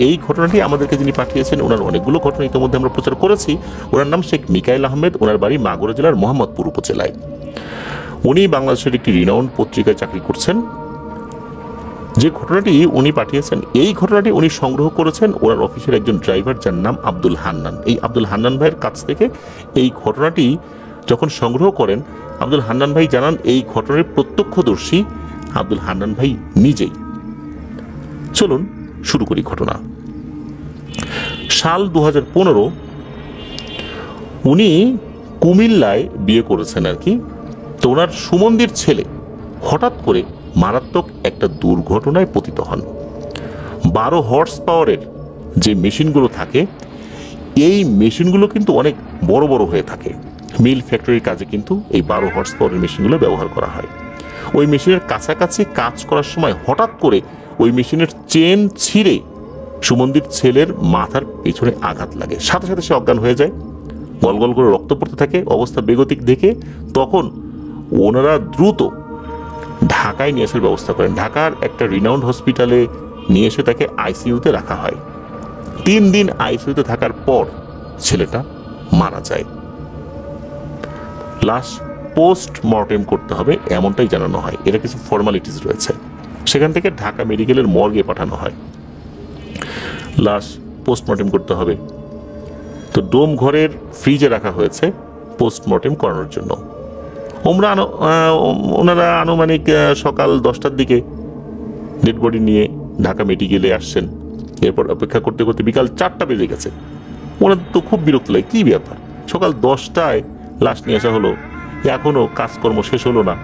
এই ঘটনাটি আমাদেরকে যিনি পাঠিয়েছেন, ওনার অনেকগুলো ঘটনা ইতিমধ্যে আমরা প্রচার করেছি। ওনার নাম শেখ মিকাইল আহমেদ, ওনার বাড়ি মাগুরা জেলার মোহাম্মদপুর উপজেলায়। উনি বাংলাদেশের একটি রিনাউন্ড পত্রিকায় চাকরি করছেন। যে ঘটনাটি উনি পাঠিয়েছেন, এই ঘটনাটি উনি সংগ্রহ করেছেন ওনার অফিসের একজন ড্রাইভার, যার নাম আব্দুল হান্নান। এই আব্দুল হান্নান ভাইয়ের কাছ থেকে এই ঘটনাটি যখন সংগ্রহ করেন, আব্দুল হান্নান ভাই জানান এই ঘটনার প্রত্যক্ষদর্শী আব্দুল হান্নান ভাই নিজেই। চলুন শুরু করি ঘটনা। সাল 2015 উনি কুমিল্লায় বিয়ে করেছেন আর কি। তো ওনার সুমন্দির ছেলে হঠাৎ করে মারাত্মক একটা দুর্ঘটনায় পতিত হন। 12 হর্স পাওয়ারের যে মেশিনগুলো থাকে, এই মেশিনগুলো কিন্তু অনেক বড় বড় হয়ে থাকে। মিল ফ্যাক্টরির কাজে কিন্তু এই 12 হর্স পাওয়ারের মেশিনগুলো ব্যবহার করা হয়। ওই মেশিনের কাছাকাছি কাজ করার সময় হঠাৎ করে ওই মেশিনের চেন ছিঁড়ে সুমন্দির ছেলের মাথার পেছনে আঘাত লাগে। সাথে সাথে সে অজ্ঞান হয়ে যায়, গল গল করে রক্ত পড়তে থাকে। অবস্থা বেগতিক দেখে তখন ওনারা দ্রুত ঢাকায় নিয়ে আসার ব্যবস্থা করেন। ঢাকার একটা রিনাউন্ড হসপিটালে নিয়ে এসে তাকে আইসিইউতে রাখা হয়। 3 দিন আইসিইউতে থাকার পর ছেলেটা মারা যায়। লাশ পোস্টমর্টেম করতে হবে এমনটাই জানানো হয়। এর কিছু ফর্মালিটিস রয়েছে। সেখান থেকে ঢাকা মেডিকেলের মর্গে পাঠানো হয়। লাশ পোস্টমর্টেম করতে হবে, তো ডোম ঘরের ফ্রিজে রাখা হয়েছে পোস্টমর্টেম করানোর জন্য। ওনারা আনুমানিক সকাল 10টার দিকে ডেড বডি নিয়ে ঢাকা মেডিকেলে আসছেন। এরপর অপেক্ষা করতে করতে বিকাল 4টা বেজে গেছে। ওনাদের তো খুব বিরক্ত লাগে, কি ব্যাপার, সকাল 10টায় লাশ নিয়ে আসা হলো, এখনো কাজকর্ম শেষ হলো না।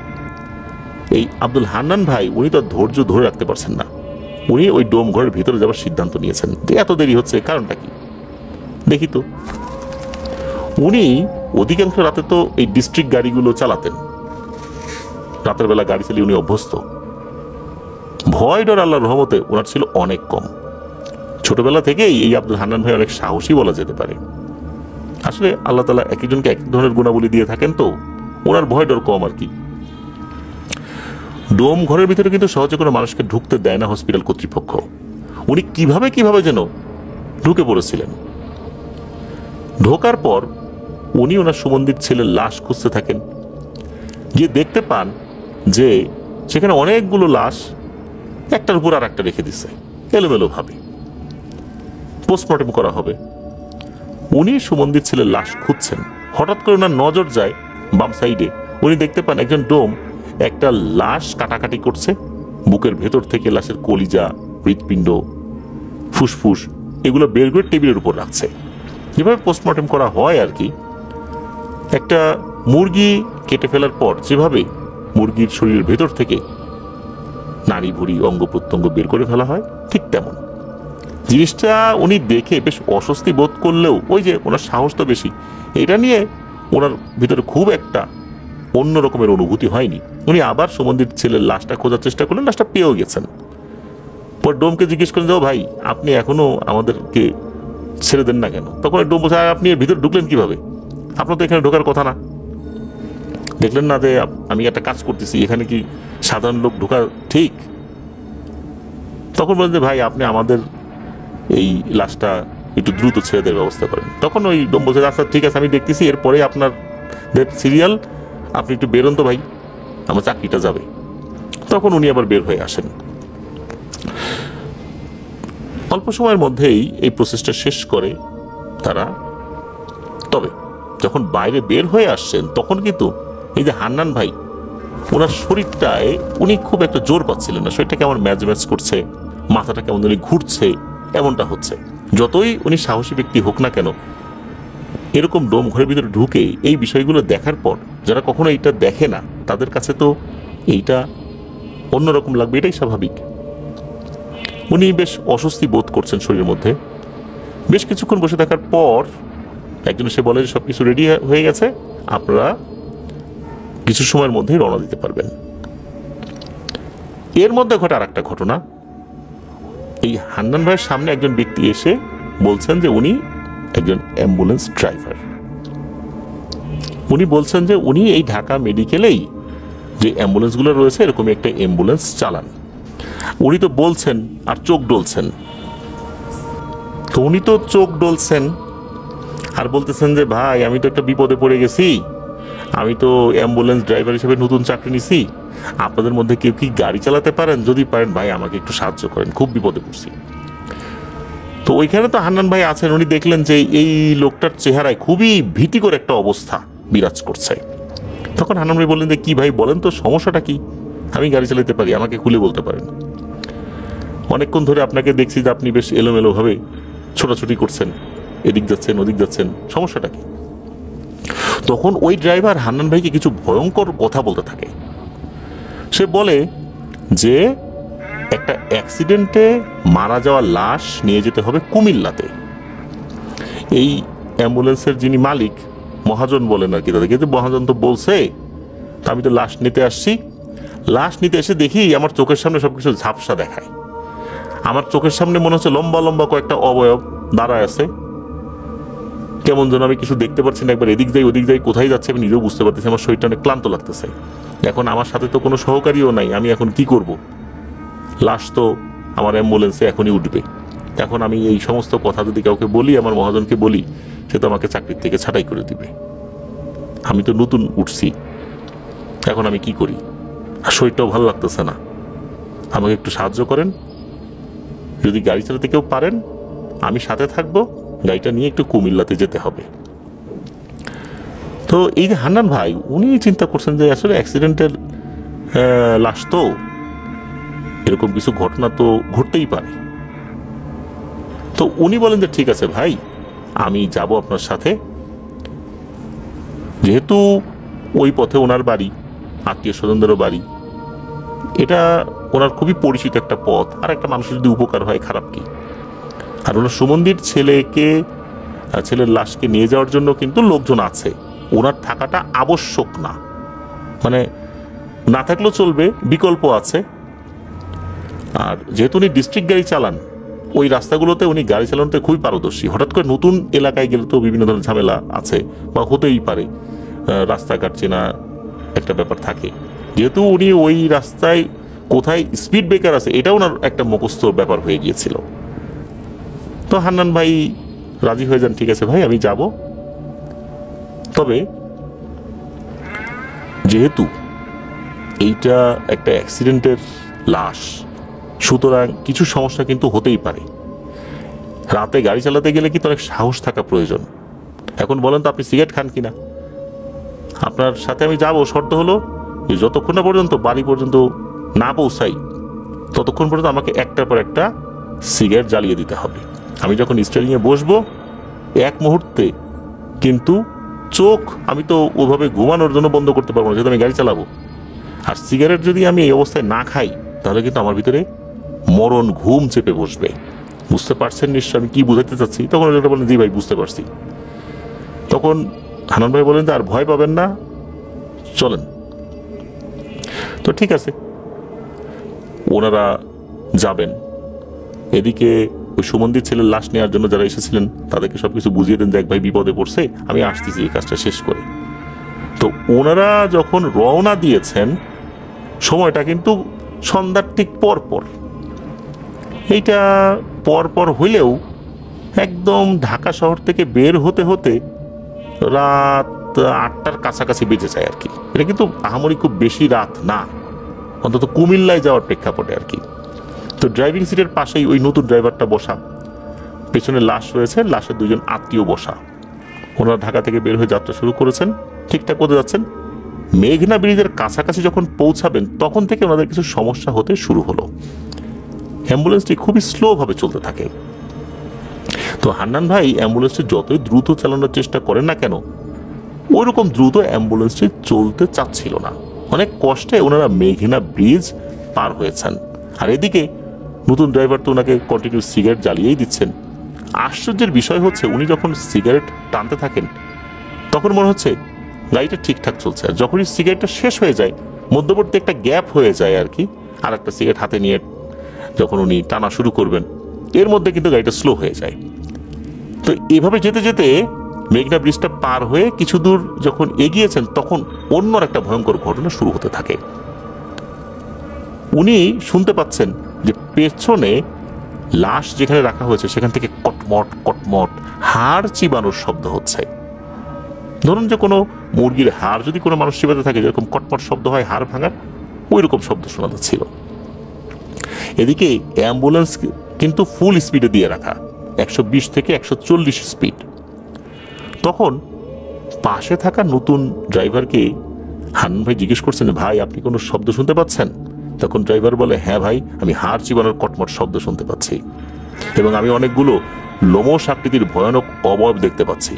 এই আব্দুল হান্নান ভাই উনি তো ধৈর্য ধরে রাখতে পারছেন না। উনি ওই ডোম ঘরের ভিতরে যাওয়ার সিদ্ধান্ত নিয়েছেন। এত দেরি হচ্ছে, কারণটা কি দেখি তো। উনি অধিকাংশ রাতে তো এই ডিস্ট্রিক্ট গাড়িগুলো চালাতেন, রাতের বেলা গাড়ি চালিয়ে উনি অভ্যস্ত। ভয় ডর আল্লাহর রহমতে ওনার ছিল অনেক কম। ছোটবেলা থেকেই এই আব্দুল হান্নান ভাই অনেক সাহসী বলা যেতে পারে। আসলে আল্লাহ তাআলা এক একজনকে এক ধরনের গুণাবলী দিয়ে থাকেন, তো ওনার ভয় ডর কম আর কি। ডোম ঘরের ভিতরে কিন্তু সহজে কোনো মানুষকে ঢুকতে দেয় না হসপিটাল কর্তৃপক্ষ। উনি কিভাবে যেন ঢুকে পড়েছিলেন। ঢোকার পর উনি ওনার সুমন্দির ছেলের লাশ খুঁজতে থাকেন। গিয়ে দেখতে পান যে সেখানে অনেকগুলো লাশ একটার উপর আর একটা রেখে দিচ্ছে এলোমেলো ভাবে। পোস্টমর্টেম করা হবে। উনি সুমন্দির ছেলের লাশ খুঁজছেন, হঠাৎ করে ওনার নজর যায় বাম সাইডে। উনি দেখতে পান একজন ডোম একটা লাশ কাটাকাটি করছে। বুকের ভেতর থেকে লাশের কলিজা, হৃৎপিণ্ড, ফুসফুস এগুলো বের করে টেবিলের উপর রাখছে। যেভাবে পোস্টমর্টেম করা হয় আর কি, একটা মুরগি কেটে ফেলার পর যেভাবে মুরগির শরীরের ভেতর থেকে নাড়ি ভুড়ি অঙ্গ প্রত্যঙ্গ বের করে ফেলা হয়, ঠিক তেমন জিনিসটা উনি দেখে বেশ অস্বস্তি বোধ করলেও ওই যে ওনার সাহস তো বেশি, এটা নিয়ে ওনার ভিতরে খুব একটা অন্য রকমের অনুভূতি হয়নি। উনি আবার সুমন্দির ছেলের লাশটা খোঁজার চেষ্টা করলেন, লাশটা পেয়েও গেছেন। পর ডোমকে জিজ্ঞেস করেন, যাও ভাই আপনি এখনো আমাদেরকে ছেড়ে দেন না কেন? তখন ডোম বলছে, আপনি এর ভিতরে ঢুকলেন কিভাবে? আপনার তো এখানে ঢোকার কথা না, দেখলেন না যে আমি একটা কাজ করতেছি, এখানে কি সাধারণ লোক ঢোকা ঠিক? তখন বলেন যে ভাই আপনি আমাদের এই লাশটা একটু দ্রুত ছেড়ে দেওয়ার ব্যবস্থা করেন। তখন ওই ডোম বলছে, আচ্ছা ঠিক আছে আমি দেখতেছি, এরপরে আপনার সিরিয়াল, আপনি একটু বেরোন তো ভাই, আমার চাকরিটা যাবে। তখন উনি আবার বের হয়ে আসেন। অল্প সময়ের মধ্যেই এই প্রসেসটা শেষ করে তারা। তবে যখন বাইরে বের হয়ে আসছেন তখন কিন্তু এই যে হান্নান ভাই, ওনার শরীরটায় উনি খুব একটা জোর পাচ্ছিলেন না। শরীরটা কেমন ম্যাজ ম্যাজ করছে, মাথাটা কেমন ধরে ঘুরছে, এমনটা হচ্ছে। যতই উনি সাহসী ব্যক্তি হোক না কেন, এরকম ডোম ঘরের ভিতরে ঢুকে এই বিষয়গুলো দেখার পর যারা কখনো এইটা দেখে না তাদের কাছে তো এইটা অন্যরকম লাগবে, এটাই স্বাভাবিক। উনি বেশ অস্বস্তি বোধ করছেন শরীরের মধ্যে। বেশ কিছুক্ষণ বসে থাকার পর একজন এসে বলে যে সবকিছু রেডি হয়ে গেছে, আপনারা কিছু সময়ের মধ্যেই রওনা দিতে পারবেন। এর মধ্যে ঘটে আর একটা ঘটনা। এই হান্নান ভাইয়ের সামনে একজন ব্যক্তি এসে বলছেন যে উনি একজন অ্যাম্বুলেন্স ড্রাইভার। উনি বলছেন যে উনি এই ঢাকা মেডিকেলেই যে অ্যাম্বুলেন্সগুলো রয়েছে এরকম একটা অ্যাম্বুলেন্স চালান। উনি তো বলছেন আর চোখ ডলছেন তো উনি তো চোখ ডলছেন আর বলতেছেন যে ভাই আমি তো একটা বিপদে পড়ে গেছি, আমি তো অ্যাম্বুলেন্স ড্রাইভার হিসেবে নতুন চাকরি নিছি, আপনাদের মধ্যে কেউ কি গাড়ি চালাতে পারেন? যদি পারেন ভাই আমাকে একটু সাহায্য করেন, খুব বিপদে পড়ছি। তো ওইখানে তো হান্নান ভাই আছেন, উনি দেখলেন যে এই লোকটার চেহারায় খুবই ভীতিকর একটা অবস্থা বিরাজ করছে। তখন হান্নান ভাই বললেন যে কি ভাই বলেন তো সমস্যাটা কি, আমি গাড়ি চালাতে পারি, আমাকে খুলে বলতে পারেন। অনেকক্ষণ ধরে আপনাকে দেখছি যে আপনি বেশ এলোমেলো ভাবে ছোটাছুটি করছেন, এদিক যাচ্ছেন ওদিক যাচ্ছেন, সমস্যাটা কি? তখন ওই ড্রাইভার হান্নান ভাইকে কিছু ভয়ঙ্কর কথা বলতে থাকে। সে বলে যে একটা অ্যাক্সিডেন্টে মারা যাওয়া লাশ নিয়ে যেতে হবে কুমিল্লাতে। এই অ্যাম্বুলেন্সের যিনি মালিক, মহাজন বলেন আর কি তাদেরকে, যে মহাজন তো বলছে, তা আমি তো লাশ নিতে আসছি। লাশ নিতে এসে দেখি আমার চোখের সামনে সবকিছু ঝাপসা দেখায়। আমার চোখের সামনে মনে হচ্ছে লম্বা লম্বা কয়েকটা অবয়ব দাঁড়ায় আছে, কেমন যেন আমি কিছু দেখতে পাচ্ছি না, একবার এদিক যাই ওদিক যাই, কোথায় যাচ্ছে আমি নিজেও বুঝতে পারতেছি। আমার শরীরটা অনেক ক্লান্ত লাগতেছে। এখন আমার সাথে তো কোনো সহকারীও নাই, আমি এখন কি করব? লাশ তো আমার অ্যাম্বুলেন্সে এখনই উঠবে। এখন আমি এই সমস্ত কথা যদি কাউকে বলি, আমার মহাজনকে বলি, সে তো আমাকে চাকরির থেকে ছাঁটাই করে দিবে। আমি তো নতুন উঠছি, এখন আমি কি করি? আর শরীরটাও ভালো লাগতেছে না, আমাকে একটু সাহায্য করেন। যদি গাড়ি চালাতে কেউ পারেন আমি সাথে থাকবো, গাড়িটা নিয়ে একটু কুমিল্লাতে যেতে হবে। তো এই যে হান্নান ভাই, উনি চিন্তা করছেন যে আসলে অ্যাক্সিডেন্টের লাশ তো, এরকম কিছু ঘটনা তো ঘটতেই পারে। তো উনি বলেন যে ঠিক আছে ভাই, আমি যাব আপনার সাথে। যেহেতু ওই পথে ওনার বাড়ি, আত্মীয় স্বজনদেরও বাড়ি, এটা ওনার খুবই পরিচিত একটা পথ, আর একটা মানুষের যদি উপকার হয় খারাপ কি? আর ওনার সুমন্দির ছেলের লাশকে নিয়ে যাওয়ার জন্য কিন্তু লোকজন আছে, ওনার থাকাটা আবশ্যক না, মানে না থাকলেও চলবে, বিকল্প আছে। আর যেহেতু উনি ডিস্ট্রিক্ট গাড়ি চালান, ওই রাস্তাগুলোতে উনি গাড়ি চালানোতে খুবই পারদর্শী। হঠাৎ করে নতুন এলাকায় গেলে তো বিভিন্ন ধরনের ঝামেলা আছে বা হতেই পারে, রাস্তাঘাট চেনা একটা ব্যাপার থাকে। যেহেতু উনি ওই রাস্তায় কোথায় স্পিড ব্রেকার আছে এটা ওনার একটা মুখস্থ ব্যাপার হয়ে গিয়েছিল। তো হান্নান ভাই রাজি হয়ে যান, ঠিক আছে ভাই আমি যাব। তবে যেহেতু এইটা একটা অ্যাক্সিডেন্টের লাশ, সুতরাং কিছু সমস্যা কিন্তু হতেই পারে। রাতে গাড়ি চালাতে গেলে কিন্তু অনেক সাহস থাকা প্রয়োজন। এখন বলেন তো আপনি সিগারেট খান কিনা? আপনার সাথে আমি যাব, শর্ত হলো যে যতক্ষণ না পর্যন্ত বাড়ি পর্যন্ত না পৌঁছাই ততক্ষণ পর্যন্ত আমাকে একটার পর একটা সিগারেট জ্বালিয়ে দিতে হবে। আমি যখন স্টিয়ারিংয়ে বসবো এক মুহূর্তে কিন্তু চোখ আমি তো ওভাবে ঘুমানোর জন্য বন্ধ করতে পারবো না, যেহেতু আমি গাড়ি চালাবো। আর সিগারেট যদি আমি এই অবস্থায় না খাই তাহলে কিন্তু আমার ভিতরে মরণ ঘুম চেপে বসবে। বুঝতে পারছেন নিশ্চয় আমি কি বুঝাতে চাচ্ছি? তখন ওটা বলেন জি ভাই বুঝতে পারছি। তখন হান্নান ভাই বলেন যে আর ভয় পাবেন না, চলেন। তো ঠিক আছে, ওনারা যাবেন। এদিকে ওই সুমন্দির ছেলের লাশ নেওয়ার জন্য যারা এসেছিলেন তাদেরকে সবকিছু বুঝিয়ে দেন, দেখ ভাই বিপদে পড়ছে, আমি আসতেছি এই কাজটা শেষ করে। তো ওনারা যখন রওনা দিয়েছেন সময়টা কিন্তু সন্ধ্যার ঠিক পরপর। এইটা পরপর হইলেও একদম ঢাকা শহর থেকে বের হতে হতে রাত 8টার কাছাকাছি বেজে যায় আর কি। এটা কিন্তু আহামরি খুব বেশি রাত না, অন্তত কুমিল্লায় যাওয়ার প্রেক্ষাপটে আর কি। তো ড্রাইভিং সিটের পাশেই ওই নতুন ড্রাইভারটা বসা, পেছনে লাশ রয়েছে, লাশের দুজন আত্মীয় বসা। ওনারা ঢাকা থেকে বের হয়ে যাত্রা শুরু করেছেন, ঠিকঠাক করতে যাচ্ছেন। মেঘনা ব্রিজের কাছাকাছি যখন পৌঁছাবেন তখন থেকে ওনাদের কিছু সমস্যা হতে শুরু হলো। অ্যাম্বুলেন্সটি খুবই স্লোভাবে চলতে থাকে। তো হান্নান ভাই অ্যাম্বুলেন্সটি যতই দ্রুত চালানোর চেষ্টা করেন না কেন, ওইরকম দ্রুত অ্যাম্বুলেন্সটি চলতে চাচ্ছিল না। অনেক কষ্টে ওনারা মেঘনা ব্রিজ পার হয়েছেন। আর এদিকে নতুন ড্রাইভার তো ওনাকে কন্টিনিউ সিগারেট জ্বালিয়েই দিচ্ছেন। আশ্চর্যের বিষয় হচ্ছে উনি যখন সিগারেট টানতে থাকেন তখন মনে হচ্ছে গাড়িটা ঠিকঠাক চলছে, আর যখনই সিগারেটটা শেষ হয়ে যায় মধ্যবর্তী একটা গ্যাপ হয়ে যায় আর কি, আর একটা সিগারেট হাতে নিয়ে যখন উনি টানা শুরু করবেন এর মধ্যে কিন্তু গাড়িটা স্লো হয়ে যায়। তো এভাবে যেতে যেতে মেঘনা ব্রিজটা পার হয়ে কিছু দূর যখন এগিয়েছেন তখন অন্য একটা ভয়ঙ্কর ঘটনা শুরু হতে থাকে। উনি শুনতে পাচ্ছেন যে পেছনে লাশ যেখানে রাখা হয়েছে সেখান থেকে কটমট কটমট হাড় চিবানোর শব্দ হচ্ছে। ধরুন যে কোনো মুরগির হাড় যদি কোনো মানুষ চিবাতে থাকে যেরকম কটমট শব্দ হয় হাড় ভাঙার, ওই রকম শব্দ শোনা যাচ্ছিল। এদিকে অ্যাম্বুলেন্স কিন্তু ফুল স্পিডে দিয়ে রাখা, 120 থেকে 140 স্পিড। তখন পাশে থাকা নতুন ড্রাইভারকে হান্নান ভাই জিজ্ঞেস করছেন, ভাই আপনি কোনো শব্দ শুনতে পাচ্ছেন? তখন ড্রাইভার বলে, হ্যাঁ ভাই, আমি হাড় চিবানোর কটমট শব্দ শুনতে পাচ্ছি এবং আমি অনেকগুলো লোমশ আকৃতির ভয়ানক অবয়ব দেখতে পাচ্ছি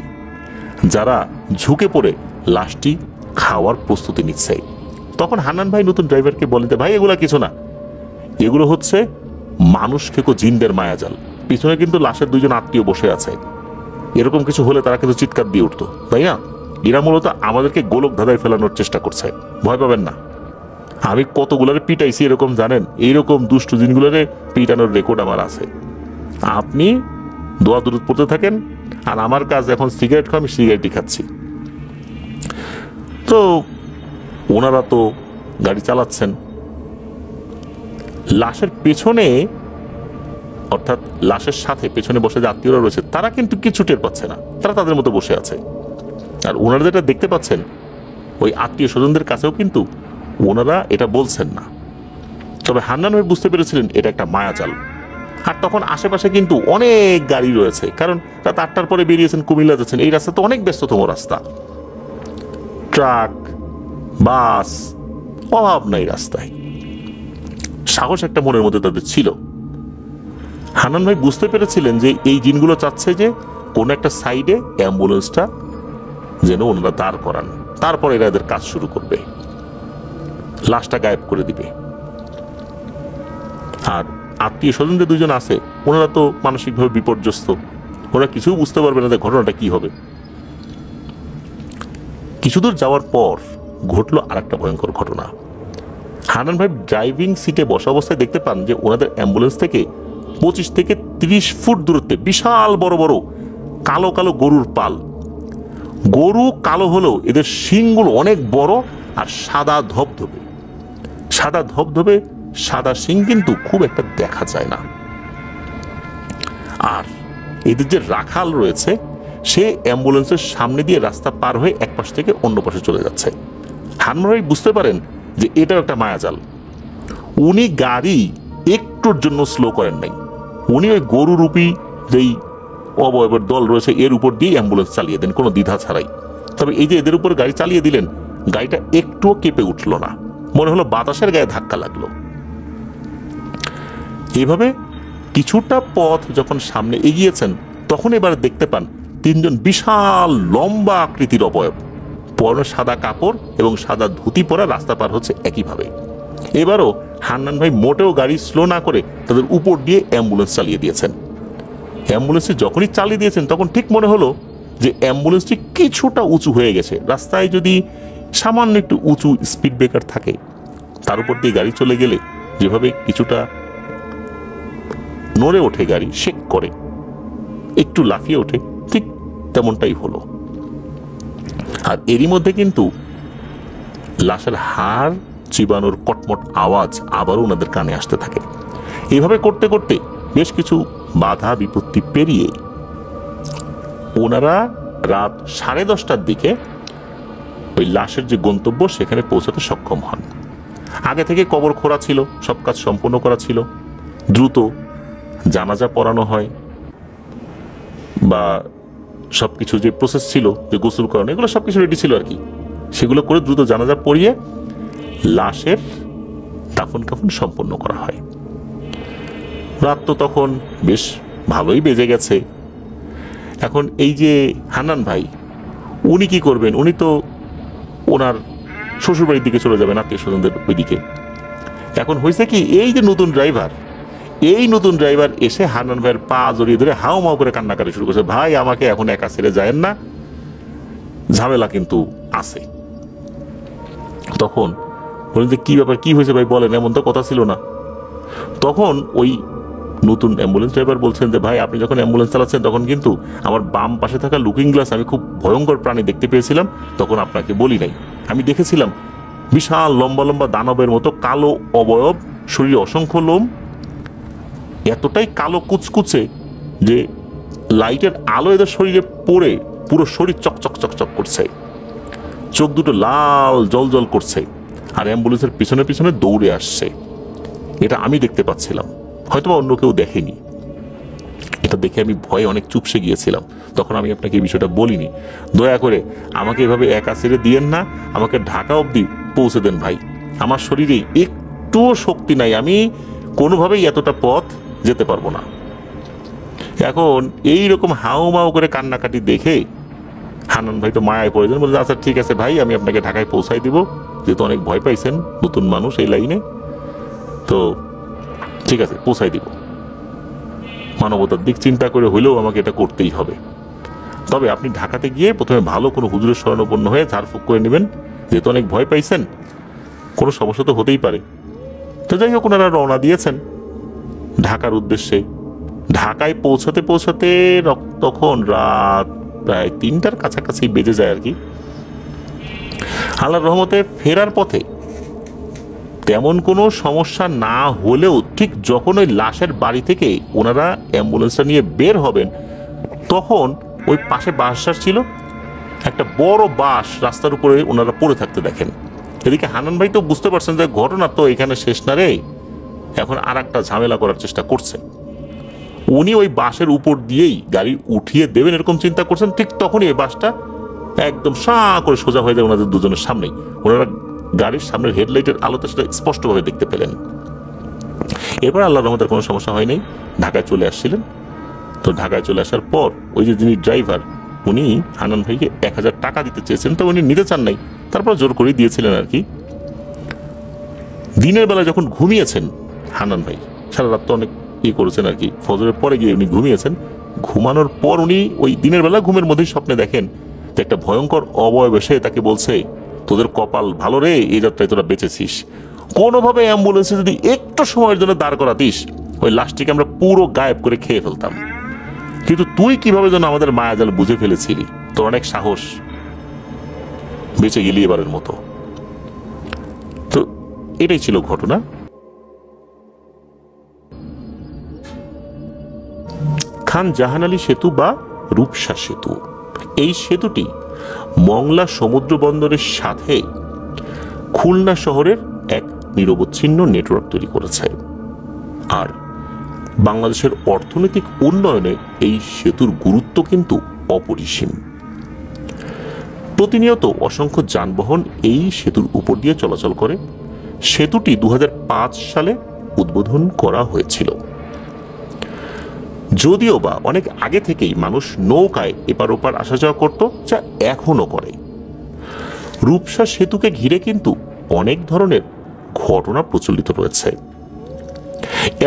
যারা ঝুঁকে পড়ে লাশটি খাওয়ার প্রস্তুতি নিচ্ছে। তখন হান্নান ভাই নতুন ড্রাইভারকে বলেন, ভাই এগুলা কিছু না, এগুলো হচ্ছে মানুষ খেকো জিনদের মায়াজাল। পিছনে কিন্তু লাশের দুইজন আত্মীয় বসে আছে, এরকম কিছু হলে তারা কিন্তু চিৎকার দিয়ে উঠতো, তাই না? এরা মূলত আমাদেরকে গোলক ধাঁধায় ফেলানোর চেষ্টা করছে, ভয় পাবেন না। আমি কতগুলারে পিটাইছি এরকম জানেন, এইরকম দুষ্টু জিনগুলোরে পিটানোর রেকর্ড আমার আছে। আপনি দোয়া দরুদ পড়তে থাকেন, আর আমার কাজ এখন সিগারেট খাওয়া, আমি সিগারেটই খাচ্ছি। তো ওনারা তো গাড়ি চালাচ্ছেন, লাশের পেছনে অর্থাৎ লাশের সাথে পেছনে বসে যে আত্মীয়রা রয়েছে তারা কিন্তু কিছু টের পাচ্ছে না, তারা তাদের মতো বসে আছে। আর ওনারা যেটা দেখতে পাচ্ছেন ওই আত্মীয় স্বজনদের কাছেও কিন্তু ওনারা এটা বলছেন না। তবে হান্নান ভাই বুঝতে পেরেছিলেন এটা একটা মায়াজাল। আর তখন আশেপাশে কিন্তু অনেক গাড়ি রয়েছে, কারণ রাত 8টার পরে বেরিয়েছেন, কুমিল্লা যাচ্ছেন, এই রাস্তা তো অনেক ব্যস্ততম রাস্তা, ট্রাক বাস অভাব নাই রাস্তায়। সাহস একটা মনের মধ্যে তাদের ছিল। হান্নান ভাই বুঝতে পেরেছিলেন যে এই জিনগুলো চাচ্ছে যে কোন একটা সাইডে অ্যাম্বুলেন্সটা যেন ওনারা দাঁড় করান, তারপর এরা এদের কাজ শুরু করবে, লাশটা গায়েব করে দিবে। আর আত্মীয় স্বজন যে দুজন আছে ওনারা তো মানসিকভাবে বিপর্যস্ত, ওরা কিছু বুঝতে পারবে না যে ঘটনাটা কি হবে। কিছুদূর যাওয়ার পর ঘটলো আরেকটা ভয়ঙ্কর ঘটনা। হান্নান ভাই ড্রাইভিং সিটে বসা অবস্থায় দেখতে পান যে ওনাদের অ্যাম্বুলেন্স থেকে 25 থেকে 30 ফুট দূরত্বে বিশাল বড় বড় কালো কালো গরুর পাল। গরু কালো হলেও এদের শিংগুলো অনেক বড় আর সাদা ধবধবে। সাদা ধবধবে সাদা শিং কিন্তু খুব একটা দেখা যায় না। আর এদের যে রাখাল রয়েছে সে অ্যাম্বুলেন্সের সামনে দিয়ে রাস্তা পার হয়ে এক পাশ থেকে অন্য পাশে চলে যাচ্ছে। হান্নান ভাই বুঝতে পারেন যে এটাও একটা মায়াজাল। উনি গাড়ি একটুর জন্য স্লো করেন নাই, উনি ওই গরুরূপী যেই অবয়বের দল রয়েছে এর উপর দিয়ে অ্যাম্বুলেন্স চালিয়ে দেন কোনো দ্বিধা ছাড়াই। তবে এই যে এদের উপর গাড়ি চালিয়ে দিলেন, গাড়িটা একটুও কেঁপে উঠল না, মনে হলো বাতাসের গায়ে ধাক্কা লাগলো। এভাবে কিছুটা পথ যখন সামনে এগিয়েছেন তখন এবার দেখতে পান তিনজন বিশাল লম্বা আকৃতির অবয়ব, পরনে সাদা কাপড় এবং সাদা ধুতি পরা রাস্তা পার হচ্ছে একইভাবে। এবারও হান্নান ভাই মোটেও গাড়ি স্লো না করে তাদের উপর দিয়ে অ্যাম্বুলেন্স চালিয়ে দিয়েছেন। অ্যাম্বুলেন্সটি যখনই চালিয়ে দিয়েছেন তখন ঠিক মনে হলো যে অ্যাম্বুলেন্সটি কিছুটা উঁচু হয়ে গেছে। রাস্তায় যদি সামান্য একটু উঁচু স্পিড ব্রেকার থাকে তার উপর দিয়ে গাড়ি চলে গেলে যেভাবে কিছুটা নড়ে ওঠে, গাড়ি শেক করে, একটু লাফিয়ে ওঠে, ঠিক তেমনটাই হলো। আর এরই মধ্যে কিন্তু লাশের হাড় চিবানোর কটমট আওয়াজ আবারও ওনাদের কানে আসতে থাকে। এভাবে করতে করতে বেশ কিছু বাধা বিপত্তি পেরিয়ে ওনারা রাত 10:30টার দিকে ওই লাশের যে গন্তব্য সেখানে পৌঁছাতে সক্ষম হন। আগে থেকে কবর খোঁড়া ছিল, সব কাজ সম্পন্ন করা ছিল, দ্রুত জানাজা পড়ানো হয় বা সবকিছু যে প্রসেস ছিল যে গোসল করানো এগুলো সবকিছু রেডি ছিল আর কি। সেগুলো করে দ্রুত জানাজা পড়িয়ে লাশের দাফন কাফন সম্পন্ন করা হয়। রাত তো তখন বেশ ভালোই বেজে গেছে। এখন এই যে হান্নান ভাই উনি কি করবেন? উনি তো ওনার শ্বশুরবাড়ির দিকে চলে যাবেন, আত্মীয় স্বজনদের ওইদিকে। এখন হয়েছে কি, এই যে নতুন ড্রাইভার এসে হান্নান ভাইয়ের পা জড়িয়ে ধরে হাও মাও করে কান্নাকাটি শুরু করছে, ভাই আমাকে এখন একা ছেড়ে যায়েন না, ঝামেলা কিন্তু আছে। তখন বলেন যে কি ব্যাপার, কি হয়েছে ভাই বলেন, এমন তো কথা ছিল না। তখন ওই নতুন অ্যাম্বুলেন্স ড্রাইভার বলছেন যে ভাই আপনি যখন অ্যাম্বুলেন্স চালাচ্ছেন তখন কিন্তু আমার বাম পাশে থাকা লুকিং গ্লাস আমি খুব ভয়ঙ্কর প্রাণী দেখতে পেয়েছিলাম, তখন আপনাকে বলি নাই। আমি দেখেছিলাম বিশাল লম্বা লম্বা দানবের মতো কালো অবয়ব, শরীরে অসংখ্য লোম, এতটাই কালো কুচকুচে যে লাইটের আলো এদের শরীরে পড়ে পুরো শরীর চকচক চকচক করছে, চোখ দুটো লাল জল জল করছে, আর অ্যাম্বুলেন্সের পিছনে পিছনে দৌড়ে আসছে। এটা আমি দেখতে পাচ্ছিলাম, হয়তোবা অন্য কেউ দেখেনি। এটা দেখে আমি ভয়ে অনেক চুপসে গিয়েছিলাম। তখন আমি আপনাকে এই বিষয়টা বলিনি। দয়া করে আমাকে এভাবে একা ছেড়ে দিয়েন না, আমাকে ঢাকা অবধি পৌঁছে দেন ভাই। আমার শরীরে একটুও শক্তি নাই, আমি কোনোভাবেই এতটা পথ যেতে পারবো না। এখন এই রকম হাউ মাউ করে কান্নাকাটি দেখে হান্নান ভাই তো মায়ায় পড়ে যান, বলে আচ্ছা ঠিক আছে ভাই, আমি আপনাকে ঢাকায় পৌঁছাই দিব, যেহেতু অনেক ভয় পাইছেন, নতুন মানুষ এই লাইনে, তো ঠিক আছে পৌঁছাই দিব। মানবতার দিক চিন্তা করে হইলেও আমাকে এটা করতেই হবে। তবে আপনি ঢাকাতে গিয়ে প্রথমে ভালো কোনো হুজুরের শরণাপন্ন হয়ে ঝাড়ফুঁক করে নেবেন, যেহেতু অনেক ভয় পাইছেন, কোনো সমস্যা তো হতেই পারে। তো যাই হোক, ওনারা রওনা দিয়েছেন ঢাকার উদ্দেশ্যে। ঢাকায় পৌঁছাতে পৌঁছাতে তখন রাত প্রায় 3টার কাছাকাছি বেজে যায় আর কি। আল্লাহর রহমতে ফেরার পথে তেমন কোনো সমস্যা না হলেও ঠিক যখন ওই লাশের বাড়ি থেকে ওনারা অ্যাম্বুলেন্সটা নিয়ে বের হবেন, তখন ওই পাশে বাঁশঝাড় ছিল, একটা বড় বাঁশ রাস্তার উপরে ওনারা পড়ে থাকতে দেখেন। এদিকে হান্নান ভাই তো বুঝতে পারছেন যে ঘটনা তো এখানে শেষ না রে, এখন আর একটা ঝামেলা করার চেষ্টা করছে। উনি ওই বাঁশের উপর দিয়েই গাড়ি উঠিয়ে দেবেন এরকম চিন্তা করছেন। ঠিক তখনই এই বাসটা একদম সাঁ করে সোজা হয়ে যায় ওনাদের দুজনের সামনেই। ওনারা গাড়ির সামনের হেডলাইটের আলোতে সেটা স্পষ্টভাবে দেখতে পেলেন। এরপর আল্লাহর রহমতের কোনো সমস্যা হয়নি, ঢাকায় চলে আসছিলেন। তো ঢাকায় চলে আসার পর ওই যে যিনি ড্রাইভার, উনি হান্নান ভাইকে 1000 টাকা দিতে চেয়েছিলেন, তো উনি নিতে চান নাই, তারপর জোর করে দিয়েছিলেন আর কি। দিনের বেলা যখন ঘুমিয়েছেন হান্নান ভাই, সারা রাত তো অনেক করেছেন আর কি, ফজরের পরে গিয়ে উনি ঘুমিয়েছেন। ঘুমানোর পর উনি ওই দিনের বেলা ঘুমের মধ্যেই স্বপ্নে দেখেন যে একটা ভয়ঙ্কর অবয়ব এসে তাকে বলছে, তোদের কপাল ভালো রে, এই যাত্রায় তোরা বেঁচেছিস, কোনোভাবে অ্যাম্বুলেন্সে যদি একটু সময়ের জন্য দাঁড় করাতিস, ওই লাশটিকে আমরা পুরো গায়েব করে খেয়ে ফেলতাম, কিন্তু তুই কিভাবে যেন আমাদের মায়াজাল বুঝে ফেলেছিলি, তোর অনেক সাহস, বেঁচে গেলি এবারের মতো। তো এটাই ছিল ঘটনা। খান জাহান আলী সেতু বা রূপসা সেতু, এই সেতুটি মংলা সমুদ্র বন্দরের সাথে খুলনা শহরের এক নিরবচ্ছিন্ন নেটওয়ার্ক তৈরি করেছে। আর বাংলাদেশের অর্থনৈতিক উন্নয়নে এই সেতুর গুরুত্ব কিন্তু অপরিসীম। প্রতিনিয়ত অসংখ্য যানবাহন এই সেতুর উপর দিয়ে চলাচল করে। সেতুটি 2005 সালে উদ্বোধন করা হয়েছিল। যদিও বা অনেক আগে থেকেই মানুষ নৌকায় এপার ওপার আসা যাওয়া করত, যা এখনো করে। রূপসা সেতুকে ঘিরে কিন্তু অনেক ধরনের ঘটনা প্রচলিত রয়েছে।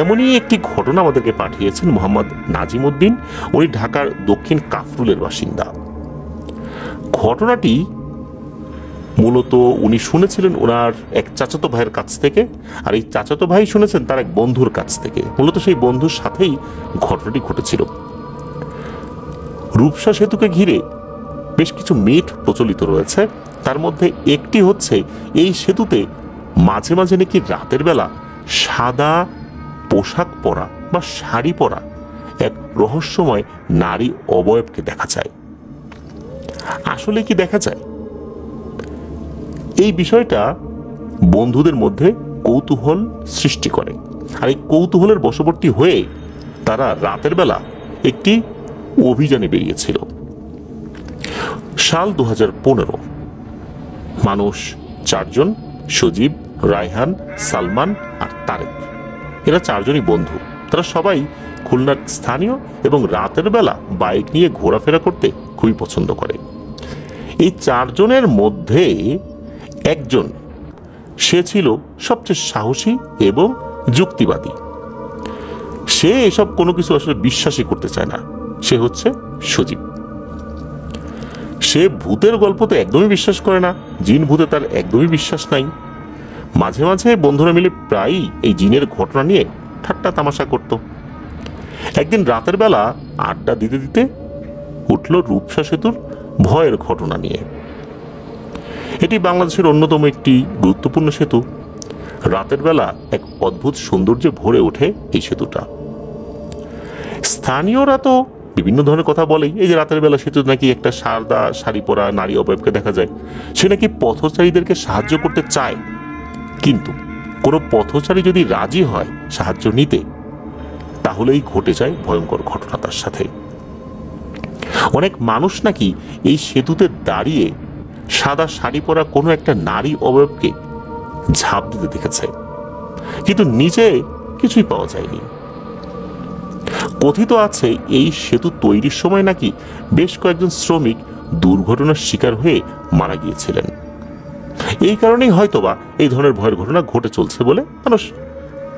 এমনই একটি ঘটনা আমাদেরকে পাঠিয়েছেন মোহাম্মদ নাজিম উদ্দিন। উনি ঢাকার দক্ষিণ কাফরুলের বাসিন্দা। ঘটনাটি মূলত উনি শুনেছিলেন ওনার এক চাচাতো ভাইয়ের কাছ থেকে, আর এই চাচাতো ভাই শুনেছেন তার এক বন্ধুর কাছ থেকে। মূলত সেই বন্ধুর সাথেই ঘটনাটি ঘটেছিল। রূপসা সেতুকে ঘিরে বেশ কিছু মিথ প্রচলিত রয়েছে। তার মধ্যে একটি হচ্ছে, এই সেতুতে মাঝে মাঝে নাকি রাতের বেলা সাদা পোশাক পরা বা শাড়ি পরা এক রহস্যময় নারী অবয়বকে দেখা যায়। আসলে কি দেখা যায়? এই বিষয়টা বন্ধুদের মধ্যে কৌতূহল সৃষ্টি করে, আর এই কৌতূহলের বশবর্তী হয়ে তারা রাতের বেলা একটি অভিযানে বেরিয়েছিল। সাল 2015। মানুষ 4 জন, সজীব, রায়হান, সালমান আর তারেক, এরা 4 জনই বন্ধু। তারা সবাই খুলনার স্থানীয় এবং রাতের বেলা বাইক নিয়ে ঘোরাফেরা করতে খুবই পছন্দ করে। এই 4 জনের মধ্যে একজন, সে ছিল সবচেয়ে সাহসী এবং যুক্তিবাদী। সে এসব কোনো কিছু আসলে বিশ্বাসই করতে চায় না। সে হচ্ছে সজীব। সে ভূতের গল্প তো একদমই বিশ্বাস করে না, জিন ভূতে তার একদমই বিশ্বাস নাই। মাঝে মাঝে বন্ধুরা মিলে প্রায়ই এই জিনের ঘটনা নিয়ে ঠাট্টা তামাশা করত। একদিন রাতের বেলা আড্ডা দিতে দিতে উঠল রূপসা সেতুর ভয়ের ঘটনা নিয়ে। এটি বাংলাদেশের অন্যতম একটি গুরুত্বপূর্ণ সেতু। রাতের বেলা এক অদ্ভুত সৌন্দর্যে ভরে ওঠে এই সেতুটা। স্থানীয়রা তো বিভিন্ন ধরনের কথা বলেই, এই যে রাতের বেলা সেতু নাকি একটা সাদা শাড়ি পরা নারী অবয়বকে দেখা যায়, সে নাকি পথচারীদেরকে সাহায্য করতে চায়। কিন্তু কোনো পথচারী যদি রাজি হয় সাহায্য নিতে, তাহলেই ঘটে যায় ভয়ঙ্কর ঘটনা তার সাথে। অনেক মানুষ নাকি এই সেতুতে দাঁড়িয়ে সাদা শাড়ি পরা কোনো একটা নারী অবয়বকে ঝাঁপ দিতে দেখেছে, কিন্তু নিচে কিছুই পাওয়া যায়নি। কথিত আছে এই সেতু তৈরির সময় নাকি বেশ কয়েকজন শ্রমিক দুর্ঘটনার শিকার হয়ে মারা গিয়েছিলেন। এই কারণেই হয়তোবা এই ধরনের ভয়ের ঘটনা ঘটে চলছে বলে মানুষ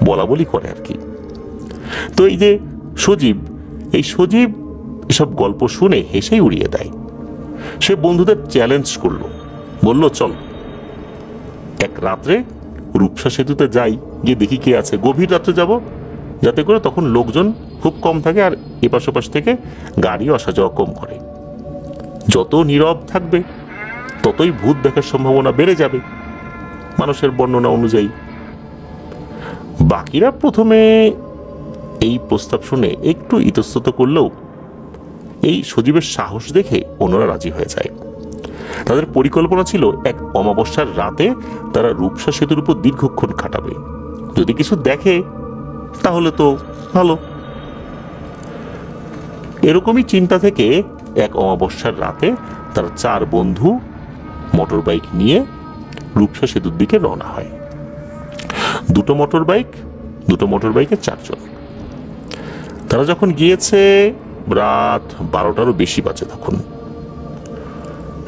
বলা বলি করে আর কি। তো এই যে সজীব এসব গল্প শুনে হেসেই উড়িয়ে দেয়। সে বন্ধুদের চ্যালেঞ্জ করলো, বলল চল এক রাত্রে রূপসা সেতুতে যাই, গিয়ে দেখি কে আছে। গভীর রাত্রে যাব, যাতে করে তখন লোকজন খুব কম থাকে আর এপাশ ওপাশ থেকে গাড়িও আসা যাওয়া কম করে। যত নীরব থাকবে ততই ভূত দেখার সম্ভাবনা বেড়ে যাবে মানুষের বর্ণনা অনুযায়ী। বাকিরা প্রথমে এই প্রস্তাব শুনে একটু ইতস্তত করলেও এই সজীবের সাহস দেখে অন্যরা রাজি হয়ে যায়। তাদের পরিকল্পনা ছিল এক অমাবস্যার রাতে তারা রূপসা সেতুর উপর দীর্ঘক্ষণ কাটাবে। যদি কিছু দেখে তাহলে তো ভালো। এরকমই চিন্তা থেকে এক অমাবস্যার রাতে তারা 4 বন্ধু মোটর বাইক নিয়ে রূপসা সেতুর দিকে রওনা হয়। দুটো মোটর বাইকে 4 জন। তারা যখন গিয়েছে রাত 12টারও বেশি বাজে, তখন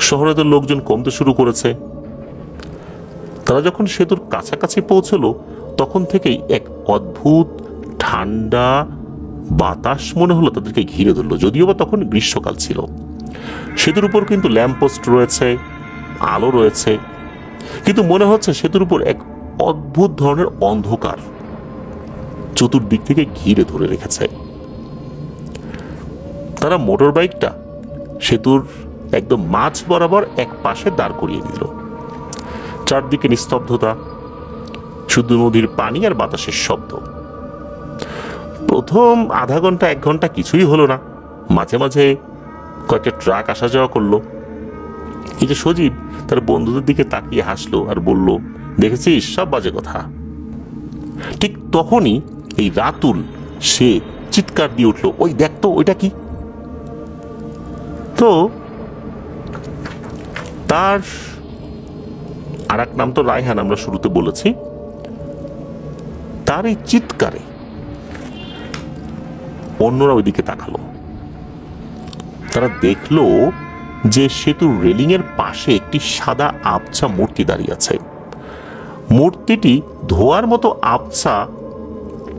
শহরে তো লোকজন কমতে শুরু করেছে। তারা যখন সেতুর কাছাকাছি পৌঁছলো তখন থেকেই এক অদ্ভুত ঠান্ডা বাতাস মনে হলো তাদেরকে ঘিরে ধরলো, যদিও বা তখন গ্রীষ্মকাল ছিল। সেতুর উপর কিন্তু ল্যাম্পপোস্ট রয়েছে, আলো রয়েছে, কিন্তু মনে হচ্ছে সেতুর উপর এক অদ্ভুত ধরনের অন্ধকার চতুর্দিক থেকে ঘিরে ধরে রেখেছে। তারা মোটর বাইকটা সেতুর একদম মাঝ বরাবর এক পাশে দাঁড় করিয়ে দিল। চারদিকে নিস্তব্ধতা, শুধু নদীর পানি আর বাতাসের শব্দ। প্রথম আধা ঘন্টা 1 ঘন্টা কিছুই হলো না, মাঝে মাঝে কয়েকটা ট্রাক আসা যাওয়া করলো। এই যে সজীব তার বন্ধুদের দিকে তাকিয়ে হাসলো আর বলল, দেখেছিস সব বাজে কথা। ঠিক তখনই এই রাতুল সে চিৎকার দিয়ে উঠলো, ওই দেখ তো ওইটা কি। তো তার আর এক নাম তো রায়হান, আমরা শুরুতে বলেছি। তার এই চিৎকারে অন্যরা ওইদিকে তাকালো। তারা দেখলো যে সেতুর রেলিং এর পাশে একটি সাদা আবছা মূর্তি দাঁড়িয়ে আছে। মূর্তিটি ধোয়ার মতো আবছা,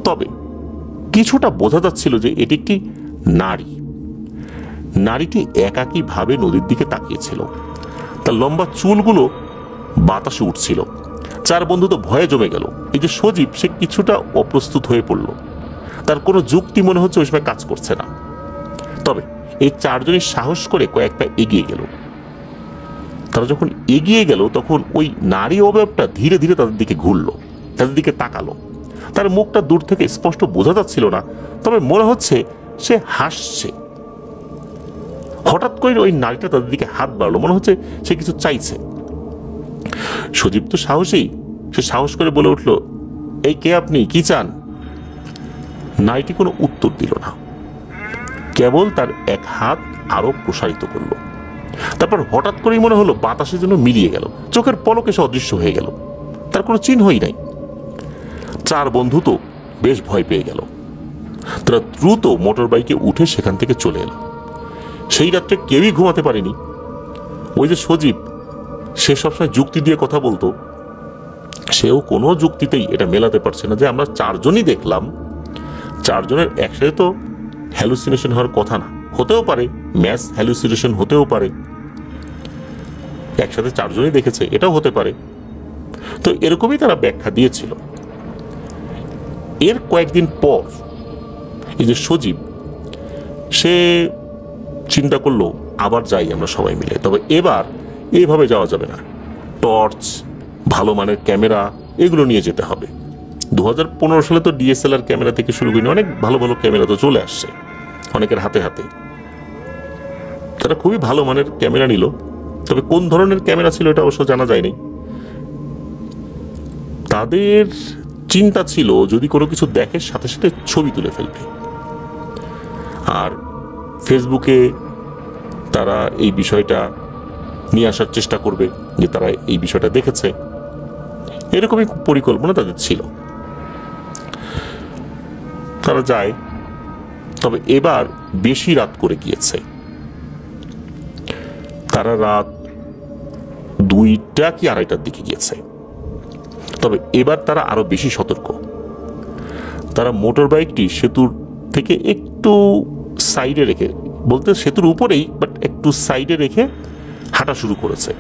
তবে কিছুটা বোঝা যাচ্ছিল যে এটি একটি নারী। নারীটি একাকী ভাবে নদীর দিকে তাকিয়েছিল। তার লম্বা চুলগুলো বাতাসে উঠছিল। 4 বন্ধু তো ভয়ে জমে গেল। এই যে সজীব, সে কিছুটা অপ্রস্তুত হয়ে পড়ল। তার কোনো যুক্তি মনে হচ্ছে ওই সময় কাজ করছে না। তবে এই 4 জনই সাহস করে কয়েক পা এগিয়ে গেল। তারা যখন এগিয়ে গেল তখন ওই নারী অবয়বটা ধীরে ধীরে তাদের দিকে ঘুরলো, তাদের দিকে তাকালো। তার মুখটা দূর থেকে স্পষ্ট বোঝা যাচ্ছিল না, তবে মনে হচ্ছে সে হাসছে। হঠাৎ করে ওই নারীটা তাদের দিকে হাত বাড়লো, মনে হচ্ছে সে কিছু চাইছে। সজীব তো সাহসী, সে সাহস করে বলে উঠল, এই কে আপনি, কি চান? নারীটি কোনো উত্তর দিল না, কেবল তার এক হাত আরো প্রসারিত করলো। তারপর হঠাৎ করেই মনে হলো বাতাসের জন্য মিলিয়ে গেল, চোখের পলকে সে অদৃশ্য হয়ে গেল। তার কোনো চিহ্নই নাই। 4 বন্ধু তো বেশ ভয় পেয়ে গেল। তারা দ্রুত মোটর বাইকে উঠে সেখান থেকে চলে এলো। সেই রাত্রে কেউই ঘুমাতে পারেনি। ওই যে সজীব, সে সবসময় যুক্তি দিয়ে কথা বলতো, সেও কোনো যুক্তিতেই এটা মেলাতে পারছে না যে আমরা 4 জনই দেখলাম। 4 জনের একসাথে তো হ্যালুসিনেশন হওয়ার কথা না, হতেও পারে ম্যাস হ্যালুসিনেশন হতেও পারে, একসাথে 4 জনই দেখেছে এটাও হতে পারে। তো এরকমই তারা ব্যাখ্যা দিয়েছিল। এর কয়েকদিন পর এই যে সজীব, সে চিন্তা করলো আবার যাই আমরা সবাই মিলে, তবে এবার এইভাবে যাওয়া যাবে না। টর্চ, ভালো মানের ক্যামেরা, এগুলো নিয়ে যেতে হবে। 2015 সালে তো ডিএসএলআর ক্যামেরা থেকে শুরু করে অনেক ভালো ভালো ক্যামেরা তো চলে আসছে। অনেকের হাতে হাতে। তারা খুবই ভালো মানের ক্যামেরা নিল, তবে কোন ধরনের ক্যামেরা ছিল এটা অবশ্য জানা যায়নি। তাদের চিন্তা ছিল যদি কোনো কিছু দেখে সাথে সাথে ছবি তুলে ফেলবে, আর ফেসবুকে তারা এই বিষয়টা নিয়ে আসার চেষ্টা করবে যে তারা এই বিষয়টা দেখেছে, এরকমই পরিকল্পনা তাদের ছিল। তারা যায়, তবে এবার বেশি রাত করে গিয়েছে। তারা রাত 2টা কি 2:30টার দিকে গিয়েছে। তবে এবার তারা আরো বেশি সতর্ক। তারা মোটর বাইকটি সেতুর থেকে একটু সাইডে রেখে, বলতে সেতুর উপরেই, বাট একটু সাইডে রেখে হাঁটা শুরু করেছে।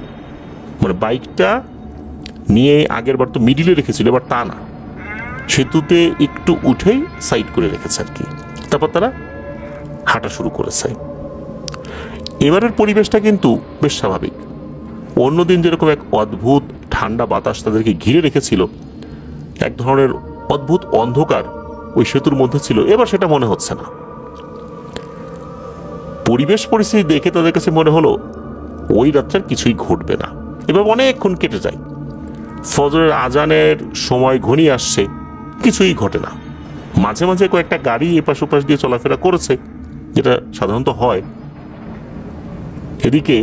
মানে বাইকটা নিয়ে আগের বার তো মিডিলে রেখেছিল, এবার তা না, সেতুতে একটু উঠেই সাইড করে রেখেছে আর কি। তারপর তারা হাঁটা শুরু করেছে। এবারের পরিবেশটা কিন্তু বেশ স্বাভাবিক। অন্যদিন যেরকম এক অদ্ভুত ঠান্ডা বাতাস তাদেরকে ঘিরে রেখেছিল, এক ধরনের অদ্ভুত অন্ধকার ওই সেতুর মধ্যে ছিল, এবার সেটা মনে হচ্ছে না। পরিবেশ পরিস্থিতি দেখে তাদের কাছে মনে হলো ওই রাত্রে কিছুই ঘটবে না। এবার অনেকক্ষণ কেটে যায়, ফজরের আজানের সময় ঘনিয়ে আসছে, কিছুই ঘটে না। মাঝে মাঝে কয়েকটা গাড়ি এপাশ ওপাশ দিয়ে চলাফেরা করেছে, যেটা সাধারণত হয়। এদিকে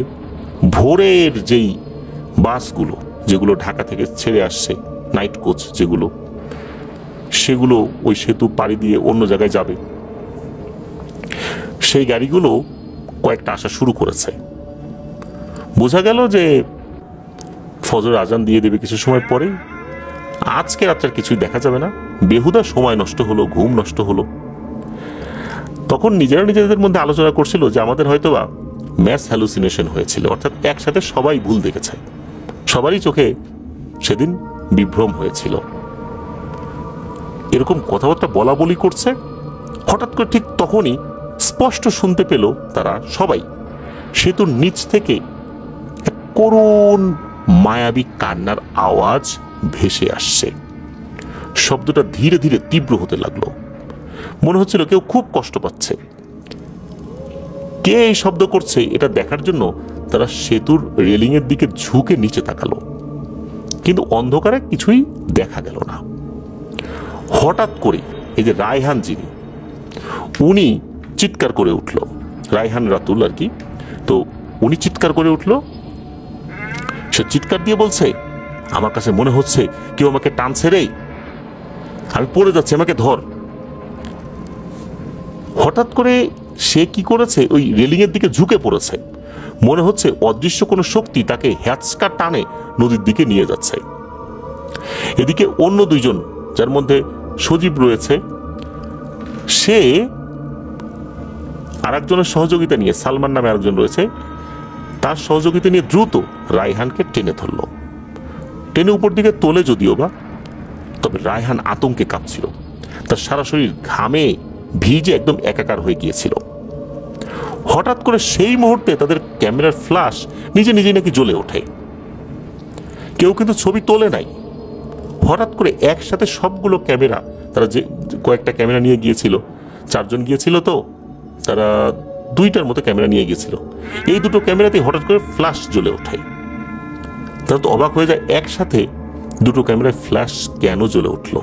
ভোরের যেই বাসগুলো যেগুলো ঢাকা থেকে ছেড়ে আসছে, নাইট কোচ যেগুলো, সেগুলো ওই সেতু পাড়ি দিয়ে অন্য জায়গায় যাবে, সেই গাড়িগুলো কয়েকটা আসা শুরু করেছে। বোঝা গেল যে ফজর আজান দিয়ে দেবে কিছু সময় পরেই। আজকে রাত্রে কিছুই দেখা যাবে না, বেহুদা সময় নষ্ট হলো, ঘুম নষ্ট হলো। তখন নিজেরা নিজেদের মধ্যে আলোচনা করছিল যে আমাদের হয়তোবা ম্যাস হ্যালুসিনেশন হয়েছিল, অর্থাৎ একসাথে সবাই ভুল দেখেছে, সবারই চোখে সেদিন বিভ্রম হয়েছিল। এরকম কথাবার্তা বলা বলি করছে, হঠাৎ করে ঠিক তখনই স্পষ্ট শুনতে পেল তারা সবাই সেতুর নিচ থেকে এক করুণ মায়াবী কান্নার আওয়াজ ভেসে আসছে। শব্দটা ধীরে ধীরে তীব্র হতে লাগলো। মনে হচ্ছিল কেউ খুব কষ্ট পাচ্ছে। কে এই শব্দ করছে এটা দেখার জন্য তারা সেতুর রেলিং এর দিকে ঝুঁকে নিচে তাকালো, কিন্তু অন্ধকারে কিছুই দেখা গেল না। হঠাৎ করে এই যে রায়হান যিনি, উনি চিৎকার করে উঠল, রায়হান রাতুল আর কি। তো উনি চিৎকার করে উঠল, সে চিৎকার দিয়ে বলছে আমার কাছে মনে হচ্ছে কেউ আমাকে টানছে রে, আমি পড়ে যাচ্ছি, আমাকে ধর। হঠাৎ করে সে কি করেছে, ওই রেলিং এর দিকে ঝুঁকে পড়েছে। মনে হচ্ছে অদৃশ্য কোনো শক্তি তাকে হ্যাচকা টানে নদীর দিকে নিয়ে যাচ্ছে। এদিকে অন্য দুইজন, যার মধ্যে সজীব রয়েছে, সে আরেকজনের সহযোগিতা নিয়ে, সালমান নামে আরেকজন রয়েছে, তার সহযোগিতা নিয়ে দ্রুত রায়হানকে টেনে ধরল। টেনে উপর দিকে তোলে যদিও বা, তবে রায়হান আতঙ্কে কাঁপছিল। তার সারা শরীর ঘামে ভিজে একদম একাকার হয়ে গিয়েছিল। হঠাৎ করে সেই মুহূর্তে তাদের ক্যামেরার ফ্ল্যাশ নিজে নিজেই নাকি জ্বলে ওঠে। কেউ কিন্তু ছবি তোলে নাই। হঠাৎ করে একসাথে সবগুলো ক্যামেরা, তারা যে কয়েকটা ক্যামেরা নিয়ে গিয়েছিল, 4 জন গিয়েছিল, তো তারা 2টার মতো ক্যামেরা নিয়ে গিয়েছিল। এই 2টো ক্যামেরাতেই হঠাৎ করে ফ্ল্যাশ জ্বলে ওঠে। তারা তো অবাক হয়ে যায়, একসাথে 2টো ক্যামেরায় ফ্ল্যাশ কেন জ্বলে উঠলো?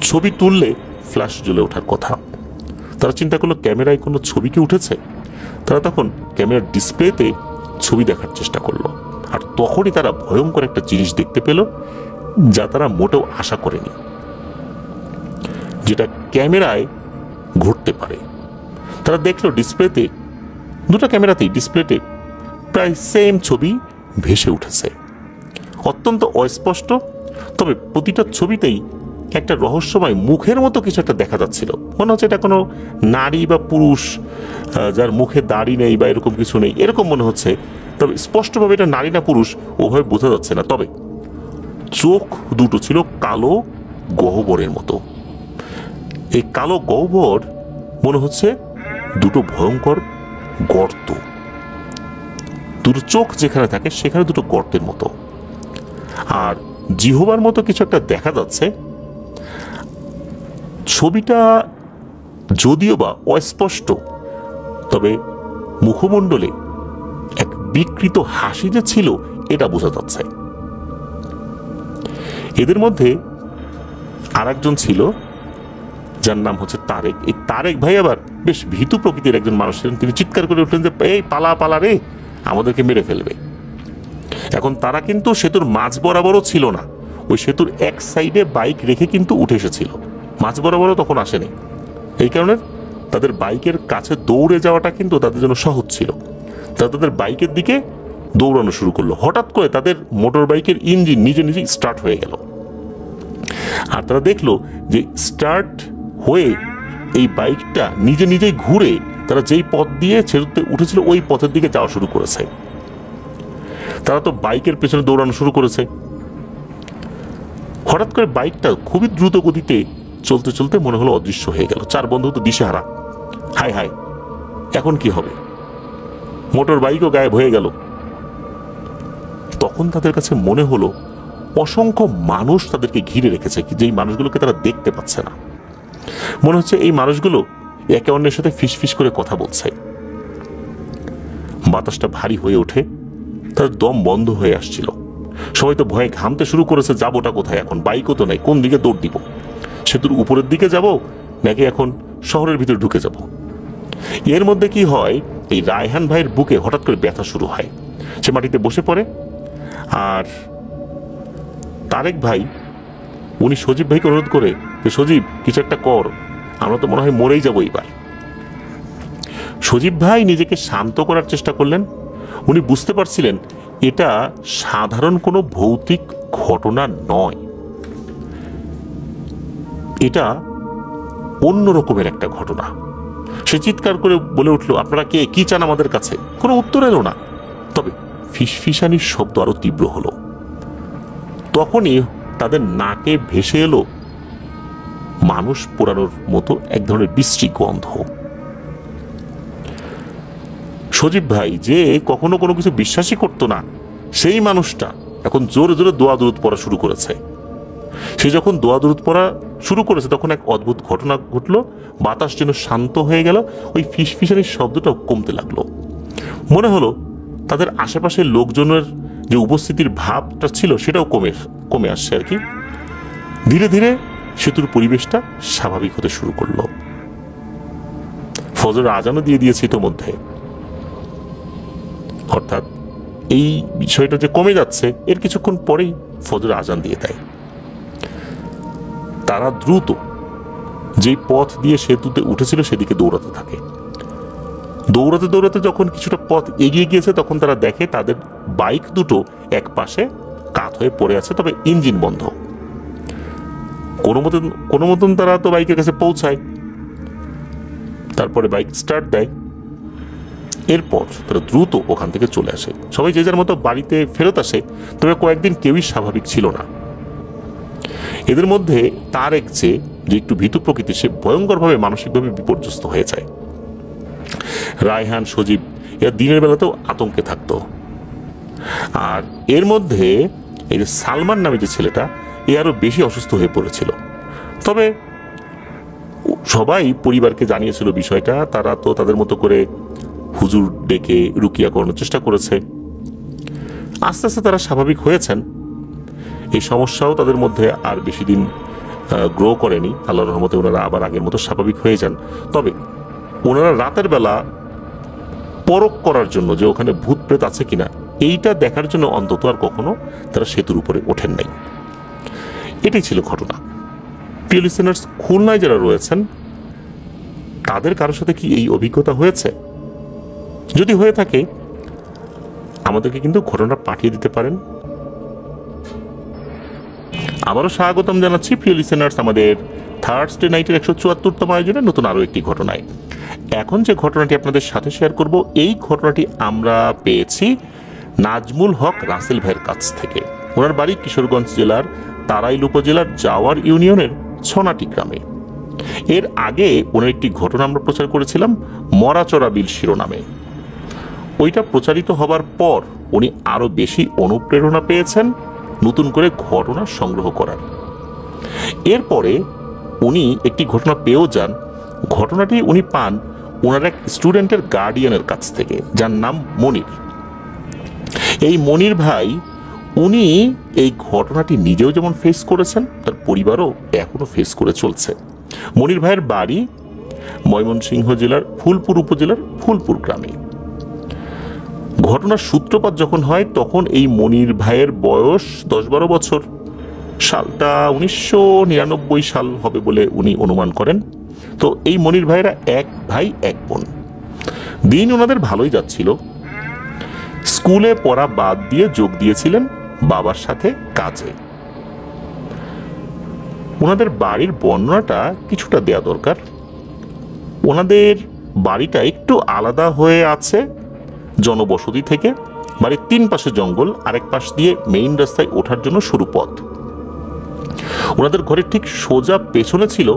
ছবি তুললে ফ্ল্যাশ জ্বলে ওঠার কথা। তারা চিন্তা করলো ক্যামেরায় কোনো ছবি কি উঠেছে। তারা তখন ক্যামেরার ডিসপ্লেতে ছবি দেখার চেষ্টা করলো, আর তখনই তারা ভয়ঙ্কর একটা জিনিস দেখতে পেল, যা তারা মোটেও আশা করেনি, যেটা ক্যামেরায় ঘটতে পারে। তারা দেখলো ডিসপ্লেতে, 2টো ক্যামেরাতেই ডিসপ্লেতে প্রায় সেম ছবি ভেসে উঠেছে, অত্যন্ত অস্পষ্ট, তবে প্রতিটা ছবিতেই একটা রহস্যময় মুখের মতো কিছু একটা দেখা যাচ্ছিল। মনে হচ্ছে এটা কোনো নারী বা পুরুষ, যার মুখে দাড়ি নেই বা এরকম কিছু নেই, এরকম মনে হচ্ছে। তবে স্পষ্টভাবে এটা নারী না পুরুষ ওভাবে বোঝা যাচ্ছে না। তবে চোখ 2টো ছিল কালো গহ্বরের মতো। এই কালো গহ্বর মনে হচ্ছে 2টো ভয়ঙ্কর গর্ত। 2টো চোখ যেখানে থাকে সেখানে 2টো গর্তের মতো, আর জিহ্বার মতো কিছু একটা দেখা যাচ্ছে। ছবিটা যদিও বা অস্পষ্ট, তবে মুখমণ্ডলে এক বিকৃত হাসি যে ছিল এটা বোঝা যাচ্ছে। এদের মধ্যে আর একজন ছিল যার নাম হচ্ছে তারেক। এই তারেক ভাই আবার বেশ ভীতু প্রকৃতির একজন মানুষ ছিলেন। তিনি চিৎকার করে উঠলেন যে, এই পালা পালা রে, আমাদেরকে মেরে ফেলবে। এখন তারা কিন্তু সেতুর মাঝ বরাবরও ছিল না, ওই সেতুর এক সাইডে বাইক রেখে কিন্তু উঠে এসেছিল, মাঝ বরাবরও তখন আসেনি। এই কারণে তাদের বাইকের কাছে দৌড়ে যাওয়াটা কিন্তু তাদের জন্য সহজ ছিল। তারা তাদের বাইকের দিকে দৌড়ানো শুরু করলো। হঠাৎ করে তাদের মোটর বাইকের ইঞ্জিন নিজে নিজেই স্টার্ট হয়ে গেল, আর তারা দেখলো যে স্টার্ট হয়ে এই বাইকটা নিজে নিজেই ঘুরে তারা যেই পথ দিয়ে সেতুতে উঠেছিল ওই পথের দিকে যাওয়া শুরু করেছে। তারা তো বাইকের পেছনে দৌড়ানো শুরু করেছে। হঠাৎ করে বাইকটা খুবই দ্রুত গতিতে চলতে চলতে মনে হলো অদৃশ্য হয়ে গেল। চার বন্ধু তো দিশেহারা, হায় হায় এখন কি হবে, মোটর বাইকও গায়েব হয়ে গেল। তখন তাদের কাছে মনে হলো অসংখ্য মানুষ তাদেরকে ঘিরে রেখেছে, যেই মানুষগুলোকে তারা দেখতে পাচ্ছে না। মনে হচ্ছে এই মানুষগুলো একে অন্যের সাথে ফিসফিস করে কথা বলছে। বাতাসটা ভারী হয়ে ওঠে, তাদের দম বন্ধ হয়ে আসছিল। সবাই তো ভয়ে ঘামতে শুরু করেছে, যাবোটা কোথায় এখন, বাইকও তো নাই, কোন দিকে দৌড় দিব, সেতুর উপরের দিকে যাব নাকি এখন শহরের ভিতরে ঢুকে যাব। এর মধ্যে কি হয়, এই রায়হান ভাইয়ের বুকে হঠাৎ করে ব্যথা শুরু হয়। সে মাটিতে বসে পড়ে, আর তারেক ভাই উনি সজীব ভাইকে অনুরোধ করে যে, সজীব কিছু একটা কর, আমরা তো মনে হয় মরেই যাবো এইবার। সজীব ভাই নিজেকে শান্ত করার চেষ্টা করলেন। উনি বুঝতে পারছিলেন এটা সাধারণ কোনো ভৌতিক ঘটনা নয়, এটা অন্য রকমের একটা ঘটনা। সে চিৎকার করে বলে উঠল, আপনারা কে, কি চান আমাদের কাছে? কোনো উত্তর এলো না, তবে ফিসফিসানির শব্দ আরো তীব্র হলো। তখনই তাদের নাকে ভেসে এলো মানুষ পোড়ানোর মতো এক ধরনের বিশ্রী গন্ধ। সজীব ভাই যে কখনো কোনো কিছু বিশ্বাসই করতো না, সেই মানুষটা এখন জোরে জোরে দোয়া দরুদ পড়া শুরু করেছে। সে যখন দোয়া দরুদ পড়া শুরু করেছে তখন এক অদ্ভুত ঘটনা ঘটলো। বাতাস যেন শান্ত হয়ে গেল, ওই ফিসফিসানির শব্দটাও কমতে লাগলো। মনে হলো তাদের আশেপাশের লোকজনের যে উপস্থিতির ভাবটা ছিল সেটাও কমে আসছে আর কি। ধীরে ধীরে সেতুর পরিবেশটা স্বাভাবিক হতে শুরু করলো। ফজরের আজানও দিয়ে দিয়েছে ইতোমধ্যে, অর্থাৎ এই বিষয়টা যে কমে যাচ্ছে এর কিছুক্ষণ পরেই ফজরের আজান দিয়ে দেয়। তারা দ্রুত যে পথ দিয়ে সেতুতে উঠেছিল সেদিকে দৌড়াতে থাকে। দৌড়াতে দৌড়াতে যখন কিছুটা পথ এগিয়ে গিয়েছে তখন তারা দেখে তাদের বাইক দুটো এক পাশে কাত হয়ে পড়ে আছে, তবে ইঞ্জিন বন্ধ। কোনো মতন তারা তো বাইকের কাছে পৌঁছায়, তারপরে বাইক স্টার্ট দেয়। এরপর তারা দ্রুত ওখান থেকে চলে আসে। সবাই যে যার মতো বাড়িতে ফেরত আসে, তবে কয়েকদিন কেউই স্বাভাবিক ছিল না। এদের মধ্যে তারেক যে একটু ভীতু প্রকৃতি, সে ভয়ঙ্করভাবে মানসিকভাবে বিপর্যস্ত হয়ে যায়। রায়হান, সজীব এরা দিনের বেলাতেও আতঙ্কে থাকতো। আর এর মধ্যে এই যে সালমান নামে যে ছেলেটা, এ আরো বেশি অসুস্থ হয়ে পড়েছিল। তবে সবাই পরিবারকে জানিয়েছিল বিষয়টা। তারা তো তাদের মতো করে হুজুর ডেকে রুকিয়া করানোর চেষ্টা করেছে। আস্তে আস্তে তারা স্বাভাবিক হয়েছেন। এই সমস্যাও তাদের মধ্যে আর বেশি দিন গ্রো করেনি। আল্লাহর রহমতে ওনারা আবার আগের মতো স্বাভাবিক হয়ে যান। তবে ওনারা রাতের বেলা পরখ করার জন্য যে ওখানে ভূত প্রেত আছে কিনা এইটা দেখার জন্য অন্তত আর কখনো তারা সেতুর উপরে ওঠেন নাই। এটাই ছিল ঘটনা। প্রিয় লিসেনার্স, খুলনায় যারা রয়েছেন তাদের কারোর সাথে কি এই অভিজ্ঞতা হয়েছে? যদি হয়ে থাকে আমাদেরকে কিন্তু ঘটনা পাঠিয়ে দিতে পারেন। আবারও স্বাগতম জানাচ্ছি প্রিয় লিসেনার্স আমাদের থার্সডে নাইটের 174তম আয়োজনে নতুন আরো একটি ঘটনায়। এখন যে ঘটনাটি আপনাদের সাথে শেয়ার করব, এই ঘটনাটি আমরা পেয়েছি নাজমুল হক রাসেল ভাইয়ের কাছ থেকে। ওনার বাড়ি কিশোরগঞ্জ জেলার তারাইল উপজেলার জাওয়ার ইউনিয়নের ছনাটি গ্রামে। এর আগে ওনার একটি ঘটনা আমরা প্রচার করেছিলাম মরাচরা বিল শিরোনামে। ওইটা প্রচারিত হবার পর উনি আরো বেশি অনুপ্রেরণা পেয়েছেন নতুন করে ঘটনা সংগ্রহ করার। এরপরে উনি একটি ঘটনা পেয়েও যান ঘটনাটি উনি পান ওনার এক স্টুডেন্টের গার্ডিয়ানের কাছ থেকে, যার নাম মনির। এই মনির ভাই উনি এই ঘটনাটি নিজেও যেমন ফেস করেছেন, তার পরিবারও এখনো ফেস করে চলছে। মনির ভাইয়ের বাড়ি ময়মনসিংহ জেলার ফুলপুর উপজেলার ফুলপুর গ্রামে। ঘটনার সূত্রপাত যখন হয় তখন এই মনির ভাইয়ের বয়স 10-12 বছর। সালটা 1999 সাল হবে বলে উনি অনুমান করেন। তো এই মনির ভাইয়েরা এক ভাই এক বোন। দিন ওনাদের ভালোই যাচ্ছিল। স্কুলে পড়া বাদ দিয়ে যোগ দিয়েছিলেন বাবার সাথে কাজে। ওনাদের বাড়ির বর্ণনাটা কিছুটা দেয়া দরকার। ওনাদের বাড়িটা একটু আলাদা হয়ে আছে জনবসতি থেকে। বাড়ির 3 পাশে জঙ্গল, আরেক পাশ দিয়ে মেইন রাস্তায় ওঠার জন্য সরু পথ। ওনাদের ঘরের ঠিক সোজা পেছনে ছিল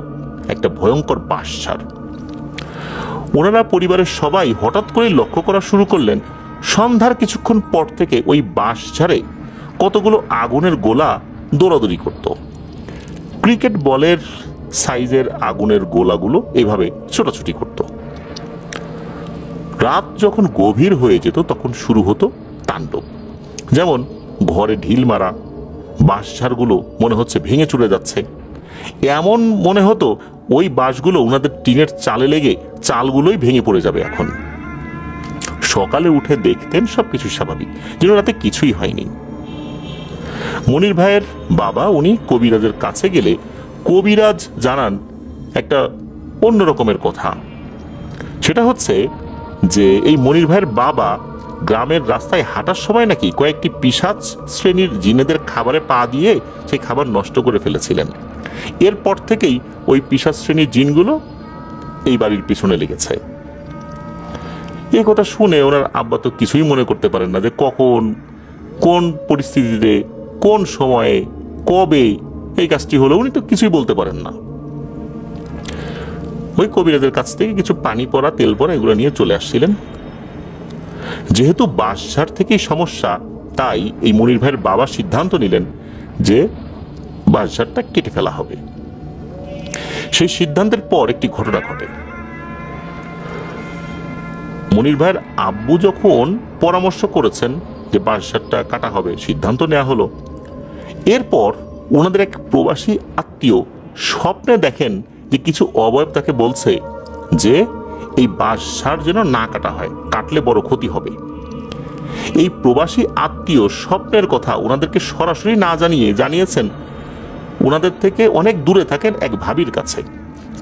একটা ভয়ঙ্কর বাঁশঝাড়। ওনারা পরিবারের সবাই হঠাৎ করে লক্ষ্য করা শুরু করলেন সন্ধ্যার কিছুক্ষণ পর থেকে ওই বাঁশঝাড়ে কতগুলো আগুনের গোলা দৌড়াদৌড়ি করত। ক্রিকেট বলের সাইজের আগুনের গোলাগুলো এভাবে ছোটাছুটি করত। রাত যখন গভীর হয়ে যেত তখন শুরু হতো তাণ্ডব। যেমন ঘরে ঢিল মারা, বাঁশঝাড়গুলো মনে হচ্ছে ভেঙে চুরে যাচ্ছে। এমন মনে হতো ওই বাঁশগুলো ওনাদের টিনের চালে লেগে চালগুলোই ভেঙে পড়ে যাবে এখন। সকালে উঠে দেখতেন সবকিছু স্বাভাবিক, যেন রাতে কিছুই হয়নি। মনির ভাইয়ের বাবা উনি কবিরাজের কাছে গেলে কবিরাজ জানান একটা অন্য রকমের কথা। সেটা হচ্ছে যে এই মনির ভাইয়ের বাবা গ্রামের রাস্তায় হাঁটার সময় নাকি কয়েকটি পিশাচ শ্রেণীর জিনেদের খাবারে পা দিয়ে সেই খাবার নষ্ট করে ফেলেছিলেন। এরপর থেকেই ওই পিশাচ শ্রেণীর জিনগুলো এই বাড়ির পিছনে লেগেছে। এই কথা শুনে ওনার আব্বা তো কিছুই মনে করতে পারেন না যে কখন, কোন পরিস্থিতিতে, কোন সময়ে, কবে এই কাজটি হলো। উনি তো কিছুই বলতে পারেন না। ওই কবিরাজের কাছ থেকে কিছু পানি পড়া, তেল পড়া এগুলো নিয়ে চলে আসছিলেন। যেহেতু বাঁশঝাড় থেকেই সমস্যা, তাই এই মনির ভাইয়ের বাবা সিদ্ধান্ত নিলেন যে বাঁশঝাড়টা কেটে ফেলা হবে। সেই সিদ্ধান্তের পর একটি ঘটনা ঘটে। মনির ভাইয়ের আব্বু যখন পরামর্শ করেছেন যে বাঁশঝাড়টা কাটা হবে, সিদ্ধান্ত নেওয়া হলো। এরপর ওনাদের এক প্রবাসী আত্মীয় স্বপ্নে দেখেন যে কিছু অবয়ব তাকে বলছে যে এই বাঁশঝাড় যেন না কাটা হয়, কাটলে বড় ক্ষতি হবে। এই প্রবাসী আত্মীয় স্বপ্নের কথা ওনাদেরকে সরাসরি না জানিয়ে জানিয়েছেন ওনাদের থেকে অনেক দূরে থাকেন এক ভাবির কাছে।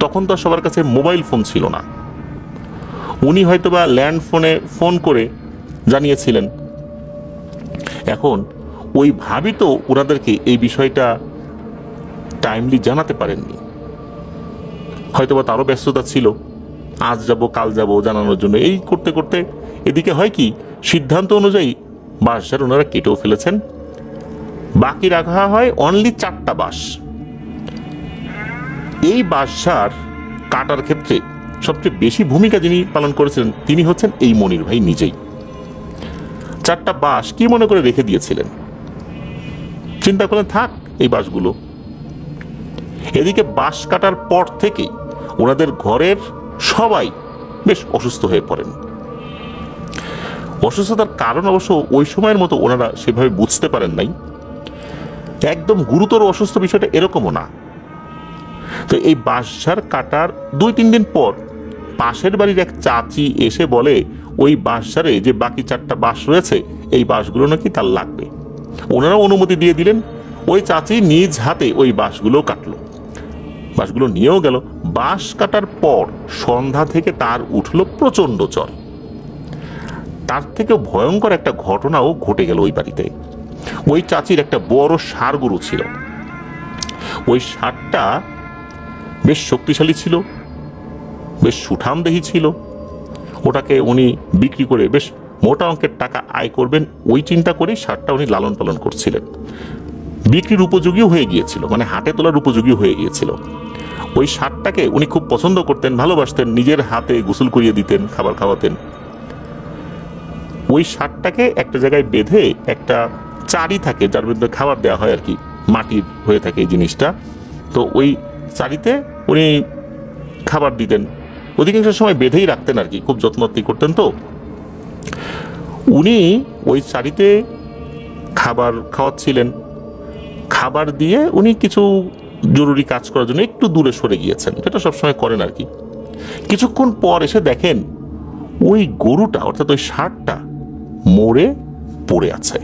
তখন তো সবার কাছে মোবাইল ফোন ছিল না। উনি হয়তোবা ল্যান্ড ফোনে ফোন করে জানিয়েছিলেন। এখন ওই ভাবি তো ওনাদেরকে এই বিষয়টা টাইমলি জানাতে পারেননি। হয়তোবা তারও ব্যস্ততা ছিল, আজ যাব কাল যাব জানানোর জন্য। এই করতে করতে এদিকে হয় কি, সিদ্ধান্ত অনুযায়ী বাঁশঝাড় ওনারা কেটেও ফেলেছেন। বাকি রাখা হয় অনলি 4টা বাঁশ। এই বাঁশঝাড় কাটার ক্ষেত্রে সবচেয়ে বেশি ভূমিকা যিনি পালন করেছিলেন তিনি হচ্ছেন এই মনির ভাই নিজেই। 4টা বাঁশ কি মনে করে রেখে দিয়েছিলেন, চিন্তা করলেন থাক এই বাঁশগুলো। এদিকে বাঁশ কাটার পর থেকেই ওনাদের ঘরের সবাই বেশ অসুস্থ হয়ে পড়েন। অসুস্থতার কারণ অবশ্য ওই সময়ের মতো ওনারা সেভাবে বুঝতে পারেন নাই। একদম গুরুতর অসুস্থ বিষয়টা এরকমও না। তো এই বাঁশঝাড় কাটার 2-3 দিন পর পাশের বাড়ির এক চাচি এসে বলে ওই বাঁশঝাড়ে যে বাকি 4টা বাঁশ রয়েছে এই বাঁশগুলো নাকি তার লাগবে। ওনারা অনুমতি দিয়ে দিলেন। ওই চাচি নিজ হাতে ওই বাঁশগুলো কাটলো, বাঁশগুলো নিয়েও গেল। বাঁশ কাটার পর সন্ধ্যা থেকে তার উঠল প্রচন্ড জ্বর। তার থেকে ভয়ঙ্কর একটা ঘটনাও ঘটে গেল ওই বাড়িতে। ওই চাচির একটা বড় ষাঁড় গরু ছিল। ওই ষাঁড়টা বেশ শক্তিশালী ছিল, বেশ সুঠামদেহী ছিল। ওটাকে উনি বিক্রি করে বেশ মোটা অঙ্কের টাকা আয় করবেন ওই চিন্তা করেই ষাঁড়টা উনি লালন পালন করছিলেন। বিক্রির উপযোগীও হয়ে গিয়েছিল, মানে হাটে তোলার উপযোগী হয়ে গিয়েছিল। ওই ষাঁড়টাকে উনি খুব পছন্দ করতেন, ভালোবাসতেন, নিজের হাতে গোসল করিয়ে দিতেন, খাবার খাওয়াতেন। ওই ষাঁড়টাকে একটা জায়গায় বেঁধে একটা চারি থাকে যার মধ্যে খাবার দেওয়া হয় আর কি, মাটির হয়ে থাকে এই জিনিসটা। তো ওই চারিতে উনি খাবার দিতেন, অধিকাংশ সময় বেঁধেই রাখতেন আর কি, খুব যত্নআত্তি করতেন। তো উনি ওই চারিতে খাবার খাওয়াচ্ছিলেন, খাবার দিয়ে উনি কিছু জরুরি কাজ করার জন্য একটু দূরে সরে গিয়েছেন, যেটা সবসময় করেন আর কি। কিছুক্ষণ পর এসে দেখেন ওই গরুটা অর্থাৎ ওই ষাঁড়টা মরে পড়ে আছে।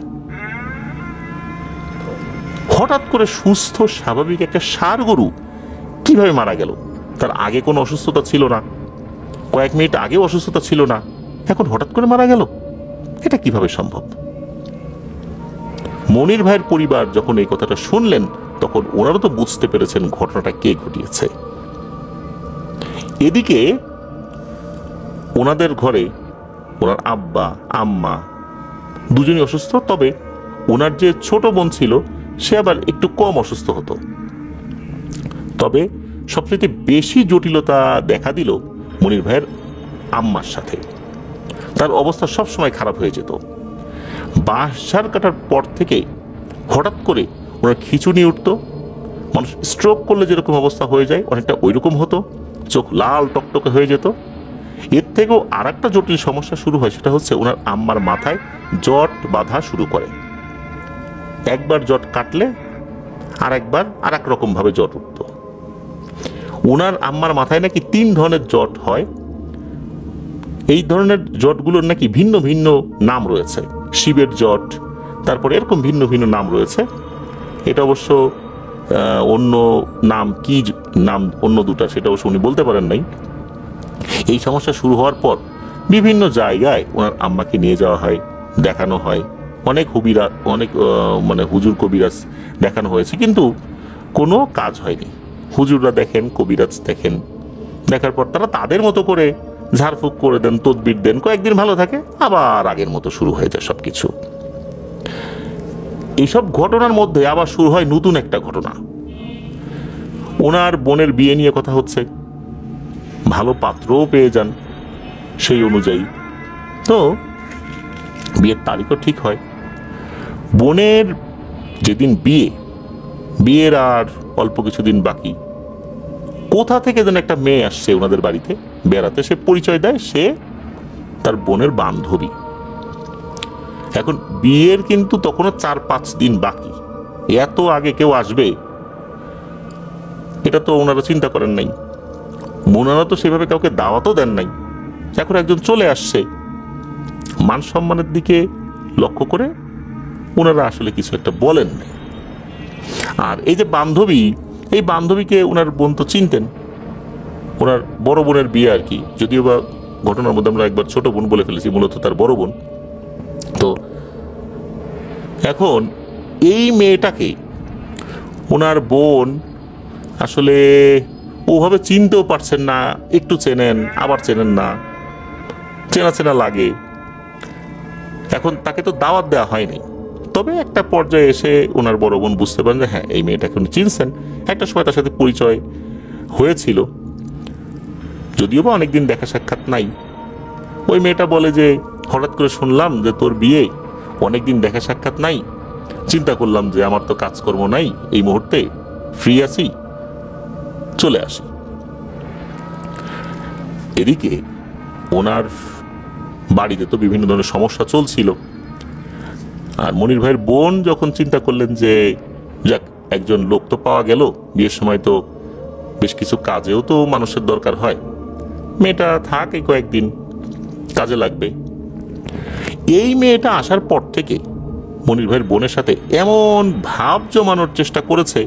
হঠাৎ করে সুস্থ স্বাভাবিক একটা ষাঁড় গরু কিভাবে মারা গেল? তার আগে কোনো অসুস্থতা ছিল না, কয়েক মিনিট আগেও অসুস্থতা ছিল না, এখন হঠাৎ করে মারা গেল, এটা কিভাবে সম্ভব? মনির ভাইয়ের পরিবার যখন এই কথাটা শুনলেন তখন ওনারা তো বুঝতে পেরেছেন ঘটনাটা কে ঘটিয়েছে। এদিকে ওনাদের ঘরে ওনার আব্বা আম্মা দুজনই অসুস্থ, তবে ওনার যে ছোট বোন ছিল সে আবার একটু কম অসুস্থ হতো। তবে সবচেয়ে বেশি জটিলতা দেখা দিল মনির ভাইয়ের আম্মার সাথে। তার অবস্থা সবসময় খারাপ হয়ে যেত। বাঁশঝাড় কাটার পর থেকে হঠাৎ করে ওনার খিঁচুনি উঠতো, মানুষ স্ট্রোক করলে যেরকম অবস্থা হয়ে যায় অনেকটা ওই রকম হতো, চোখ লাল টকটকে হয়ে যেত। এর থেকেও আর একটা জটিল সমস্যা শুরু হয়, সেটা হচ্ছে ওনার আম্মার মাথায় জট বাঁধা শুরু করে। একবার জট কাটলে আর একবার আর এক রকম ভাবে জট উঠত। ওনার আম্মার মাথায় নাকি 3 ধরনের জট হয়। এই ধরনের জটগুলোর নাকি ভিন্ন ভিন্ন নাম রয়েছে, শিবের জট, তারপর এরকম ভিন্ন ভিন্ন নাম রয়েছে। এটা অবশ্য অন্য নাম কি নাম অন্য দুটা সেটা অবশ্য উনি বলতে পারেন নাই। এই সমস্যা শুরু হওয়ার পর বিভিন্ন জায়গায় ওনার আম্মাকে নিয়ে যাওয়া হয়, দেখানো হয়, অনেক মানে হুজুর কবিরাজ দেখানো হয়েছে, কিন্তু কোনো কাজ হয়নি। হুজুররা দেখেন, কবিরাজ দেখেন, দেখার পর তারা তাদের মতো করে ঝাড়ফুঁক করে দেন, তদবির দেন, কয়েকদিন ভালো থাকে, আবার আগের মতো শুরু হয়ে যায় সবকিছু। এইসব ঘটনার মধ্যে আবার শুরু হয় নতুন একটা ঘটনা। ওনার বোনের বিয়ে নিয়ে কথা হচ্ছে, ভালো পাত্রও পেয়ে যান সেই অনুযায়ী। তো বিয়ের তারিখও ঠিক হয়। বোনের যেদিন বিয়ের আর অল্প কিছুদিন বাকি, কোথা থেকে যেন একটা মেয়ে আসছে ওনাদের বাড়িতে বেড়াতে। সে পরিচয় দেয় সে তার বোনের বান্ধবী। এখন বিয়ের কিন্তু তখনও 4-5 দিন বাকি, এত আগে কেউ আসবে এটা তো ওনারা চিন্তা করেন নাই। ওনারা তো সেভাবে কাউকে দাওয়াতও দেন নাই। এখন একজন চলে আসছে, মান সম্মানের দিকে লক্ষ্য করে ওনারা আসলে কিছু একটা বলেন নাই। আর এই যে বান্ধবী, এই বান্ধবীকে ওনার বোন তো চিনতেন, ওনার বড় বোনের বিয়ে আর কি, যদিও বা ঘটনার মধ্যে আমরা একবার ছোট বোন বলে ফেলেছি, মূলত তার বড় বোন। তো এখন এই মেয়েটাকে ওনার বোন আসলে ওভাবে চিনতেও পারছেন না, একটু চেনেন আবার চেনেন না, চেনা চেনা লাগে। এখন তাকে তো দাওয়াত দেওয়া হয়নি, তবে একটা পর্যায়ে এসে ওনার বড় বোন বুঝতে পারেন যে হ্যাঁ এই মেয়েটাকে উনি চিনছেন, একটা সময় তার সাথে পরিচয় হয়েছিল, যদিও বা অনেকদিন দেখা সাক্ষাৎ নাই। ওই মেয়েটা বলে যে হঠাৎ করে শুনলাম যে তোর বিয়ে, অনেকদিন দেখা সাক্ষাৎ নাই, চিন্তা করলাম যে আমার তো কাজকর্ম নাই, এই মুহূর্তে ফ্রি আছি, চলে আসি। এদিকে ওনার বাড়িতে তো বিভিন্ন ধরনের সমস্যা চলছিল। আর মনির ভাইয়ের বোন যখন চিন্তা করলেন যে যাক একজন লোক তো পাওয়া গেল, বিয়ের সময় তো বেশ কিছু কাজেও তো মানুষের দরকার হয়, মেয়েটা থাক এই কয়েকদিন, কাজে লাগবে। এই মেয়েটা আসার পর থেকে মনির ভাইয়ের বোনের সাথে এমন ভাব জমানোর চেষ্টা করেছে,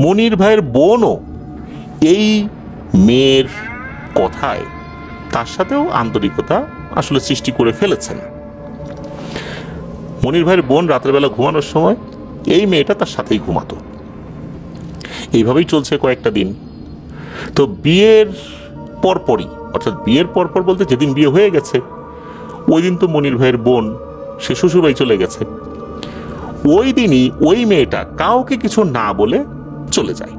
মনির ভাইয়ের বোনও এই মেয়ের কথায় তার সাথেও আন্তরিকতা আসলে সৃষ্টি করে ফেলেছেন। মনির ভাইয়ের বোন রাতের বেলা ঘুমানোর সময় এই মেয়েটা তার সাথেই ঘুমাতো। এইভাবেই চলছে কয়েকটা দিন। তো বিয়ের পরপরই, অর্থাৎ বিয়ের পরপর বলতে যেদিন বিয়ে হয়ে গেছে ওই দিন তো মনির ভাইয়ের বোন সে শ্বশুরবাড়ি চলে গেছে। ওই দিনই ওই মেয়েটা কাউকে কিছু না বলে চলে যায়।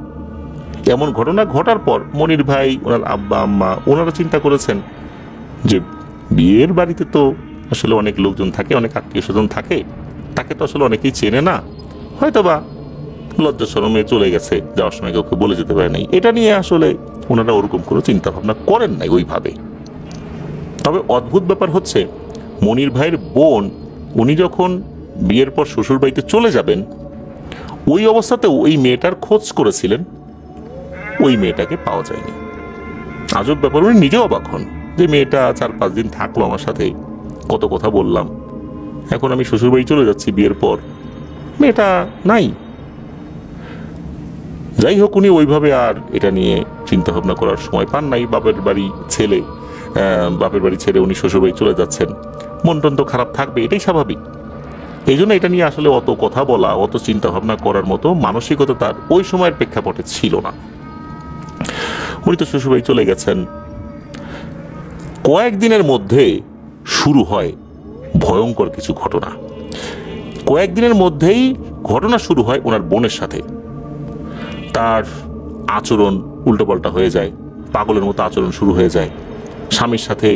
এমন ঘটনা ঘটার পর মনির ভাই, ওনার আব্বা আম্মা ওনারা চিন্তা করেছেন যে বিয়ের বাড়িতে তো আসলে অনেক লোকজন থাকে, অনেক আত্মীয় স্বজন থাকে, তাকে তো আসলে অনেকেই চেনে না, হয়তোবা লজ্জা শরমে চলে গেছে, যাওয়ার সময় কাউকে বলে যেতে পারে নাই। এটা নিয়ে আসলে ওনারা ওরকম কোনো চিন্তা ভাবনা করেন নাই ওইভাবে। তবে অদ্ভুত ব্যাপার হচ্ছে, মনির ভাইয়ের বোন উনি যখন বিয়ের পর শ্বশুর বাড়িতে চলে যাবেন, ওই অবস্থাতেও ওই মেয়েটার খোঁজ করেছিলেন, ওই মেয়েটাকে পাওয়া যায়নি। আজব ব্যাপার, উনি নিজেও অবাক হন যে মেয়েটা 4-5 দিন থাকলো আমার সাথে, কত কথা বললাম, এখন আমি শ্বশুর বাড়ি চলে যাচ্ছি বিয়ের পর, মেয়েটা নাই। যাই হোক, উনি ওইভাবে আর এটা নিয়ে চিন্তা ভাবনা করার সময় পান নাই। বাপের বাড়ি ছেড়ে উনি শ্বশুর বাড়ি চলে যাচ্ছেন, মন টন তো খারাপ থাকবে, এটাই স্বাভাবিক। এই জন্য এটা নিয়ে আসলে অত কথা বলা, অত চিন্তা ভাবনা করার মতো মানসিকতা তার ওই সময়ের প্রেক্ষাপটে ছিল না। উনি তো শ্বশুর বাড়ি চলে গেছেন। কয়েকদিনের মধ্যে শুরু হয় ভয়ঙ্কর কিছু ঘটনা। কয়েকদিনের মধ্যেই ঘটনা শুরু হয় ওনার বোনের সাথে। তার আচরণ উল্টোপাল্টা হয়ে যায়, পাগলের মতো আচরণ শুরু হয়ে যায়, স্বামীর সাথে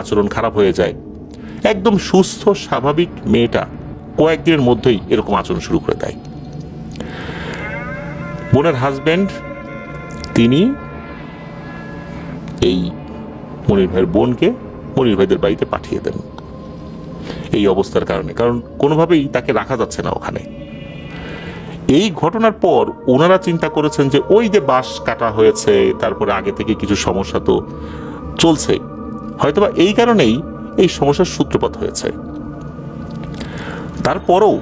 আচরণ খারাপ হয়ে যায়। একদম সুস্থ স্বাভাবিক মেয়েটা কয়েকদিনের মধ্যেই এরকম আচরণ শুরু করে দেয়। বোনের হাজব্যান্ড তিনি এই মনির ভাইয়ের বোনকে মনির ভাইদের বাড়িতে পাঠিয়ে দেন এই অবস্থার কারণে, কারণ কোনোভাবেই তাকে রাখা যাচ্ছে না ওখানে। এই ঘটনার পর ওনারা চিন্তা করেছেন যে ওই যে বাঁশ কাটা হয়েছে, তারপরে আগে থেকে কিছু সমস্যা তো চলছে, হয়তোবা এই কারণেই এই সমস্যার সূত্রপাত হয়েছে। তারপরও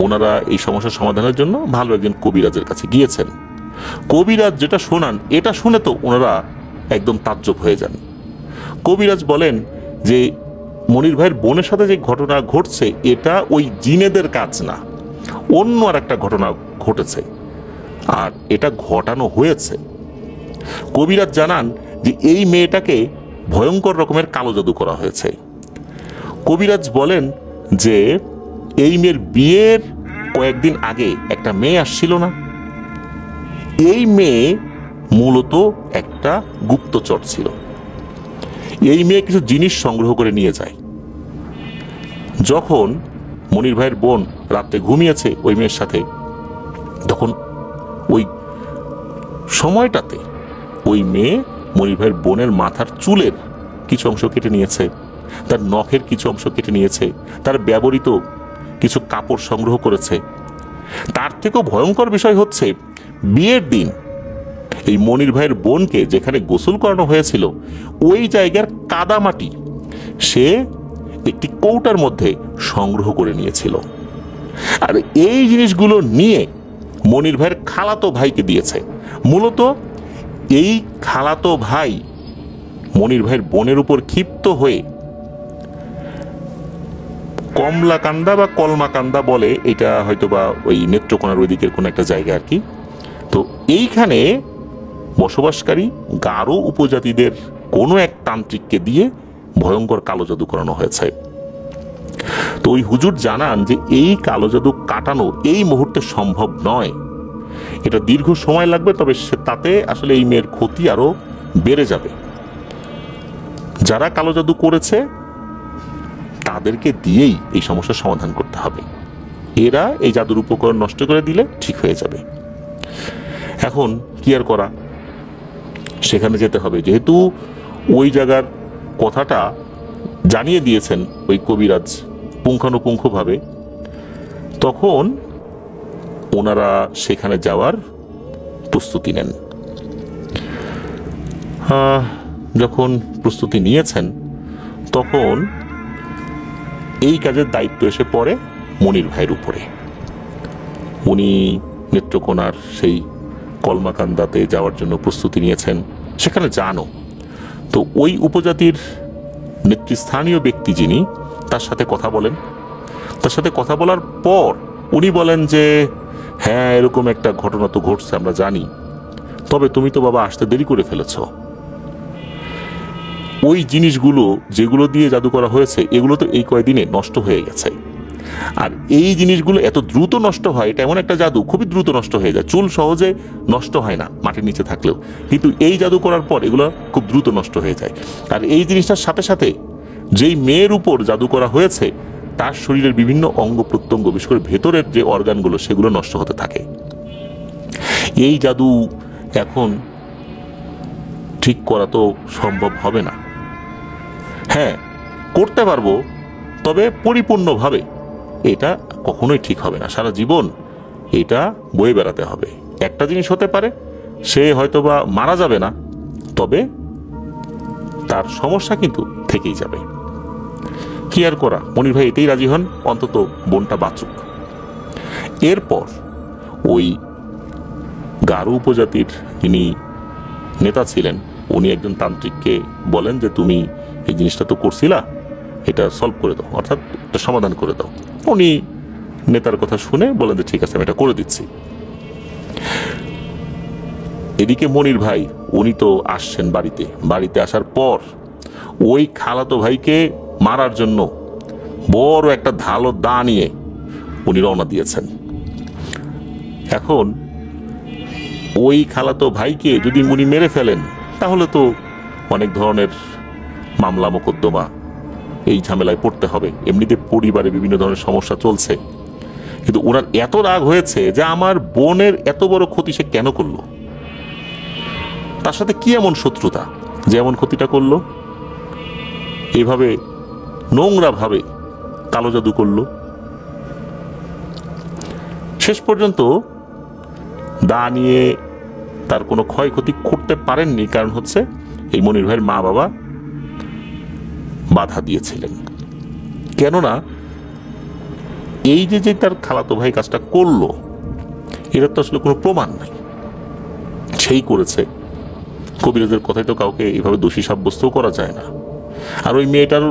ওনারা এই সমস্যার সমাধানের জন্য ভালো একজন কবিরাজের কাছে গিয়েছেন। কবিরাজ যেটা শোনান, এটা শুনে তো ওনারা একদম তাজ্জব হয়ে যান। কবিরাজ বলেন যে মনির ভাইয়ের বোনের সাথে যে ঘটনা ঘটছে, এটা ওই জিনেদের কাজ না, অন্য আর একটা ঘটনা ঘটেছে, আর এটা ঘটানো হয়েছে। কবিরাজ জানান যে এই মেয়েটাকে ভয়ঙ্কর রকমের কালো জাদু করা হয়েছে। কবিরাজ বলেন যে এই মেয়ের বিয়ের কয়েকদিন আগে একটা মেয়ে আসছিল না, এই মেয়ে মূলত একটা গুপ্তচর ছিল। এই মেয়ে কিছু জিনিস সংগ্রহ করে নিয়ে যায়। যখন মনির ভাইয়ের বোন রাতে ঘুমিয়েছে ওই মেয়ের সাথে, তখন ওই সময়টাতে ওই মেয়ে মনির ভাইয়ের বোনের মাথার চুলের কিছু অংশ কেটে নিয়েছে, তার নখের কিছু অংশ কেটে নিয়েছে, তার ব্যবহৃত কিছু কাপড় সংগ্রহ করেছে। তার থেকেও ভয়ঙ্কর বিষয় হচ্ছে, বিয়ের দিন এই মনির ভাইয়ের বোনকে যেখানে গোসল করানো হয়েছিল ওই জায়গার কাদামাটি সে একটি কৌটার মধ্যে সংগ্রহ করে নিয়েছিল। আর এই জিনিসগুলো নিয়ে মনির ভাইয়ের খালাতো ভাইকে দিয়েছে। মূলত এই খালাতো ভাই মনির ভাইয়ের বোনের উপর ক্ষিপ্ত হয়ে কমলাকান্দা বা কলমাকান্দা বলে, এটা হয়তোবা ওই নেত্রকোনার ওই দিকের কোনো একটা জায়গা আর কি। তো এইখানে বসবাসকারী গারো উপজাতিদের কোনো এক তান্ত্রিককে দিয়ে ভয়ঙ্কর কালো জাদু করানো হয়েছে। তো ওই হুজুর জানান যে এই কালো জাদু কাটানো এই মুহূর্তে সম্ভব নয়, এটা দীর্ঘ সময় লাগবে, তবে তাতে আসলে এই মেয়ের ক্ষতি আরো বেড়ে যাবে। যারা কালো জাদু করেছে তাদেরকে দিয়েই এই সমস্যার সমাধান করতে হবে, এরা এই জাদুর উপকরণ নষ্ট করে দিলে ঠিক হয়ে যাবে। এখন কি আর করা, সেখানে যেতে হবে। যেহেতু ওই জায়গার কথাটা জানিয়ে দিয়েছেন ওই কবিরাজ পুঙ্খানুপুঙ্খভাবে, তখন ওনারা সেখানে যাওয়ার প্রস্তুতি নেন। যখন প্রস্তুতি নিয়েছেন তখন এই কাজের দায়িত্ব এসে পড়ে মনির ভাইয়ের উপরে। উনি নেত্রকোনার সেই কলমাকান্দাতে যাওয়ার জন্য প্রস্তুতি নিয়েছেন, সেখানে জানো তো ওই উপজাতির নেতৃস্থানীয় ব্যক্তি যিনি, তার সাথে কথা বলেন। তার সাথে কথা বলার পর উনি বলেন যে হ্যাঁ, এরকম একটা ঘটনা তো ঘটছে, আমরা জানি, তবে তুমি তো বাবা আসতে দেরি করে ফেলেছ। ওই জিনিসগুলো যেগুলো দিয়ে জাদু করা হয়েছে এগুলো তো এই কয়েকদিনে নষ্ট হয়ে গেছে। আর এই জিনিসগুলো এত দ্রুত নষ্ট হয়, এটা এমন একটা জাদু খুবই দ্রুত নষ্ট হয়ে যায়। চুল সহজে নষ্ট হয় না মাটির নিচে থাকলেও, কিন্তু এই জাদু করার পর এগুলো খুব দ্রুত নষ্ট হয়ে যায়। আর এই জিনিসটার সাথে সাথে যেই মেয়ের উপর জাদু করা হয়েছে তার শরীরের বিভিন্ন অঙ্গ প্রত্যঙ্গ, বিশেষ করে ভেতরের যে অর্গানগুলো, সেগুলো নষ্ট হতে থাকে। এই জাদু এখন ঠিক করা তো সম্ভব হবে না। হ্যাঁ, করতে পারবো, তবে পরিপূর্ণভাবে এটা কখনোই ঠিক হবে না। সারা জীবন এটা বয়ে বেড়াতে হবে। একটা জিনিস হতে পারে, সে হয়তোবা মারা যাবে না, তবে তার সমস্যা কিন্তু থেকেই যাবে। কি আর করা, মনির ভাই এতেই রাজি হন, অন্তত বোনটা বাঁচুক। এরপর ওই গারো উপজাতির যিনি নেতা ছিলেন, উনি একজন তান্ত্রিককে বলেন যে তুমি এই জিনিসটা তো করছিলা, এটা সলভ করে দাও, অর্থাৎ এটা সমাধান করে দাও। উনি নেতার কথা শুনে বলেন যে ঠিক আছে, আমি এটা করে দিচ্ছি। এদিকে মনির ভাই উনি তো আসছেন বাড়িতে আসার পর ওই খালাতো ভাইকে মারার জন্য বড় একটা ধালো দা নিয়ে উনি রওনা দিয়েছেন। এখন ওই খালাতো ভাইকে যদি উনি মেরে ফেলেন, তাহলে তো অনেক ধরনের মামলা মোকদ্দমা, এই ঝামেলায় পড়তে হবে। এমনিতে পরিবারে বিভিন্ন ধরনের সমস্যা চলছে, কিন্তু ওনার এত রাগ হয়েছে যে আমার বোনের এত বড় ক্ষতি সে কেন করলো, তার সাথে কি এমন শত্রুতা যে এমন ক্ষতিটা করলো, এভাবে নোংরা ভাবে কালো জাদু করলো। শেষ পর্যন্ত দা নিয়ে তার কোনো ক্ষয়ক্ষতি করতে পারেননি, কারণ হচ্ছে এই মনির ভাইয়ের মা বাবা বাধা দিয়েছিলেন। কেননা এই যে তার খালাতো ভাই কাজটা করলো, এটার তো আসলে কোনো প্রমাণ নাই, সেই করেছে। কবিরাজের কথায় তো কাউকে এইভাবে দোষী সাব্যস্তও করা যায় না। আর ওই মেয়েটার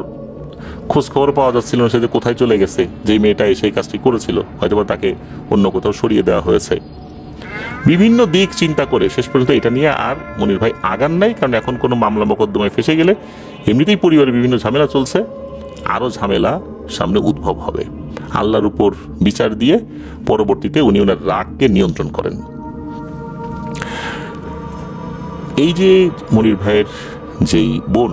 খোঁজ খবর পাওয়া যাচ্ছিল না, সে যে কোথায় চলে গেছে, যেই মেয়েটা সেই কাজটি করেছিল, হয়তোবা তাকে অন্য কোথাও সরিয়ে দেওয়া হয়েছে। বিভিন্ন দিক চিন্তা করে শেষ পর্যন্ত এটা নিয়ে আর মনির ভাই আগান নাই, কারণ এখন কোনো মামলা মোকদ্দমায় ফেসে গেলে এমনিতেই পরিবারে বিভিন্ন ঝামেলা চলছে, আরো ঝামেলা সামনে উদ্ভব হবে। আল্লাহর উপর বিচার দিয়ে পরবর্তীতে উনি ওনার রাগকে নিয়ন্ত্রণ করেন। এই যে মনির ভাইয়ের যেই বোন,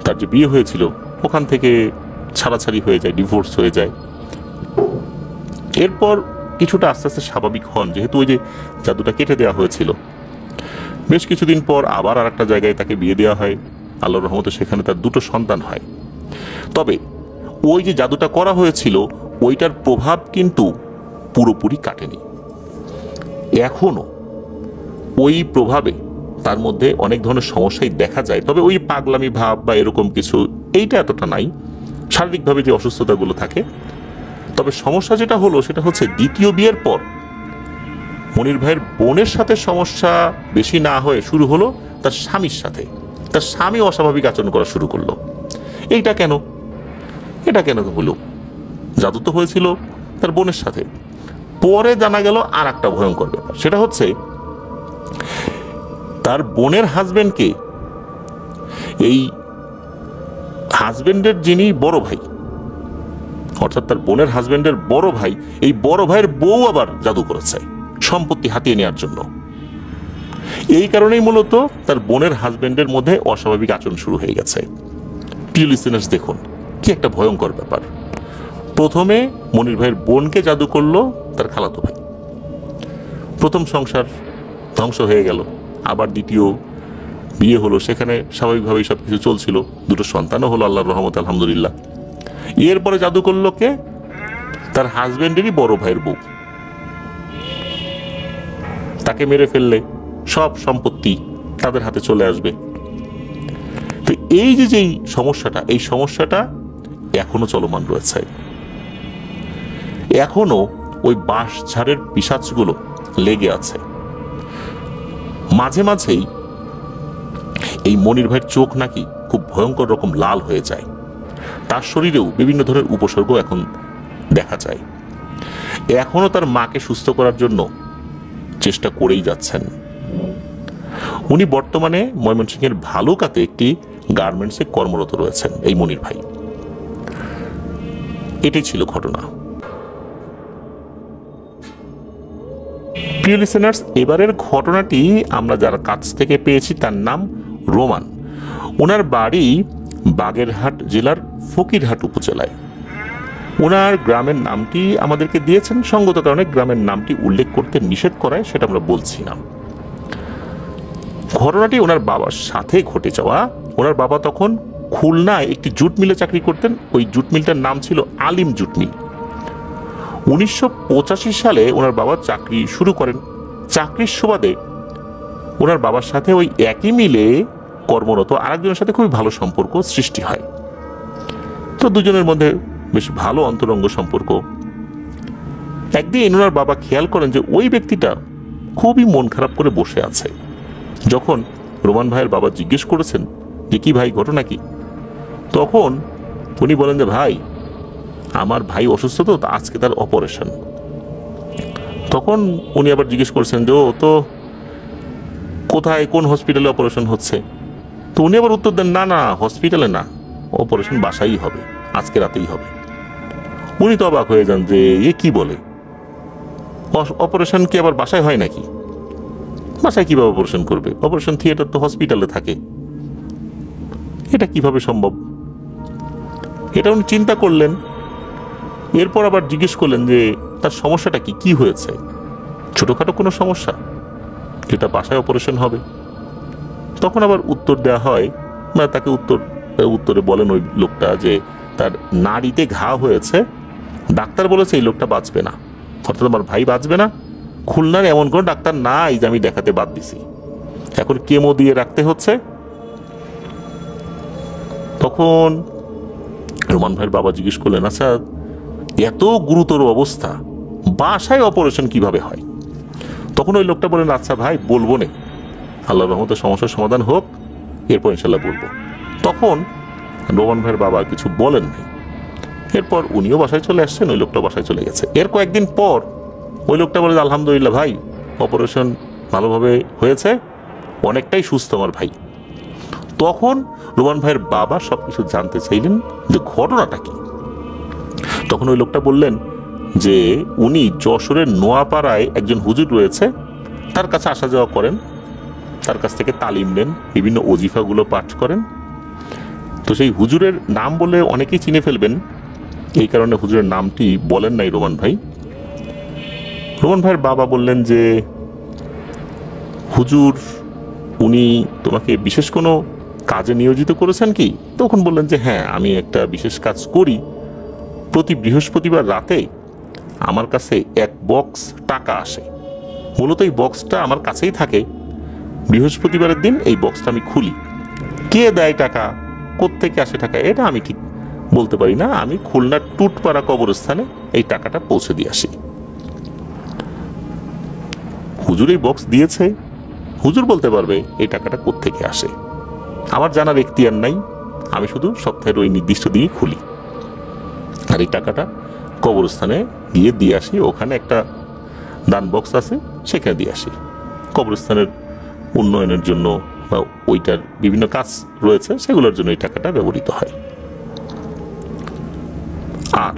তার যে বিয়ে হয়েছিল, ওখান থেকে ছাড়াছাড়ি হয়ে যায়, ডিভোর্স হয়ে যায়। এরপর কিছুটা আস্তে আস্তে স্বাভাবিক হন, যেহেতু ওই যে জাদুটা কেটে দেওয়া হয়েছিল। বেশ কিছুদিন পর আবার আর একটা জায়গায় তাকে বিয়ে দেওয়া হয়, আল্লাহর রহমতে সেখানে তার 2টো সন্তান হয়। তবে ওই যে জাদুটা করা হয়েছিল, ওইটার প্রভাব কিন্তু পুরোপুরি কাটেনি। এখনো ওই প্রভাবে তার মধ্যে অনেক ধরনের সমস্যাই দেখা যায়, তবে ওই পাগলামি ভাব বা এরকম কিছু এইটা এতটা নাই, শারীরিকভাবে যে অসুস্থতাগুলো থাকে। তবে সমস্যা যেটা হলো সেটা হচ্ছে দ্বিতীয় বিয়ের পর মনির ভাইয়ের বোনের সাথে সমস্যা বেশি না হয়ে শুরু হলো তার স্বামীর সাথে। তার স্বামী অস্বাভাবিক আচরণ করা শুরু করলো। এটা কেন হলো? জাদু তো হয়েছিল তার বোনের সাথে। পরে জানা গেল আর একটা ভয়ঙ্কর ব্যাপার, সেটা হচ্ছে তার বোনের হাজবেন্ডকে এই হাজবেন্ডের যিনি বড় ভাই, অর্থাৎ তার বোনের হাজবেন্ডের বড় ভাই, এই বড় ভাইয়ের বউ আবার জাদু করেছে সম্পত্তি হাতিয়ে নেওয়ার জন্য। এই কারণেই মূলত তার বোনের হাজবেন্ডের মধ্যে অস্বাভাবিক আচরণ শুরু হয়ে গেছে। প্রিয় লিসেনার্স, দেখুন কি একটা ভয়ঙ্কর ব্যাপার। প্রথমে মনির ভাইয়ের বোনকে জাদু করলো তার খালাতো ভাই, প্রথম সংসার ধ্বংস হয়ে গেল। আবার দ্বিতীয় বিয়ে হলো, সেখানে স্বাভাবিকভাবেই সবকিছু চলছিল, 2টো সন্তানও হলো আল্লাহর রহমতে, আলহামদুলিল্লাহ। এরপরে জাদু করলো কে? তার হাজবেন্ডেরই বড় ভাইয়ের বউ। তাকে মেরে ফেললে সব সম্পত্তি তাদের হাতে চলে আসবে। তো এই যেই সমস্যাটা, এই সমস্যাটা এখনো চলমান রয়েছে। এখনো ওই বাঁশঝাড়ের পিশাচগুলো লেগে আছে। মাঝে মাঝেই এই মনির ভাইয়ের চোখ নাকি খুব ভয়ঙ্কর রকম লাল হয়ে যায়। তার শরীরেও বিভিন্ন ধরনের উপসর্গ এখন দেখা যায়। এখনো তার মাকে সুস্থ করার জন্য চেষ্টা করেই যাচ্ছেন। উনি বর্তমানে ময়মনসিংহের ভালুকাতে একটি গার্মেন্টসে কর্মরত রয়েছেন এই মনির ভাই। এটাই ছিল ঘটনা। প্রিয় লিসেনার্স, এবারের ঘটনাটি আমরা যার কাছ থেকে পেয়েছি তার নাম রোমান। ওনার বাড়ি বাগেরহাট জেলার ফকিরহাট উপজেলায়। ওনার গ্রামের নামটি আমাদেরকে দিয়েছেন, সঙ্গত কারণে গ্রামের নামটি উল্লেখ করতে নিষেধ করায় সেটা আমরা বলছি না। ঘটনাটি ওনার বাবার সাথে ঘটে যাওয়া। ওনার বাবা তখন খুলনায় একটি জুট মিলে চাকরি করতেন। ওই জুট মিলটার নাম ছিল আলিম জুট মিল। 1985 সালে ওনার বাবা চাকরি শুরু করেন। চাকরির সুবাদে ওনার বাবার সাথে ওই একই মিলে কর্মরত আরেকজনের সাথে খুবই ভালো সম্পর্ক সৃষ্টি হয়। তো দুজনের মধ্যে বেশ ভালো অন্তরঙ্গ সম্পর্ক। একদিন ওনার বাবা খেয়াল করেন যে ওই ব্যক্তিটা খুবই মন খারাপ করে বসে আছে। যখন রোমান ভাইয়ের বাবা জিজ্ঞেস করেছেন যে কি ভাই ঘটনা কি, তখন উনি বলেন যে ভাই আমার ভাই অসুস্থ, তো আজকে তার অপারেশন। তখন উনি আবার জিজ্ঞেস করেছেন যে ও তো কোথায়, কোন হসপিটালে অপারেশন হচ্ছে? তো উনি আবার উত্তর দেন, না না হসপিটালে না, অপারেশন বাসাই হবে, আজকে রাতেই হবে। উনি তো অবাক হয়ে যান যে এ কি বলে, অপারেশন কি আবার বাসায় হয় নাকি? বাসায় কিভাবে অপারেশন করবে? অপারেশন থিয়েটার তো হসপিটালে থাকে, এটা কিভাবে সম্ভব? এটা উনি চিন্তা করলেন। এরপর আবার জিজ্ঞেস করলেন যে তার সমস্যাটা কি, কি হয়েছে? ছোটখাটো কোনো সমস্যা যেটা বাসায় অপারেশন হবে? তখন আবার উত্তর দেওয়া হয়, না তাকে উত্তরে বলেন ওই লোকটা যে তার নাড়িতে ঘা হয়েছে, ডাক্তার বলেছে এই লোকটা বাঁচবে না, অর্থাৎ আমার ভাই বাঁচবে না। খুলনার এমন কোনো ডাক্তার নাই যে আমি দেখাতে বাদ দিছি, এখন কেমো দিয়ে রাখতে হচ্ছে। তখন রোমান ভাইয়ের বাবা জিজ্ঞেস করলেন, আচ্ছা এত গুরুতর অবস্থা, বাসায় অপারেশন কিভাবে হয়? তখন ওই লোকটা বলেন, আচ্ছা ভাই বলবো না, আল্লাহর রহমতে সমস্যার সমাধান হোক, এরপর ইনশাল্লাহ বলবো। তখন রোমান ভাইয়ের বাবা কিছু বলেন নাই। এরপর উনিও বাসায় চলে আসছেন, ওই লোকটা বাসায় চলে গেছে। এর কয়েকদিন পর ওই লোকটা বলে, আলহামদুলিল্লাহ ভাই অপারেশন ভালোভাবে হয়েছে, অনেকটাই সুস্থ আমার ভাই। তখন রোমান ভাইয়ের বাবা সবকিছু জানতে চাইলেন যে ঘটনাটা কি। তখন ওই লোকটা বললেন যে উনি যশোরের নোয়াপাড়ায় একজন হুজুর রয়েছে, তার কাছে আসা যাওয়া করেন, তার কাছ থেকে তালিম নেন, বিভিন্ন ওজিফাগুলো পাঠ করেন। তো সেই হুজুরের নাম বলে অনেকেই চিনে ফেলবেন, এই কারণে হুজুরের নামটি বলেন নাই রোমান ভাই। রোমান ভাইয়ের বাবা বললেন যে হুজুর উনি তোমাকে বিশেষ কোনো কাজে নিয়োজিত করেছেন কি? তখন বললেন যে হ্যাঁ, আমি একটা বিশেষ কাজ করি। প্রতি বৃহস্পতিবার রাতে আমার কাছে এক বক্স টাকা আসে, মূলত এই বক্সটা আমার কাছেই থাকে। বৃহস্পতিবারের দিন এই বক্সটা আমি খুলি, কে দেয় টাকা, কোত্থেকে আসে টাকা, এটা আমি ঠিক বলতে পারি না। আমি খুলনার টুটপাড়া কবরস্থানে এই টাকাটা পৌঁছে দিয়ে আসি। হুজুর এই বক্স দিয়েছে, হুজুর বলতে পারবে এই টাকাটা কোত্থেকে আসে, আমার জানার এখতিয়ার নাই। আমি শুধু সপ্তাহের ওই নির্দিষ্ট দিনই খুলি, আর এই টাকাটা কবরস্থানে গিয়ে দিয়ে আসি। ওখানে একটা দান বক্স আছে, সেখানে দিয়ে আসি। কবরস্থানের উন্নয়নের জন্য বা ওইটার বিভিন্ন কাজ রয়েছে, সেগুলোর জন্য এই টাকাটা ব্যবহৃত হয়। আর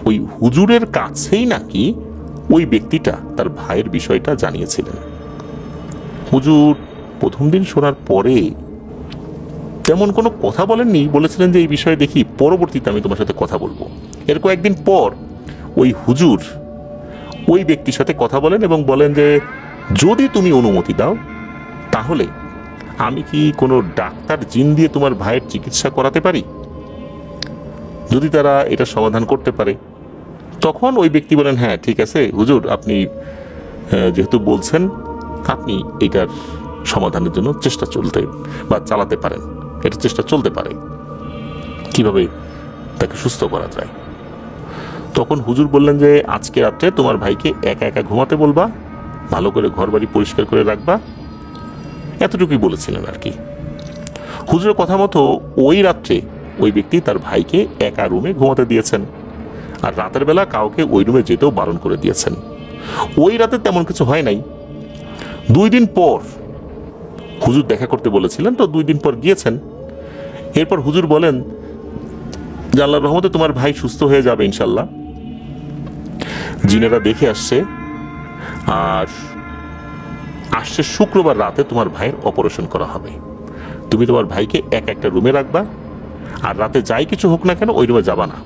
ওই হুজুরের কাছেই নাকি ওই ব্যক্তিটা তার ভাইয়ের বিষয়টা জানিয়েছিলেন। হুজুর প্রথম দিন শোনার পরে তেমন কোনো কথা বলেননি, বলেছিলেন যে এই বিষয়ে দেখি পরবর্তীতে আমি তোমার সাথে কথা বলবো। এর কয়েকদিন পর ওই হুজুর ওই ব্যক্তির সাথে কথা বলেন এবং বলেন যে যদি তুমি অনুমতি দাও তাহলে আমি কি কোনো ডাক্তার জিন দিয়ে তোমার ভাইয়ের চিকিৎসা করাতে পারি, যদি তারা এটা সমাধান করতে পারে। তখন ওই ব্যক্তি বলেন, হ্যাঁ ঠিক আছে হুজুর, আপনি যেহেতু বলছেন, আপনি এটার সমাধানের জন্য চেষ্টা চলতে বা চালাতে পারেন, এটা চেষ্টা চলতে পারে কিভাবে তাকে সুস্থ করা যায়। তখন হুজুর বললেন যে আজকে রাত্রে তোমার ভাইকে একা একা ঘুমাতে বলবা, ভালো করে ঘর বাড়ি পরিষ্কার করে রাখবা, এতটুকুই বলেছিলেন আর কি। হুজুরের কথা মতো ওই রাত্রে ওই ব্যক্তি তার ভাইকে একা রুমে ঘুমাতে দিয়েছেন, আর রাতের বেলা কাউকে ওই রুমে যেতেও বারণ করে দিয়েছেন। ওই রাতে তেমন কিছু হয় নাই। 2 দিন পর হুজুর দেখা করতে বলেছিলেন, তো 2 দিন পর গিয়েছেন। এরপর হুজুর বলেন যে আল্লাহর রহমতে তোমার ভাই সুস্থ হয়ে যাবে ইনশাল্লাহ। জিনেরা দেখে আসছে, আর আসছে শুক্রবার রাতে তোমার ভাইয়ের অপারেশন করা হবে। তুমি তোমার ভাইকে একটা রুমে রাখবা, আর রাতে যাই কিছু হোক না কেন ওই রুমে যাবা না।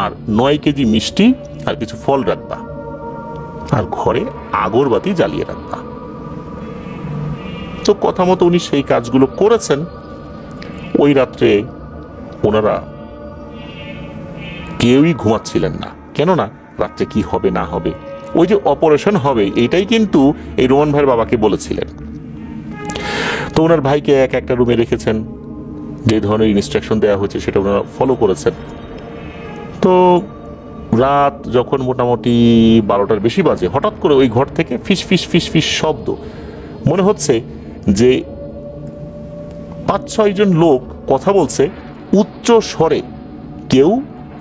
আর 9 কেজি মিষ্টি আর কিছু ফল রাখবা, আর ঘরে আগরবাতি জ্বালিয়ে রাখবা। তো কথা মতো উনি সেই কাজগুলো করেছেন। ওই রাত্রে ওনারা কেউই ঘুমাচ্ছিলেন না, কেননা রাত্রে কি হবে না হবে, ওই যে অপারেশন হবে এইটাই কিন্তু এই রোমান ভাইয়ের বাবাকে বলেছিলেন। তো ওনার ভাইকে একটা রুমে রেখেছেন, যে ধরনের ইনস্ট্রাকশন দেওয়া হয়েছে সেটা ওনারা ফলো করেছেন। তো রাত যখন মোটামুটি 12টার বেশি বাজে, হঠাৎ করে ওই ঘর থেকে ফিস ফিস ফিস ফিস শব্দ। মনে হচ্ছে যে 5-6 জন লোক কথা বলছে উচ্চ স্বরে, কেউ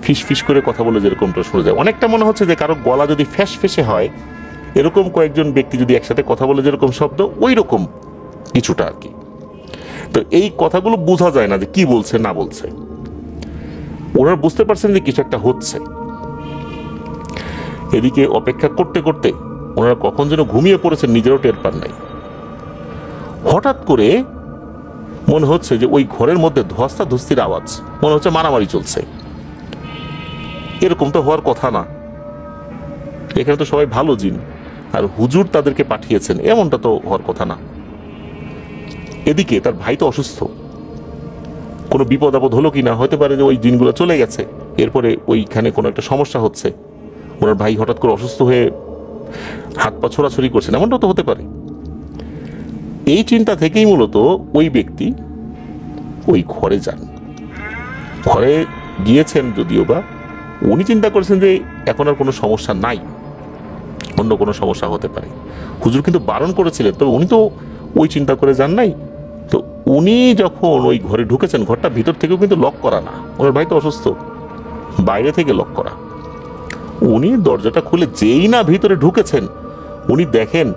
ফিস ফিস করে কথা বলে যেরকমটা শোনা যায়। অনেকটা মনে হচ্ছে যে কারো গলা যদি ফ্যাস ফেসে হয়, এরকম কয়েকজন ব্যক্তি যদি একসাথে কথা বলে যেরকম শব্দ, ওই রকম কিছুটা আর কি। তো এই কথাগুলো বোঝা যায় না যে কি বলছে না বলছে। ওনারা বুঝতে পারছেন যে কিছু একটা হচ্ছে। এদিকে অপেক্ষা করতে করতে ওনারা কখন যেন ঘুমিয়ে পড়েছেন, নিজেরও টের পান নাই। হঠাৎ করে মনে হচ্ছে যে ওই ঘরের মধ্যে ধস্তাধস্তির আওয়াজ, মনে হচ্ছে মারামারি চলছে। এরকম তো হওয়ার কথা না, এখানে তো সবাই ভালো জিন, আর হুজুর তাদেরকে পাঠিয়েছেন, এমনটা তো হওয়ার কথা না। এদিকে তার ভাই তো অসুস্থ, কোনো বিপদ আপদ হলো কিনা, হতে পারে যে ওই দিনগুলো চলে গেছে, এরপরে ওইখানে কোনো একটা সমস্যা হচ্ছে, ওনার ভাই হঠাৎ করে অসুস্থ হয়ে হাত পা ছোড়াছড়ি করছেন, এমনটা তো হতে পারে। এই চিন্তা থেকেই মূলত ওই ব্যক্তি ওই ঘরে যান। ঘরে গিয়েছেন যদিও বা, উনি চিন্তা করেছেন যে এখন আর কোনো সমস্যা নাই, অন্য কোনো সমস্যা হতে পারে। হুজুর কিন্তু বারণ করেছিলেন, তবে উনি তো ওই চিন্তা করে যান নাই। তো উনি যখন ওই ঘরে ঢুকেছেন, ঘরটা ভিতর থেকেও কিন্তু লক করা না, ওনার ভাই তো অসুস্থ, বাইরে থেকে লক করা। উনি দরজাটা খুলে যেই না ভিতরে ঢুকেছেন, উনি দেখেন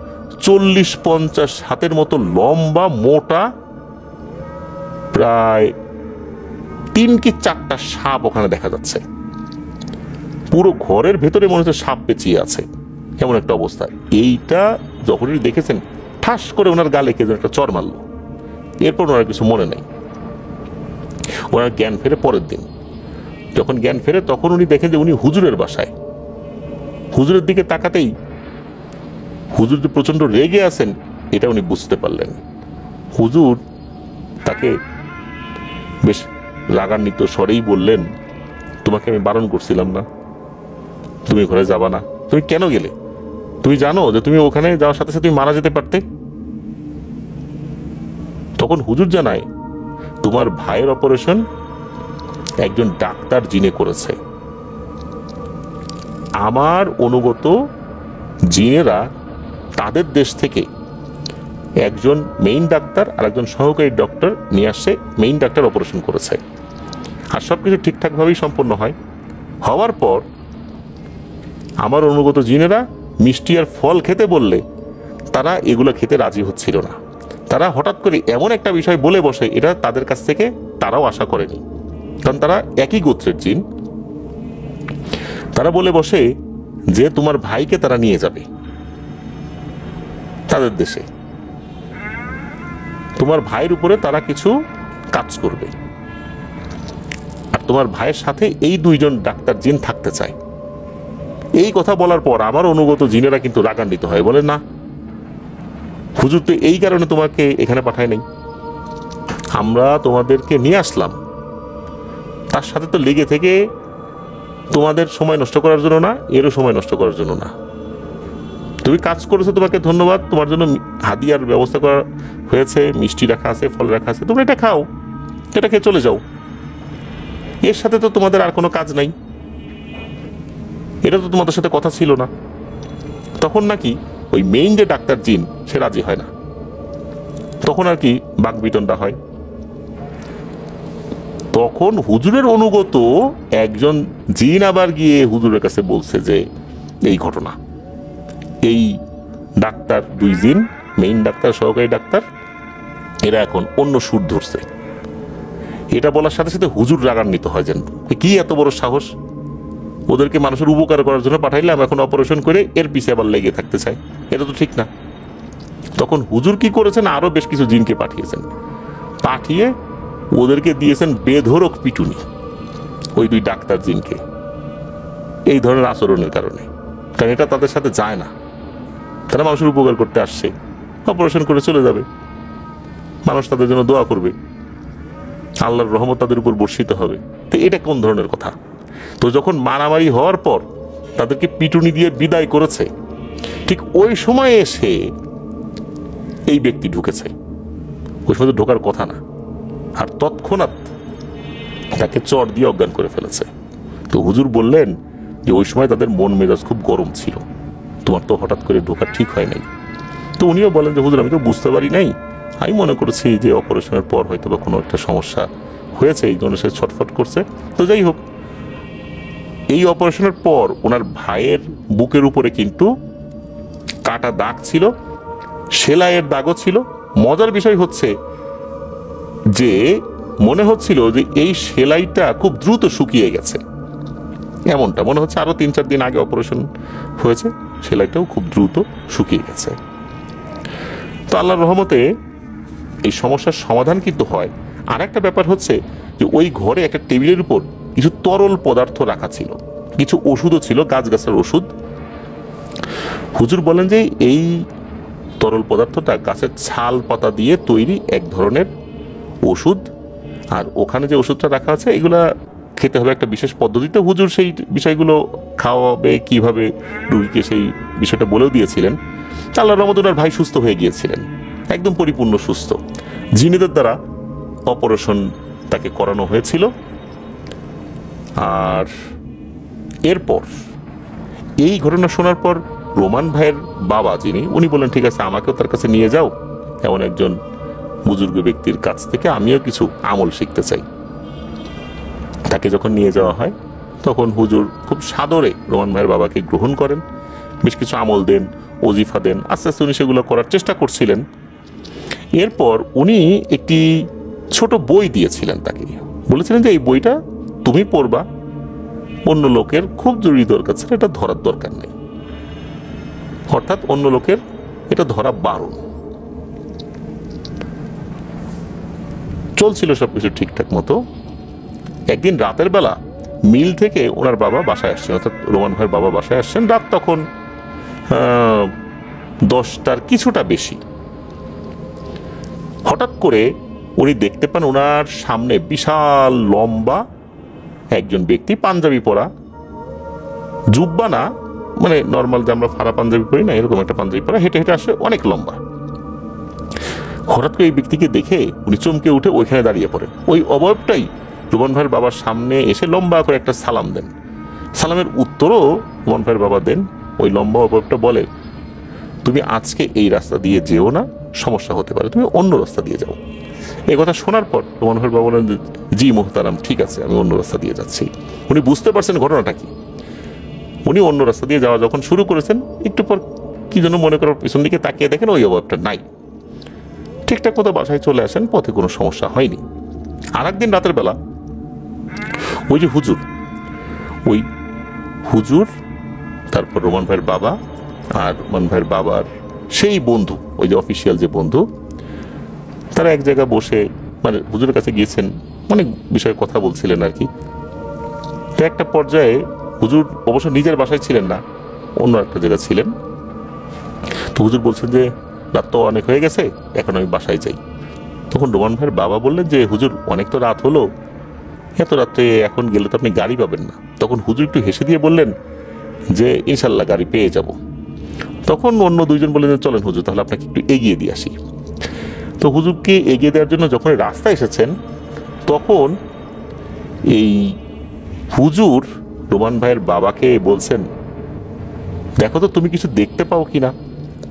40-50 হাতের মতো লম্বা মোটা প্রায় 3 কি 4টা সাপ ওখানে দেখা যাচ্ছে। পুরো ঘরের ভেতরে মনে হচ্ছে সাপ পেঁচিয়ে আছে, এমন একটা অবস্থা। এইটা যখন উনি দেখেছেন, ঠাস করে ওনার গালে কে যেন একটা চড় মারল। এরপর ওনার কিছু মনে নেই। ওনার জ্ঞান ফেরে পরের দিন। যখন জ্ঞান ফেরে তখন উনি দেখেন যে উনি হুজুরের বাসায়। হুজুরের দিকে তাকাতেই হুজুর যে প্রচন্ড রেগে আছেন এটা উনি বুঝতে পারলেন। হুজুর তাকে বেশ রাগান্বিত স্বরেই বললেন, তোমাকে আমি বারণ করছিলাম না, তুমি ঘরে যাবা না, তুমি কেন গেলে? তুমি জানো যে তুমি ওখানে যাওয়ার সাথে সাথে তুমি মারা যেতে পারতে। তখন হুজুর জানায়, তোমার ভাইয়ের অপারেশন একজন ডাক্তার জিনে করেছে। আমার অনুগত জিনেরা তাদের দেশ থেকে একজন মেইন ডাক্তার আর একজন সহকারী ডক্টর নিয়ে আসছে, মেইন ডাক্তার অপারেশন করেছে। আর সবকিছু ঠিকঠাকভাবেই সম্পন্ন হয়। হওয়ার পর আমার অনুগত জিনেরা মিষ্টি আর ফল খেতে বললে তারা এগুলো খেতে রাজি হচ্ছিল না। তারা হঠাৎ করে এমন একটা বিষয় বলে বসে, এটা তাদের কাছ থেকে তারাও আশা করেনি, কারণ তারা একই গোত্রের জিন। তারা বলে বসে যে তোমার ভাইকে তারা নিয়ে যাবে তাদের দেশে, তোমার ভাইয়ের উপরে তারা কিছু কাজ করবে, আর তোমার ভাইয়ের সাথে এই 2 জন ডাক্তার জিন থাকতে চায়। এই কথা বলার পর আমার অনুগত জিনেরা কিন্তু রাগান্বিত হয়, বলে না, হুজুর তো এই কারণে তোমাকে এখানে পাঠায় নাই, আমরা তোমাদেরকে নিয়ে আসলাম তার সাথে তো লেগে থেকে তোমাদের সময় নষ্ট করার জন্য না, এরও সময় নষ্ট করার জন্য না। তুমি কাজ করেছো, তোমাকে ধন্যবাদ, তোমার জন্য হাদিয়ার ব্যবস্থা করা হয়েছে, মিষ্টি রাখা আছে, ফল রাখা আছে, তোমরা এটা খাও, এটা খেয়ে চলে যাও, এর সাথে তো তোমাদের আর কোনো কাজ নাই, এটা তো তোমাদের সাথে কথা ছিল না। তখন নাকি ওই মেইন যে ডাক্তার জিন সে রাজি হয় না, তখন আর কি বাকবিতণ্ডা হয়। তখন হুজুরের অনুগত একজন জিন আবার গিয়ে হুজুরের কাছে বলছে যে এই ঘটনা, এই ডাক্তার 2 জিন, মেইন ডাক্তার সহকারী ডাক্তার, এরা এখন অন্য সুর ধরছে। এটা বলার সাথে সাথে হুজুর রাগান্বিত হয়, যেন কি এত বড় সাহস, ওদেরকে মানুষের উপকার করার জন্য পাঠাইলাম, এখন অপারেশন করে এর পিছে আবার লেগে থাকতে চাই, এটা তো ঠিক না। তখন হুজুর কি করেছেন, আরো বেশ কিছু জিনকে পাঠিয়েছেন, পাঠিয়ে ওদেরকে দিয়েছেন বেধরক পিটুনি, ওই 2 ডাক্তার জিনকে। এই ধরনের আচরণের কারণে, কারণ এটা তাদের সাথে যায় না। তারা মানুষের উপকার করতে আসছে, অপারেশন করে চলে যাবে, মানুষ তাদের জন্য দোয়া করবে, আল্লাহর রহমত তাদের উপর বর্ষিত হবে। তো এটা কোন ধরনের কথা? তো যখন মারামারি হওয়ার পর তাদেরকে পিটুনি দিয়ে বিদায় করেছে, ঠিক ওই সময় এসে এই ব্যক্তি ঢুকেছে। ওই সময় তো ঢোকার কথা না, আর তৎক্ষণাৎ তাকে চড় দিয়ে অজ্ঞান করে ফেলেছে। তো হুজুর বললেন যে ওই সময় তাদের মন মেজাজ খুব গরম ছিল, তোমার তো হঠাৎ করে ঢোকা ঠিক হয় নাই। তো উনিও বলেন যে হুজুর, আমি তো বুঝতে পারি নাই, আমি মনে করেছি যে অপারেশনের পর হয়তো বা কোনো একটা সমস্যা হয়েছে, এই জন্য সে ছটফট করছে। তো যাই হোক, এই অপারেশনের পর ওনার ভাইয়ের বুকের উপরে কিন্তু কাটা দাগ ছিল, সেলাইয়ের দাগও ছিল। মজার বিষয় হচ্ছে যে মনে হচ্ছিল যে এই সেলাইটা খুব দ্রুত শুকিয়ে গেছে, এমনটা মনে হচ্ছে। আরো 3-4 দিন আগে অপারেশন হয়েছে, সেলাইটাও খুব দ্রুত শুকিয়ে গেছে। তো আল্লাহর রহমতে এই সমস্যার সমাধান কিন্তু হয়। আর একটা ব্যাপার হচ্ছে যে ওই ঘরে একটা টেবিলের উপর কিছু তরল পদার্থ রাখা ছিল, কিছু ওষুধও ছিল, গাছের ওষুধ। হুজুর বলেন যে এই তরল পদার্থটা গাছের ছাল পাতা দিয়ে তৈরি এক ধরনের ওষুধ, আর ওখানে যে ওষুধটা রাখা আছে এগুলা খেতে হবে একটা বিশেষ পদ্ধতিতে। হুজুর সেই বিষয়গুলো খাওয়াবে কিভাবে রুগীকে সেই বিষয়টা বলেও দিয়েছিলেন। আল্লাহর রহমতে ওনার ভাই সুস্থ হয়ে গিয়েছিলেন, একদম পরিপূর্ণ সুস্থ। জিনেদের দ্বারা অপারেশন তাকে করানো হয়েছিল। আর এরপর এই ঘটনা শোনার পর রোমান ভাইয়ের বাবা যিনি, উনি বলেন ঠিক আছে, আমাকেও তার কাছে নিয়ে যাও, এমন একজন বুজুর্গ ব্যক্তির কাছ থেকে আমিও কিছু আমল শিখতে চাই। তাকে যখন নিয়ে যাওয়া হয় তখন হুজুর খুব সাদরে রোমান ভাইয়ের বাবাকে গ্রহণ করেন, বেশ কিছু আমল দেন, ওজিফা দেন। আস্তে আস্তে উনি সেগুলো করার চেষ্টা করছিলেন। এরপর উনি একটি ছোট বই দিয়েছিলেন তাকে, বলেছিলেন যে এই বইটা তুমি পড়বা, অন্য লোকের খুব জরুরি দরকার ছিল, এটা ধরার দরকার নেই। অর্থাৎ অন্য লোকের এটা ধরা বারণ। চলছিল সবকিছু ঠিকঠাক মতো। একদিন রাতের বেলা মিল থেকে ওনার বাবা বাসায় আসছেন, অর্থাৎ রোমান ভাইয়ের বাবা বাসায় আসছেন। রাত তখন 10টার কিছুটা বেশি। হঠাৎ করে উনি দেখতে পান ওনার সামনে বিশাল লম্বা একজন ব্যক্তি, পাঞ্জাবি পরা, জুব্বা না, মানে নর্মাল যে আমরা ফাড়া পাঞ্জাবি পরি না, এরকম একটা পাঞ্জাবি পরা, হেঁটে হেঁটে আসে, অনেক লম্বা। হঠাৎ করে এই ব্যক্তিকে দেখে উনি চমকে উঠে ওইখানে দাঁড়িয়ে পড়েন। ওই অবয়বটাই রোমান ভাইয়ের বাবার সামনে এসে লম্বা করে একটা সালাম দেন। সালামের উত্তরও রোমান ভাইয়ের বাবা দেন। ওই লম্বা অবয়বটা বলে, তুমি আজকে এই রাস্তা দিয়ে যেও না, সমস্যা হতে পারে, তুমি অন্য রাস্তা দিয়ে যাও। এই কথা শোনার পর রোমান ভাইয়ের বাবা বলেন, জি মোহতারাম, ঠিক আছে, আমি অন্য রাস্তা দিয়ে যাচ্ছি। উনি বুঝতে পারছেন ঘটনাটা কি। উনি অন্য রাস্তা দিয়ে যাওয়া যখন শুরু করেছেন, একটু পর কি যেন মনে করার পিছন দিকে তাকিয়ে দেখেন ওই অবয়বটা নাই। ঠিকঠাক মতো বাসায় চলে আসেন, পথে কোনো সমস্যা হয়নি। আর একদিন রাতের বেলা ওই যে হুজুর, ওই হুজুর, তারপর রোমান ভাইয়ের বাবা আর রোমান ভাইয়ের বাবার সেই বন্ধু, ওই যে অফিসিয়াল যে বন্ধু, তারা এক জায়গায় বসে মানে হুজুরের কাছে গিয়েছেন, অনেক বিষয়ে কথা বলছিলেন আর কি। তো একটা পর্যায়ে হুজুর অবশ্য নিজের বাসায় ছিলেন না, অন্য একটা জায়গায় ছিলেন। তো হুজুর বলছেন যে রাত তো অনেক হয়ে গেছে, এখন আমি বাসায় যাই। তখন রোমান ভাইয়ের বাবা বললেন যে হুজুর, অনেক তো রাত হলো, এত রাত্রে এখন গেলে তো আপনি গাড়ি পাবেন না। তখন হুজুর একটু হেসে দিয়ে বললেন যে ইনশাল্লাহ গাড়ি পেয়ে যাব। তখন অন্য দুইজন বললেন যে চলেন হুজুর, তাহলে আপনাকে একটু এগিয়ে দিয়ে আসি। তো হুজুরকে এগিয়ে দেওয়ার জন্য যখন রাস্তায় এসেছেন, তখন এই হুজুর রোমান ভাইয়ের বাবাকে বলছেন, দেখো তো তুমি কিছু দেখতে পাও কিনা।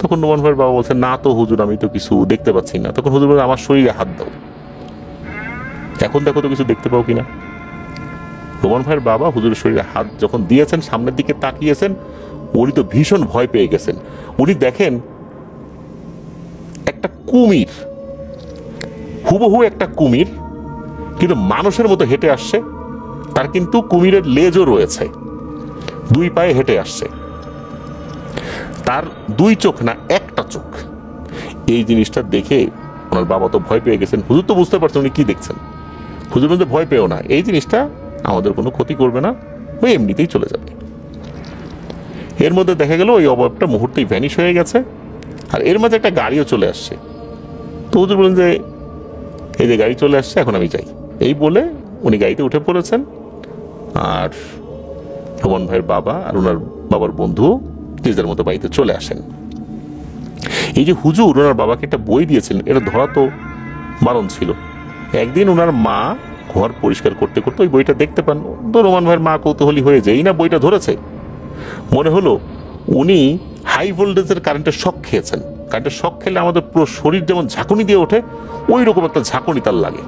তখন রোমান ভাইয়ের বাবা বলছেন, না তো হুজুর, আমি তো কিছু দেখতে পাচ্ছি না। তখন হুজুর বলেন, আমার শরীরে হাত দাও, এখন দেখো তো কিছু দেখতে পাও কিনা। রোমান ভাইয়ের বাবা হুজুরের শরীরে হাত যখন দিয়েছেন, সামনের দিকে তাকিয়েছেন, উনি তো ভীষণ ভয় পেয়ে গেছেন। উনি দেখেন একটা কুমির, হুবহু একটা কুমির, কিন্তু মানুষের মতো হেঁটে আসছে। তার কিন্তু কুমিরের লেজও রয়েছে, 2 পায়ে হেঁটে আসছে। তার 2 চোখ না, একটা চোখ। এই জিনিসটা দেখে ওনার বাবা তো ভয় পেয়ে গেছেন। হুজুর তো বুঝতে পারছেন উনি কি দেখছেন। হুজুর বলতে, ভয় পেও না, এই জিনিসটা আমাদের কোনো ক্ষতি করবে না, ওই এমনিতেই চলে যাবে। এর মধ্যে দেখা গেল ওই অবয়বটা মুহূর্তেই ভ্যানিশ হয়ে গেছে, আর এর মাঝে একটা গাড়িও চলে আসছে। তো হুজুর বলেন যে এই যে গাড়ি চলে আসছে, এখন আমি যাই। এই বলে উনি গাড়িতে উঠে পড়েছেন, আর রোমান ভাইয়ের বাবা আর ওনার বাবার বন্ধু নিজেদের মতো বাড়িতে চলে আসেন। এই যে হুজুর ওনার বাবাকে একটা বই দিয়েছেন, এটা ধরা তো বারণ ছিল। একদিন ওনার মা ঘর পরিষ্কার করতে করতে ওই বইটা দেখতে পান। তো রোমান ভাইয়ের মা কৌতূহলী হয়ে যেই না বইটা ধরেছে, মনে হলো উনি হাই ভোল্টেজের কারেন্টের শক খেয়েছেন। কারেন্টের শক খেলে আমাদের পুরো শরীর যেমন ঝাঁকুনি দিয়ে ওঠে, ওই রকম একটা ঝাঁকুনি তার লাগে।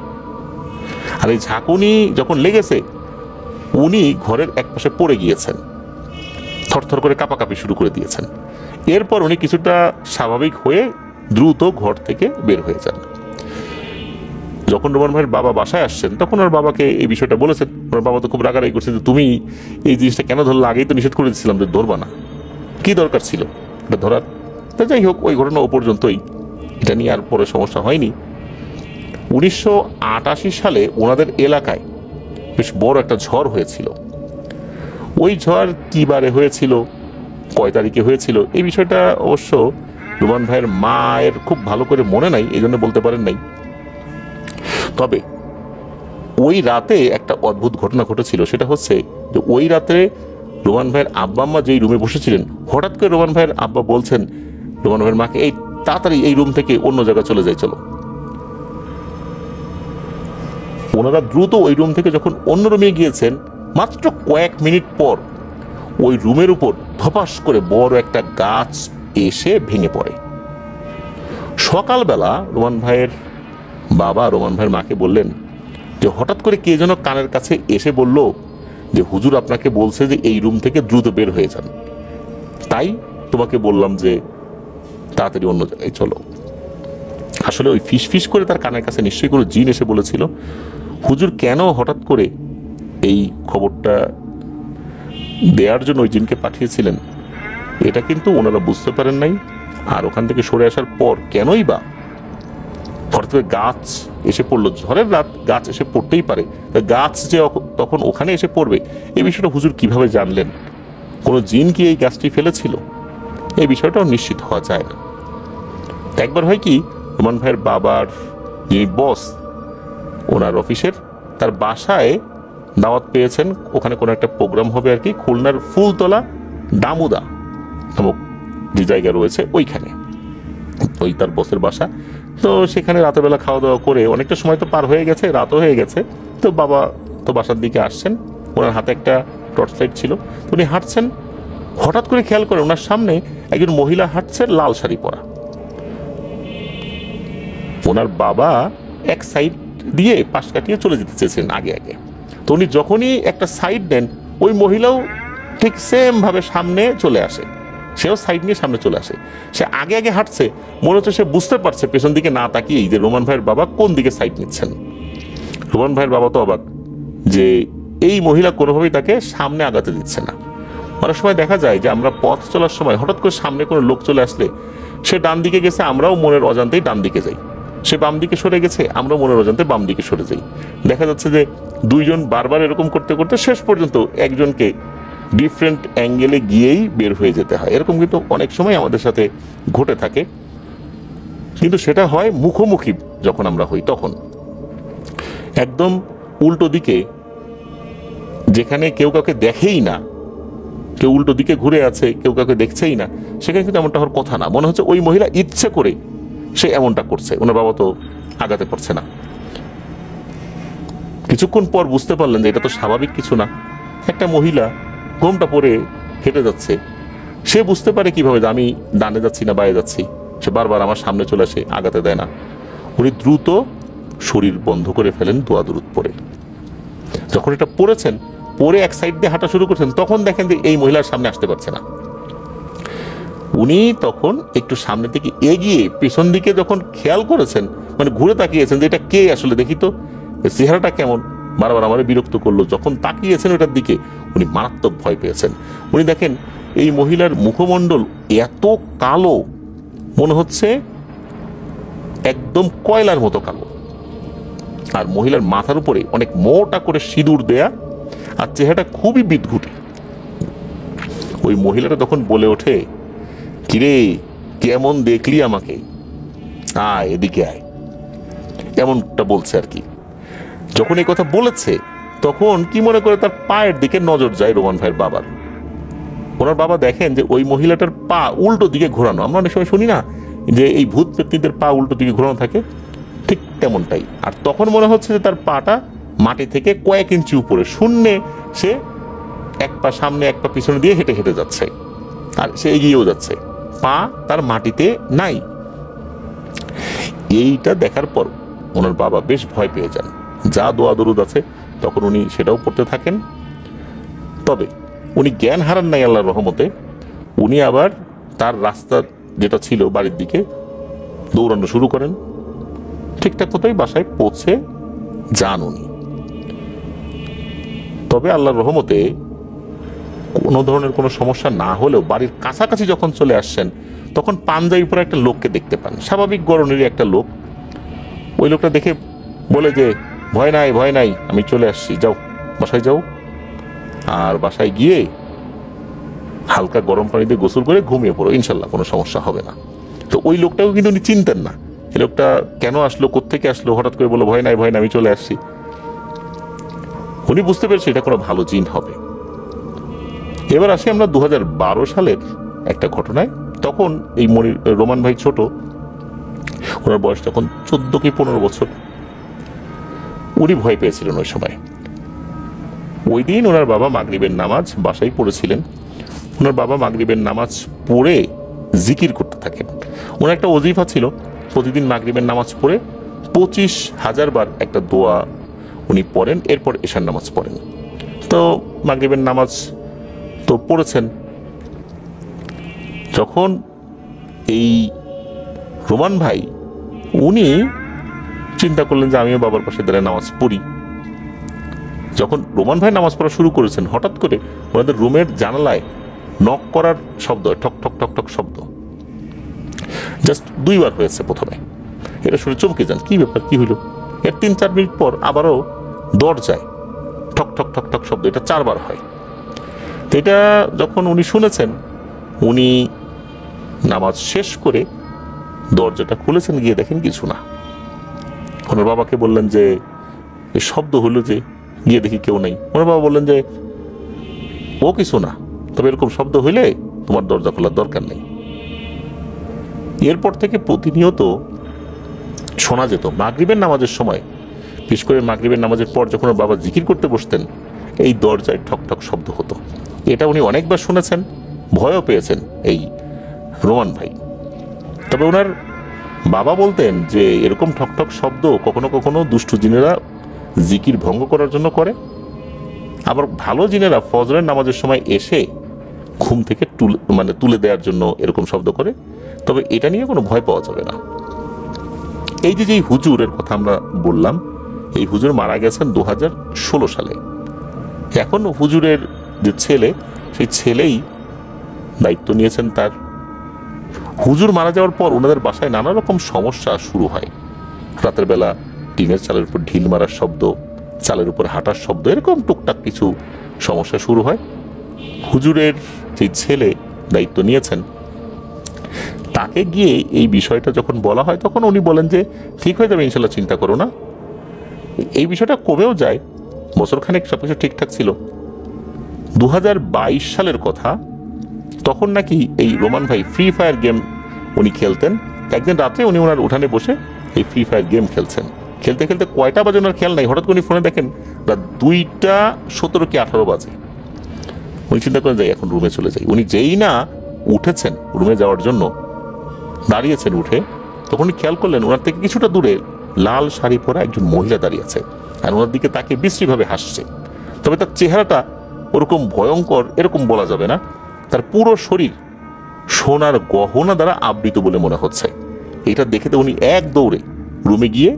আর এই ঝাঁকুনি যখন লেগেছে, উনি ঘরের একপাশে পড়ে গিয়েছেন, থরথর করে কাঁপাকাঁপি শুরু করে দিয়েছেন। এরপর উনি কিছুটা স্বাভাবিক হয়ে দ্রুত ঘর থেকে বের হয়ে যান। যখন রোমান ভাইয়ের বাবা বাসায় আসছেন, তখন ওর বাবাকে এই বিষয়টা বলেছেন। ওর বাবা তো খুব রাগারাগি করছে যে তুমি এই জিনিসটা কেন ধরলে, আগেই তো নিষেধ করে দিচ্ছিলাম যে ধরবা না, কি দরকার ছিল এটা ধরার। তা যাই হোক, ওই ঘটনা ও পর্যন্তই, এটা নিয়ে আর পরে সমস্যা হয়নি। 1988 সালে ওনাদের এলাকায় বেশ বড় একটা ঝড় হয়েছিল। ওই ঝড় কি বারে হয়েছিল, কয় তারিখে হয়েছিল, এই বিষয়টা অবশ্য রোমান ভাইয়ের মায়ের খুব ভালো করে মনে নাই, এই জন্য বলতে পারেন নাই। তবে ওই রাতে একটা অদ্ভুত ঘটনা ঘটেছিল। সেটা হচ্ছে যে ওই রাতে রোমান ভাইয়ের আব্বা আম্মা যেই রুমে বসেছিলেন, হঠাৎ করে রোমান ভাইয়ের আব্বা বলছেন রোমান ভাইয়ের মাকে, এই তাড়াতাড়ি এই রুম থেকে অন্য জায়গায় চলে যাই, চলো। ওনারা দ্রুত ওই রুম থেকে যখন অন্য রুমে গিয়েছেন, মাত্র কয়েক মিনিট পর ওই রুমের উপর ধপাস করে বড় একটা গাছ এসে ভেঙে পড়ে। সকালবেলা রোমান ভাইয়ের বাবা রোমান ভাইয়ের মাকে বললেন যে হঠাৎ করে কে যেন কানের কাছে এসে বলল যে হুজুর আপনাকে বলছে যে এই রুম থেকে দ্রুত বের হয়ে যান, তাই তোমাকে বললাম যে তাড়াতাড়ি অন্য জায়গায় চলো। আসলে ওই ফিস ফিস করে তার কানের কাছে নিশ্চয়ই কোনো জিন এসে বলেছিল। হুজুর কেন হঠাৎ করে এই খবরটা দেওয়ার জন্য ওই জিনকে পাঠিয়েছিলেন, এটা কিন্তু ওনারা বুঝতে পারেন নাই। আর ওখান থেকে সরে আসার পর কেনই বা হঠাৎ করে গাছ এসে পড়লো, ঝড়ের রাত গাছ এসে পড়তেই পারে, গাছ যে তখন ওখানে এসে পড়বে এই বিষয়টা হুজুর কিভাবে জানলেন? কোনো জিন কি এই গাছটি ফেলেছিল? এই বিষয়টাও নিশ্চিত হওয়া যায় না। একবার হয় কি, রোমান ভাইয়ের বাবার যিনি বস ওনার অফিসের, তার বাসায় দাওয়াত পেয়েছেন, ওখানে কোনো একটা প্রোগ্রাম হবে আর কি, খুলনার ফুলতলা দামুদা নামক যে জায়গা রয়েছে ওইখানে, ওই তার বসের বাসা। তো সেখানে রাতের বেলা খাওয়া দাওয়া করে অনেকটা সময় তো পার হয়ে গেছে, রাতও হয়ে গেছে। তো বাবা তো বাসার দিকে আসছেন, ওনার হাতে একটা টর্চ লাইট ছিল, তো উনি হাঁটছেন, হঠাৎ করে খেয়াল করে ওনার সামনে একজন মহিলা হাঁটছে, লাল শাড়ি পরা। ওনার বাবা এক সাইড দিয়ে পাশ কাটিয়ে চলে যেতে চেয়েছেন আগে আগে। তো উনি যখনই একটা সাইড দেন, ওই মহিলাও ঠিক সেম ভাবে সামনে চলে আসে, সেও সাইড নিয়ে সামনে চলে আসে। সে আগে আগে হাঁটছে, মনে হচ্ছে সে বুঝতে পারছে পেছন দিকে না তাকিয়েই যে রোমান ভাইয়ের বাবা কোন দিকে সাইড নিচ্ছেন। রোমান ভাইয়ের বাবা তো অবাক যে এই মহিলা কোনোভাবেই তাকে সামনে আগাতে দিচ্ছে না। অনেক সময় দেখা যায় যে আমরা পথ চলার সময় হঠাৎ করে সামনে কোনো লোক চলে আসলে, সে ডান দিকে গেছে, আমরাও মনের অজান্তেই ডান দিকে যাই, সে বাম দিকে সরে গেছে, আমরাও মনের অজান্তে বাম দিকে সরে যাই। দেখা যাচ্ছে যে দুইজন বারবার এরকম করতে করতে শেষ পর্যন্ত একজনকে ডিফারেন্ট অ্যাঙ্গেলে গিয়েই বের হয়ে যেতে হয়। এরকম কিন্তু অনেক সময় আমাদের সাথে ঘটে থাকে, কিন্তু সেটা হয় মুখোমুখি যখন আমরা হই, তখন একদম উল্টো দিকে, যেখানে কেউ কাউকে দেখেই না, কেউ উল্টো দিকে ঘুরে আছে, কেউ কাউকে দেখছেই না, সেখানে কিন্তু এমনটা হওয়ার কথা না। মনে হচ্ছে ওই মহিলা ইচ্ছে করে সে এমনটা করছে, ওনার বাবা তো আগাতে পারছে না। কিছুক্ষণ পর বুঝতে পারলেন যে এটা তো স্বাভাবিক কিছু না, একটা মহিলা ঘোমটা পরে হেঁটে যাচ্ছে। সে বুঝতে পারে কিভাবে যে আমি ডানে যাচ্ছি না বায়ে যাচ্ছি, সে বারবার আমার সামনে চলে আসে, আগাতে দেয় না। উনি দ্রুত শরীর বন্ধ করে ফেলেন দোয়া দরুদ পড়ে। যখন এটা পড়েছেন, পরে এক সাইড দিয়ে হাঁটা শুরু করছেন, তখন দেখেন যে এই মহিলার সামনে আসতে পারছে না। উনি তখন একটু সামনে থেকে এগিয়ে পেছন দিকে যখন খেয়াল করেছেন, মানে ঘুরে তাকিয়েছেন যে এটা কে আসলে, দেখি তো চেহারাটা কেমন, বারবার আমার বিরক্ত করলো। যখন তাকিয়েছেন ওটার দিকে, উনি মারাত্মক ভয় পেয়েছেন। উনি দেখেন এই মহিলার মুখমণ্ডল এত কালো, মনে হচ্ছে একদম কয়লার মতো কালো, আর মহিলার মাথার উপরে অনেক মোটা করে সিঁদুর দেয়া, আর চেহারাটা খুবই বিদঘুটে। ওই মহিলাটা তখন বলে ওঠে, কিরে কেমন দেখলি আমাকে, আয় এদিকে আয়, এমনটা বলছে আর কি। যখন এই কথা বলেছে তখন কি মনে করে তার পায়ের দিকে নজর যায় রোমান ভাইয়ের বাবার। ওনার বাবা দেখেন যে ওই মহিলাটার পা উল্টো দিকে ঘোরানো। আমরা অনেক সময় শুনি না যে এই ভূত ব্যক্তিদের পা উল্টো দিকে ঘোরানো থাকে, ঠিক তেমনটাই। আর তখন মনে হচ্ছে যে তার পাটা মাটি থেকে কয়েক ইঞ্চি উপরে, শূন্যে সে এক পা সামনে এক পা পিছনে দিয়ে হেঁটে হেঁটে যাচ্ছে, আর সে এগিয়েও যাচ্ছে, পা তার মাটিতে নাই। এইটা দেখার পর ওনার বাবা বেশ ভয় পেয়ে যান। যা দোয়া দরুদ আছে তখন উনি সেটাও পড়তে থাকেন। তবে উনি জ্ঞান হারান নাই আল্লাহর রহমতে। উনি আবার তার রাস্তা যেটা ছিল বাড়ির দিকে দৌড়ানো শুরু করেন। ঠিকঠাক মতোই বাসায় পৌঁছে যান উনি। তবে আল্লাহর রহমতে কোনো ধরনের কোনো সমস্যা না হলেও বাড়ির কাছাকাছি যখন চলে আসছেন তখন পাঞ্জাবি পরে একটা লোককে দেখতে পান, স্বাভাবিক গড়নেরই একটা লোক। ওই লোকটা দেখে বলে যে, ভয় নাই ভয় নাই, আমি চলে আসছি, যাও বাসায় যাও, আর বাসায় গিয়ে হালকা গরম পানি দিয়ে গোসল করে ঘুমিয়ে পড়ো, ইনশাল্লাহ কোনো সমস্যা হবে না। তো ওই লোকটাও কিন্তু উনি চিনতেন না, এই লোকটা কেন আসলো, কোত্থেকে আসলো, হঠাৎ করে বললো ভয় নাই ভয় নাই আমি চলে আসছি। উনি বুঝতে পেরেছে এটা কোনো ভালো জিন হবে। এবার আসি আমরা 2012 সালের একটা ঘটনায়। তখন এই রোমান ভাই ছোট, ওনার বয়স তখন 14 কি 15 বছর। উনি ভয় পেয়েছিলেন ওই সময়। ওই দিন ওনার বাবা মাগরিবের নামাজ বাসায় পড়েছিলেন। ওনার বাবা মাগরিবের নামাজ পড়ে জিকির করতে থাকেন। ওনার একটা ওজিফা ছিল, প্রতিদিন মাগরিবের নামাজ পড়ে 25,000 বার একটা দোয়া উনি পড়েন, এরপর এশার নামাজ পড়েন। তো মাগরিবের নামাজ তো পড়েছেন। যখন এই রোমান ভাই উনি চিন্তা করলেন যে আমিও বাবার পাশে দাঁড়িয়ে নামাজ পড়ি। যখন রোমান ভাই নামাজ পড়া শুরু করেছেন, হঠাৎ করে ওনাদের রুমের জানালায় নক করার শব্দ, ঠক ঠক ঠক ঠক শব্দ, জাস্ট 2 বার হয়েছে প্রথমে। এটা শুনে চমকে যান, কি ব্যাপার, কি হইল। এর 3-4 মিনিট পর আবারও দরজায় ঠক ঠক ঠক ঠক শব্দ, এটা 4 বার হয়। তো এটা যখন উনি শুনেছেন, উনি নামাজ শেষ করে দরজাটা খুলেছেন, গিয়ে দেখেন কিছু না। ওনার বাবাকে বললেন যে এই শব্দ হলো যে, গিয়ে দেখি কেউ নেই। ওনার বাবা বললেন যে ও কিছু না, তবে এরকম শব্দ হইলে তোমার দরজা খোলার দরকার নেই। এরপর থেকে প্রতিনিয়ত শোনা যেত মাগরিবের নামাজের সময়, বিশেষ করে মাগরিবের নামাজের পর যখন ওর বাবা জিকির করতে বসতেন, এই দরজায় ঠক ঠক শব্দ হতো। এটা উনি অনেকবার শুনেছেন, ভয়ও পেয়েছেন এই রোমান ভাই। তবে ওনার বাবা বলতেন যে এরকম ঠক ঠক শব্দ কখনো কখনো দুষ্টু জিনেরা জিকির ভঙ্গ করার জন্য করে, আবার ভালো জিনেরা ফজরের নামাজের সময় এসে ঘুম থেকে তুলে দেওয়ার জন্য এরকম শব্দ করে। তবে এটা নিয়ে কোনো ভয় পাওয়া যাবে না। এই যে হুজুরের কথা আমরা বললাম, এই হুজুর মারা গেছেন 2016 সালে। এখন হুজুরের যে ছেলে, সেই ছেলেই দায়িত্ব নিয়েছেন তার। হুজুর মারা যাওয়ার পর ওনাদের বাসায় নানা রকম সমস্যা শুরু হয়। রাতের বেলা টিনের চালের উপর ঢিল মারার শব্দ, চালের উপর হাঁটার শব্দ, এরকম টুকটাক কিছু সমস্যা শুরু হয়। হুজুরের যে ছেলে দায়িত্ব নিয়েছেন, তাকে গিয়ে এই বিষয়টা যখন বলা হয়, তখন উনি বলেন যে ঠিক হয়ে যাবে ইনশাল্লাহ, চিন্তা করো না। এই বিষয়টা কমেও যায়, বছরখানেক সবকিছু ঠিকঠাক ছিল। 2022 সালের কথা, তখন নাকি এই রোমান ভাই ফ্রি ফায়ার গেম উনি খেলতেন। একদিন রাত্রে উনি ওনার উঠানে বসে এই ফ্রি ফায়ার গেম খেলছেন। খেলতে খেলতে কয়টা বাজে ওনার খেয়াল নাই, হঠাৎ করে উনি ফোনে দেখেন রাত 2:17 কি 18 বাজে। উনি চিন্তা করেন যাই এখন রুমে চলে যাই। উনি যেই না উঠেছেন রুমে যাওয়ার জন্য, দাঁড়িয়েছেন উঠে, তখন উনি খেয়াল করলেন ওনার থেকে কিছুটা দূরে লাল শাড়ি পরা একজন মহিলা দাঁড়িয়ে আছে, আর ওনার দিকে তাকে বিশ্রীভাবে হাসছে। তবে তার চেহারাটা ওরকম ভয়ঙ্কর এরকম বলা যাবে না, তার পুরো শরীর সোনার গহনা দ্বারা আবৃত বলে মনে হচ্ছে। এটা দেখে তো উনি এক দৌড়ে রুমে গিয়ে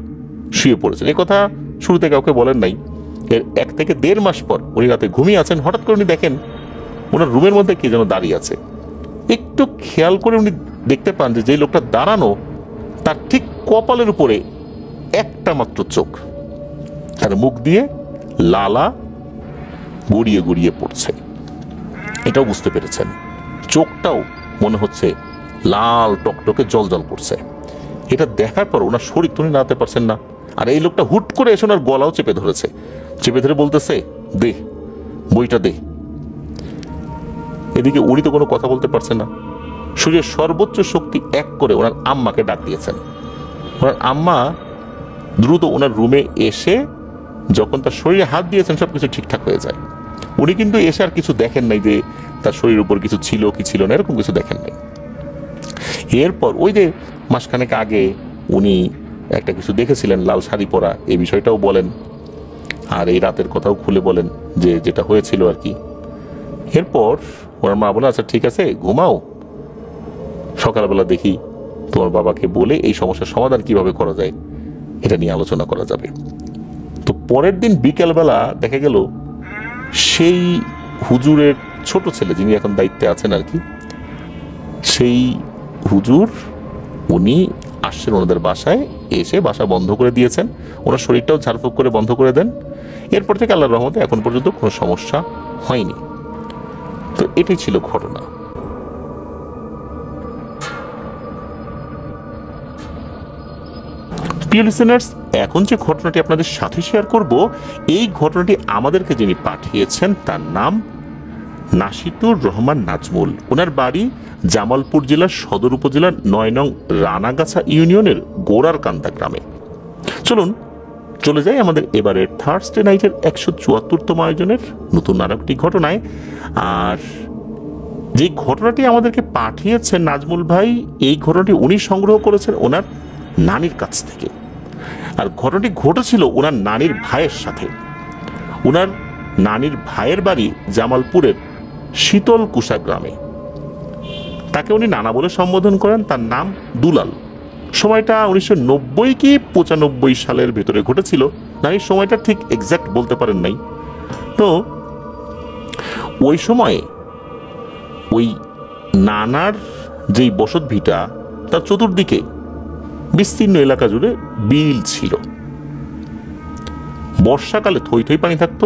শুয়ে পড়েছেন। এই কথা শুরুতে কাউকে বলেন নাই। এর 1 থেকে 1.5 মাস পর উনি রাতে ঘুমিয়ে আছেন, হঠাৎ করে উনি দেখেন ওনার রুমের মধ্যে কে যেন দাঁড়িয়ে আছে। একটু খেয়াল করে উনি দেখতে পান যে লোকটা দাঁড়ানো, তার ঠিক কপালের উপরে একটা মাত্র চোখ, তার মুখ দিয়ে লালা গড়িয়ে গড়িয়ে পড়ছে। এটাও বুঝতে পেরেছেন। চোখটাও মনে হচ্ছে লাল টকটকে জল জল করছে। এটা দেখার পর ওনার শরীর তো নাড়াতে পারছেন না। আর এই লোকটা হুট করে এসে ওনার গলাও চেপে ধরেছে, চেপে ধরে বলতেছে, দে বইটা দে। এদিকে উনি তো কোনো কথা বলতে পারছেন না। শরীরের সর্বোচ্চ শক্তি এক করে ওনার আম্মাকে ডাক দিয়েছেন। ওনার আম্মা দ্রুত ওনার রুমে এসে যখন তার শরীরে হাত দিয়েছেন সবকিছু ঠিকঠাক হয়ে যায়। উনি কিন্তু এসে আর কিছু দেখেন নাই যে তার শরীরের উপর কিছু ছিল কি ছিল না, এরকম কিছু দেখেন নাই। এরপর ওই যে মাসখানেক আগে উনি একটা কিছু দেখেছিলেন লাল শাড়ি পরা, এই বিষয়টাও বলেন, আর এই রাতের কথাও খুলে বলেন যে যেটা হয়েছিল আর কি। এরপর ওনার মা বলে, আচ্ছা ঠিক আছে ঘুমাও, সকালবেলা দেখি তোমার বাবাকে বলে এই সমস্যার সমাধান কিভাবে করা যায় এটা নিয়ে আলোচনা করা যাবে। তো পরের দিন বিকেলবেলা দেখা গেল সেই হুজুরের ছোট ছেলে যিনি এখন দায়িত্বে আছেন আর কি, সেই হুজুর উনি আসছেন ওনাদের বাসায়, এসে বাসা বন্ধ করে দিয়েছেন, ওনার শরীরটাও ঝাড়ফুঁক করে বন্ধ করে দেন। এরপর থেকে আল্লাহর রহমতে এখন পর্যন্ত কোনো সমস্যা হয়নি। তো এটাই ছিল ঘটনা। প্রিয় লিসেনার্স, এখন যে ঘটনাটি আপনাদের সাথে শেয়ার করব, এই ঘটনাটি আমাদেরকে যিনি পাঠিয়েছেন তার নাম নাশিতুর রহমান নাজমুল। ওনার বাড়ি জামালপুর জেলার সদর উপজেলার ৯ নং রানাগাছা ইউনিয়নের গোড়ারকান্দা গ্রামে। চলুন চলে যাই আমাদের এবারের থার্সডে নাইটের ১৭৪তম আয়োজনের নতুন আরেকটি ঘটনায়। আর যে ঘটনাটি আমাদেরকে পাঠিয়েছেন নাজমুল ভাই, এই ঘটনাটি উনি সংগ্রহ করেছেন ওনার নানির কাছ থেকে। আর ঘটনাটি ঘটেছিল ওনার নানির ভাইয়ের সাথে। ওনার নানির ভাইয়ের বাড়ি জামালপুরের শীতলকুষা গ্রামে। তাকে উনি নানা বলে সম্বোধন করেন, তার নাম দুলাল। সময়টা ১৯৯০ কি ৯৫ সালের ভেতরে ঘটেছিল, নানির সময়টা ঠিক এক্সাক্ট বলতে পারেন নাই। তো ওই সময়ে ওই নানার যেই বসত ভিটা তার চতুর্দিকে বিস্তীর্ণ এলাকা জুড়ে বিল ছিল। বর্ষাকালে থই থই পানি থাকতো,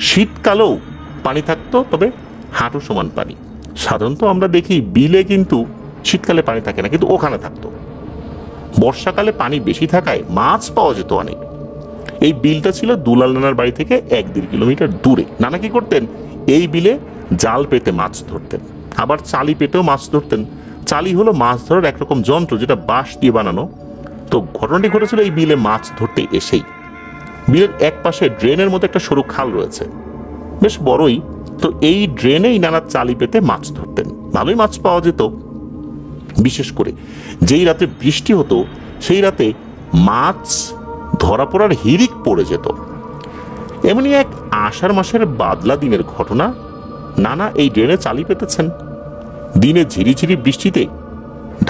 শীতকালেও পানি থাকতো, তবে হাঁটু সমান পানি। সাধারণত আমরা দেখি বিলে কিন্তু শীতকালে পানি থাকে না, কিন্তু ওখানে থাকতো। বর্ষাকালে পানি বেশি থাকায় মাছ পাওয়া যেত অনেক। এই বিলটা ছিল দুলাল নানার বাড়ি থেকে ১-১.৫ কিলোমিটার দূরে। নানা কি করতেন, এই বিলে জাল পেতে মাছ ধরতেন, আবার চালি পেতেও মাছ ধরতেন। চালি হলো মাছ ধরার একরকম যন্ত্র যেটা বাঁশ দিয়ে বানানো। তো ঘটনাটি ঘটেছিল এই বিলে মাছ ধরতে এসেই। বিলের এক পাশে ড্রেনের মতো একটা সরু খাল রয়েছে, বেশ বড়ই। তো এই ড্রেনেই নানা চালি পেতে মাছ ধরতেন, ভালোই মাছ পাওয়া যেত। বিশেষ করে যেই রাতে বৃষ্টি হতো সেই রাতে মাছ ধরা পড়ার হিড়িক পড়ে যেত। এমনি এক আষাঢ় মাসের বাদলা দিনের ঘটনা। নানা এই ড্রেনে চালি পেতেছেন। দিনে ঝিরিঝিরি বৃষ্টিতে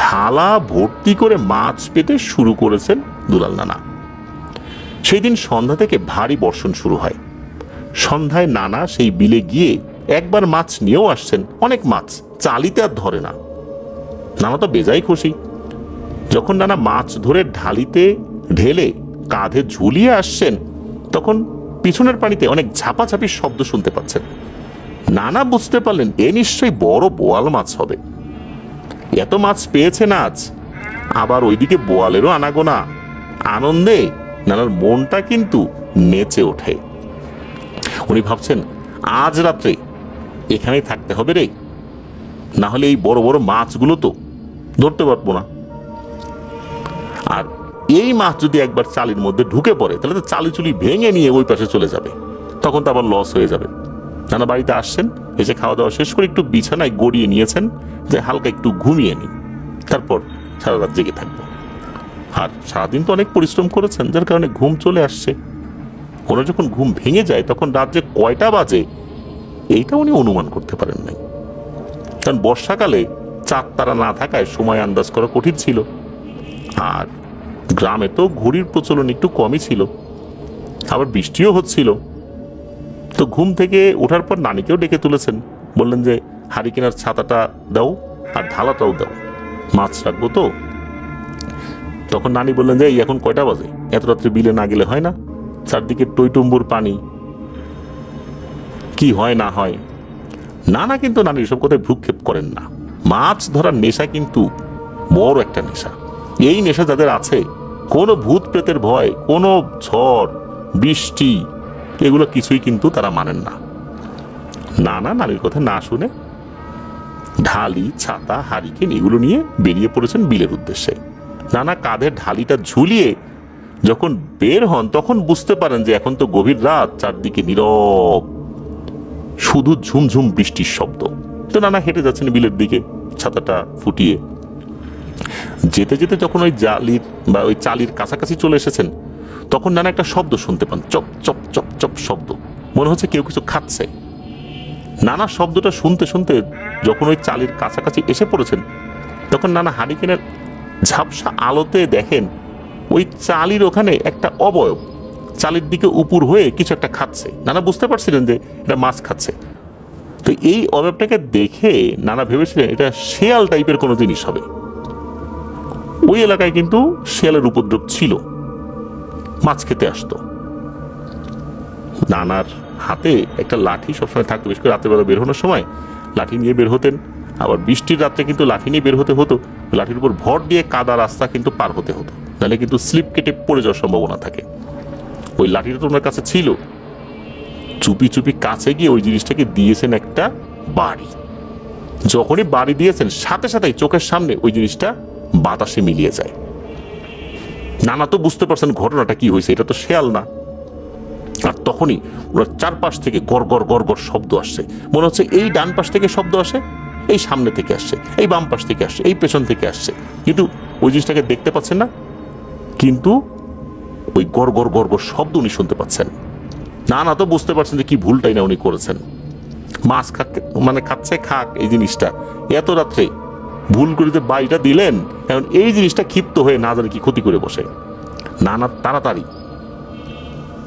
ঢালা ভর্তি করে মাছ পেতে শুরু করেছেন দুলাল নানা। সেই দিন সন্ধ্যা থেকে ভারী বর্ষণ শুরু হয়। সন্ধ্যায় নানা সেই বিলে গিয়ে একবার মাছ নিয়েও আসছেন, অনেক মাছ, চালিতে আর ধরে না। নানা তো বেজায় খুশি। যখন নানা মাছ ধরে ঢালিতে ঢেলে কাঁধে ঝুলিয়ে আসছেন, তখন পিছনের পানিতে অনেক ঝাপাঝাপির শব্দ শুনতে পাচ্ছেন। নানা বুঝতে পারলেন এ নিশ্চয়ই বড় বোয়াল মাছ হবে। এত মাছ পেয়েছেন আজ, আবার ওইদিকে বোয়ালেরও আনাগোনা। আনন্দে নানার মনটা কিন্তু নেচে ওঠে। উনি ভাবছেন, আজ রাত্রে এখানেই থাকতে হবে রে, না হলে এই বড় বড় মাছগুলো তো ধরতে পারবো না। আর এই মাছ যদি একবার চালির মধ্যে ঢুকে পড়ে তাহলে তো চালি চুলি ভেঙে নিয়ে ওই পাশে চলে যাবে, তখন তো আবার লস হয়ে যাবে। নানা বাড়িতে আসছেন, এসে খাওয়া দাওয়া শেষ করে একটু বিছানায় গড়িয়ে নিয়েছেন যে হালকা একটু ঘুমিয়ে নিই, তারপর সারা রাত জেগে থাকবো। আর সারাদিন তো অনেক পরিশ্রম করেছেন, যার কারণে ঘুম চলে আসছে। ওনার যখন ঘুম ভেঙে যায় তখন রাত যে কয়টা বাজে এইটা উনি অনুমান করতে পারেন নাই। কারণ বর্ষাকালে চাঁদ তারা না থাকায় সময় আন্দাজ করা কঠিন ছিল। আর গ্রামে তো ঘড়ির প্রচলন একটু কমই ছিল, আবার বৃষ্টিও হচ্ছিল। তো ঘুম থেকে ওঠার পর নানিকেও ডেকে তুলেছেন, বললেন যে হারিকেনার ছাতাটা দাও আর ঢালাটাও দাও, মাছ রাখবো তো। তখন নানি বললেন যে এই এখন কয়টা বাজে, এত রাত্রে বিলে না গেলে হয় না, চারদিকে টইটুম্বুর পানি, কি হয় না হয়। নানা কিন্তু নানির এসব কথায় ভ্রুক্ষেপ করেন না। মাছ ধরার নেশা কিন্তু বড় একটা নেশা। এই নেশা যাদের আছে, কোনো ভূত প্রেতের ভয়, কোনো ঝড় বৃষ্টি, এগুলো কিছুই কিন্তু তারা মানেন না। নানা নানির কথা না শুনে ঢালি, ছাতা, হারিকেন এগুলো নিয়ে বেরিয়ে পড়েছেন বিলের উদ্দেশ্যে। নানা কাঁধে ঢালিটা ঝুলিয়ে যখন বের হন, তখন বুঝতে পারেন যে এখন তো গভীর রাত, চারদিকে নীরব, শুধু ঝুমঝুম বৃষ্টির শব্দ। তো নানা হেঁটে যাচ্ছেন বিলের দিকে ছাতাটা ফুটিয়ে। যেতে যেতে যখন ওই জালির বা ওই চালির কাছাকাছি চলে এসেছেন, তখন নানা একটা শব্দ শুনতে পান, চপ চপ চপ চপ শব্দ, মনে হচ্ছে কেউ কিছু খাচ্ছে। নানা শব্দটা শুনতে শুনতে যখন ওই চালির কাছাকাছি এসে পড়েছেন, তখন নানা হারিকেনের ঝাপসা আলোতে দেখেন ওই চালির ওখানে একটা অবয়ব চালির দিকে উপর হয়ে কিছু একটা খাচ্ছে। নানা বুঝতে পারছিলেন যে এটা মাছ খাচ্ছে। তো এই অবয়বটাকে দেখে নানা ভেবেছিলেন এটা শেয়াল টাইপের কোনো জিনিস হবে। ওই এলাকায় কিন্তু শেয়ালের উপদ্রব ছিল, মাছ খেতে আসতো। নানার হাতে একটা লাঠি সবসময় থাকতো, বিশেষ করে রাত্রেবেলা বের হওয়ার সময় লাঠি নিয়ে বের হতেন। আবার বৃষ্টির রাত্রে কিন্তু লাঠি নিয়ে বের হতে হতো, লাঠির উপর ভর দিয়ে কাদা রাস্তা কিন্তু পার হতে হতো, নাহলে কিন্তু স্লিপ কেটে পড়ে যাওয়ার সম্ভাবনা থাকে। ওই লাঠিটা তো ওনার কাছে ছিল। চুপি চুপি কাছে গিয়ে ওই জিনিসটাকে দিয়েছেন একটা বাড়ি। যখনই বাড়ি দিয়েছেন, সাথে সাথে চোখের সামনে ওই জিনিসটা বাতাসে মিলিয়ে যায়। নানা তো বুঝতে পারছেন ঘটনাটা কি হয়েছে, এটা তো শেয়াল না। আর তখনই ওনার চারপাশ থেকে গড় গড় গড় গড় শব্দ আসছে। মনে হচ্ছে এই ডান পাশ থেকে শব্দ আসে, এই সামনে থেকে আসছে, এই বাম পাশ থেকে আসছে, এই পেছন থেকে আসছে, কিন্তু ওই জিনিসটাকে দেখতে পাচ্ছেন না। কিন্তু ওই গড় গড় গড় গড় শব্দ উনি শুনতে পাচ্ছেন। না তো বুঝতে পারছেন যে কি ভুলটাই না উনি করেছেন। মাছ খাচ্ছে খাক, এই জিনিসটা এত রাত্রে ভুল করে যে বাড়িটা দিলেন, এখন এই জিনিসটা ক্ষিপ্ত হয়ে না জানি কি ক্ষতি করে বসে। নানা তাড়াতাড়ি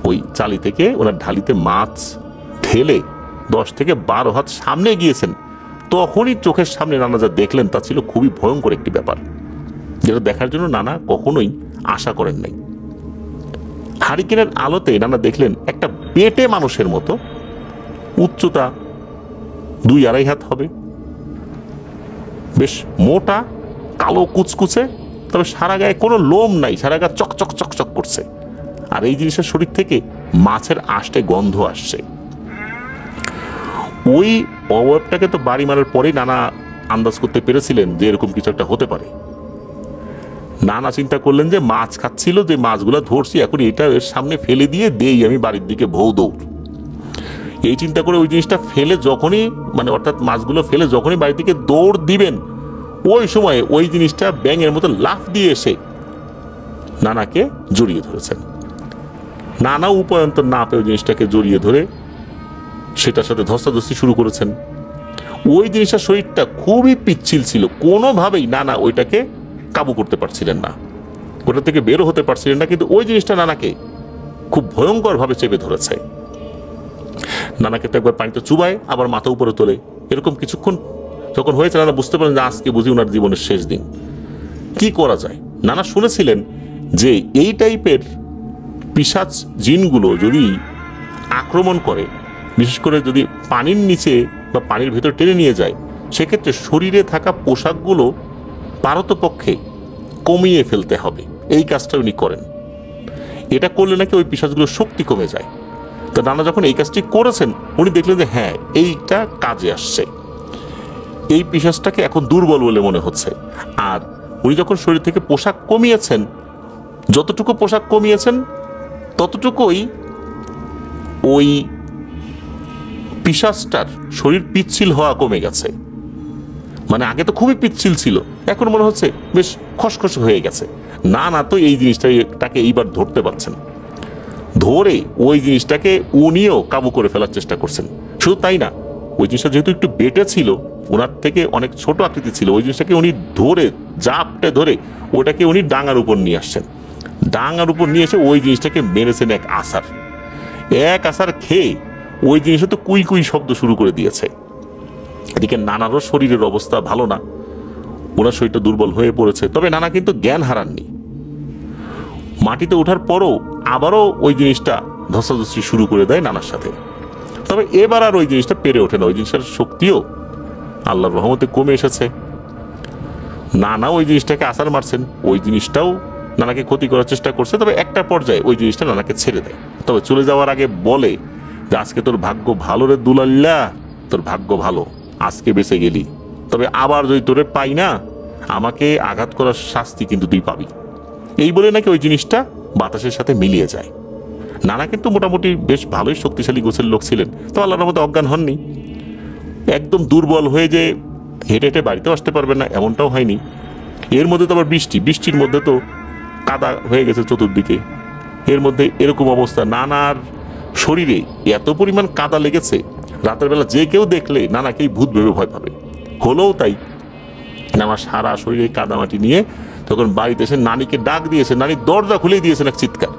ওই চালি থেকে ওনার ঢালিতে মাছ ঢেলে 10 থেকে 12 হাত সামনে গিয়েছেন। তখনই চোখের সামনে নানা যা দেখলেন তা ছিল খুবই ভয়ঙ্কর একটি ব্যাপার, যেটা দেখার জন্য নানা কখনোই আশা করেন নাই। হারিকেনের আলোতে নানা দেখলেন একটা বেটে মানুষের মতো, উচ্চতা 2-2.5 হাত হবে, বেশ মোটা, কালো কুচকুচে, তবে সারা গায়ে কোনো লোম নাই, সারা গায়ে চকচক চকচক করছে। আর এই জিনিসের শরীর থেকে মাছের আষ্টে গন্ধ আসছে। ওই অবয়বটাকে তো বাড়ি মারার পরেই নানা আন্দাজ করতে পেরেছিলেন যে এরকম কিছু একটা হতে পারে। নানা চিন্তা করলেন যে মাছ খাচ্ছিল, যে মাছগুলো ধরছি এখন এটা এর সামনে ফেলে দিয়ে দেই আমি বাড়ির দিকে ভৌ দৌড়। এই চিন্তা করে ওই জিনিসটা ফেলে যখনই অর্থাৎ মাছগুলো ফেলে যখনই বাড়ির দিকে দৌড় দিবেন, ওই সময় ওই জিনিসটা ব্যাঙের মতো লাফ দিয়ে এসে নানাকে জড়িয়ে ধরেছেন। নানা উপায়ন্তর না পেয়ে জিনিসটাকে জড়িয়ে ধরে সেটার সাথে ধস্তাধস্তি শুরু করেছেন। ওই জিনিসটার শরীরটা খুবই পিচ্ছিল ছিল, কোনোভাবেই নানা ওইটাকে কাবু করতে পারছিলেন না, ওটা থেকে বেরো হতে পারছিলেন না। কিন্তু ওই জিনিসটা নানাকে খুব ভয়ঙ্কর ভাবে চেপে ধরেছে। নানাকে তো একবার পানিতে চুবায়, আবার মাথা উপরে তোলে। এরকম কিছুক্ষণ যখন হয়েছে, নানা বুঝতে পারেন যে আজকে বুঝি ওনার জীবনের শেষ দিন। কি করা যায়? নানা শুনেছিলেন যে এই টাইপের পিশাচ জিনগুলো যদি আক্রমণ করে, বিশেষ করে যদি পানির নিচে বা পানির ভেতর টেনে নিয়ে যায়, সেক্ষেত্রে শরীরে থাকা পোশাকগুলো পারতপক্ষে কমিয়ে ফেলতে হবে। এই কাজটা উনি করেন। এটা করলে নাকি ওই পিশাচগুলোর শক্তি কমে যায়। তো নানা যখন এই কাজটি করেছেন, উনি দেখলেন যে হ্যাঁ, এইটা কাজে আসছে, এই পিশাচটাকে এখন দুর্বল বলে মনে হচ্ছে। আর উনি যখন শরীর থেকে পোশাক কমিয়েছেন, যতটুকু পোশাক কমিয়েছেন ততটুকুই ওই পিশাচটার শরীর পিচ্ছিল হওয়া কমে গেছে। আগে তো খুবই পিচ্ছিল ছিল, এখন মনে হচ্ছে বেশ খসখস হয়ে গেছে। না তো এই জিনিসটাকে এইবার ধরতে পারছেন। ধরে ওই জিনিসটাকে উনিও কাবু করে ফেলার চেষ্টা করছেন। শুধু তাই না, ওই জিনিসটা যেহেতু একটু বেটে ছিল, ওনার থেকে অনেক ছোট আকৃতি ছিল, ওই জিনিসটাকে উনি ধরে জাপটে ধরে ওটাকে উনি ডাঙার উপর নিয়ে আসছেন। ডাঙার উপর নিয়ে এসে ওই জিনিসটাকে মেরেছেন এক আসার খেয়ে ওই জিনিসটা তো কুই কুই শব্দ শুরু করে দিয়েছে। এদিকে নানারও শরীরের অবস্থা ভালো না, ওনার শরীরটা দুর্বল হয়ে পড়েছে। তবে নানা কিন্তু জ্ঞান হারাননি। মাটিতে ওঠার পরও আবারও ওই জিনিসটা ধস্তাধস্তি শুরু করে দেয় নানার সাথে। তবে এবার আর ওই জিনিসটা পেরে ওঠে না, ওই জিনিসটার শক্তিও আল্লাহর রহমতে কমে এসেছে। নানা ওই জিনিসটাকে আছাড় মারছেন, ওই জিনিসটাও নানাকে ক্ষতি করার চেষ্টা করছে, তবে একটা পর্যায়ে ওই জিনিসটা নানাকে ছেড়ে দেয়। তবে চলে যাওয়ার আগে বলে যে আজকে তোর ভাগ্য ভালো রে দুলাল্লা, তোর ভাগ্য ভালো, আজকে বেঁচে গেলি, তবে আবার যদি তোরে পাই না আমাকে আঘাত করার শাস্তি কিন্তু তুই পাবি। এই বলে নাকি ওই জিনিসটা বাতাসের সাথে মিলিয়ে যায়। নানা কিন্তু মোটামুটি বেশ ভালোই শক্তিশালী গোছের লোক ছিলেন, তো আল্লাহর মধ্যে অজ্ঞান হননি। একদম দুর্বল হয়ে যে হেঁটে হেঁটে বাড়িতেও আসতে পারবেন না এমনটাও হয়নি। এর মধ্যে তো আবার বৃষ্টির মধ্যে তো কাদা হয়ে গেছে চতুর্দিকে, এর মধ্যে এরকম অবস্থা, নানার শরীরে এত পরিমাণ কাদা লেগেছে, রাতের বেলা যে কেউ দেখলে নানাকেই ভূত ভেবে ভয় পাবে। হলেও তাই, নানা সারা শরীরে কাদামাটি নিয়ে তখন বাড়িতে এসে নানিকে ডাক দিয়েছে, নানি দরজা খুলে দিয়েছেন এক চিৎকার,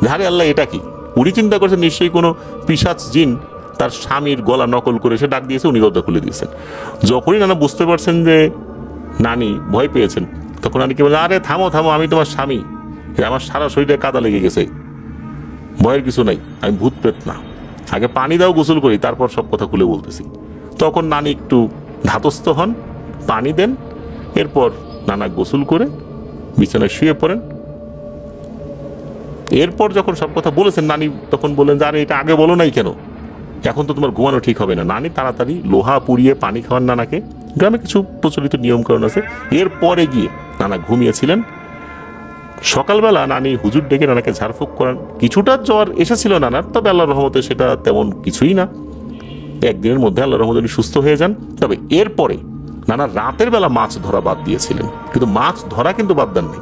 ধারে আল্লাহ এটা কি। উনি চিন্তা করছেন নিশ্চয়ই কোনো পিশাচ জিন তার স্বামীর গলা নকল করে এসে ডাক দিয়েছে, উনি দরজা খুলে দিয়েছেন। যখনই নানা বুঝতে পারছেন যে নানি ভয় পেয়েছেন, তখন নানিকে বলে, আরে থামো থামো, আমি তোমার স্বামী, আমার সারা শরীরে কাদা লেগে গেছে, ভয়ের কিছু নাই, আমি ভূত প্রেত না, আগে পানি দাও গোসল করি, তারপর সব কথা খুলে বলতেছি। তখন নানি একটু ধাতস্থ হন, পানি দেন, এরপর নানা গোসল করে বিছানায় শুয়ে পড়েন। এরপর যখন সব কথা বলেছেন, নানি তখন বললেন যে আরে এটা আগে বলো নাই কেন, এখন তো তোমার ঘুমানো ঠিক হবে না। নানি তাড়াতাড়ি লোহা পুড়িয়ে পানি খাওয়ান নানাকে, গ্রামে কিছু প্রচলিত নিয়মকানুন আছে। এরপরে গিয়ে নানা ঘুমিয়েছিলেন। সকালবেলা নানি হুজুর ডেকে নানাকে ঝাড়ফুঁক করান। কিছুটা জ্বর এসেছিল নানার, তবে আল্লাহর রহমতে সেটা তেমন কিছুই না, একদিনের মধ্যে আল্লাহর রহমতে উনি সুস্থ হয়ে যান। তবে এরপরে নানা রাতের বেলা মাছ ধরা বাদ দিয়েছিলেন, কিন্তু মাছ ধরা কিন্তু বাদ দেননি।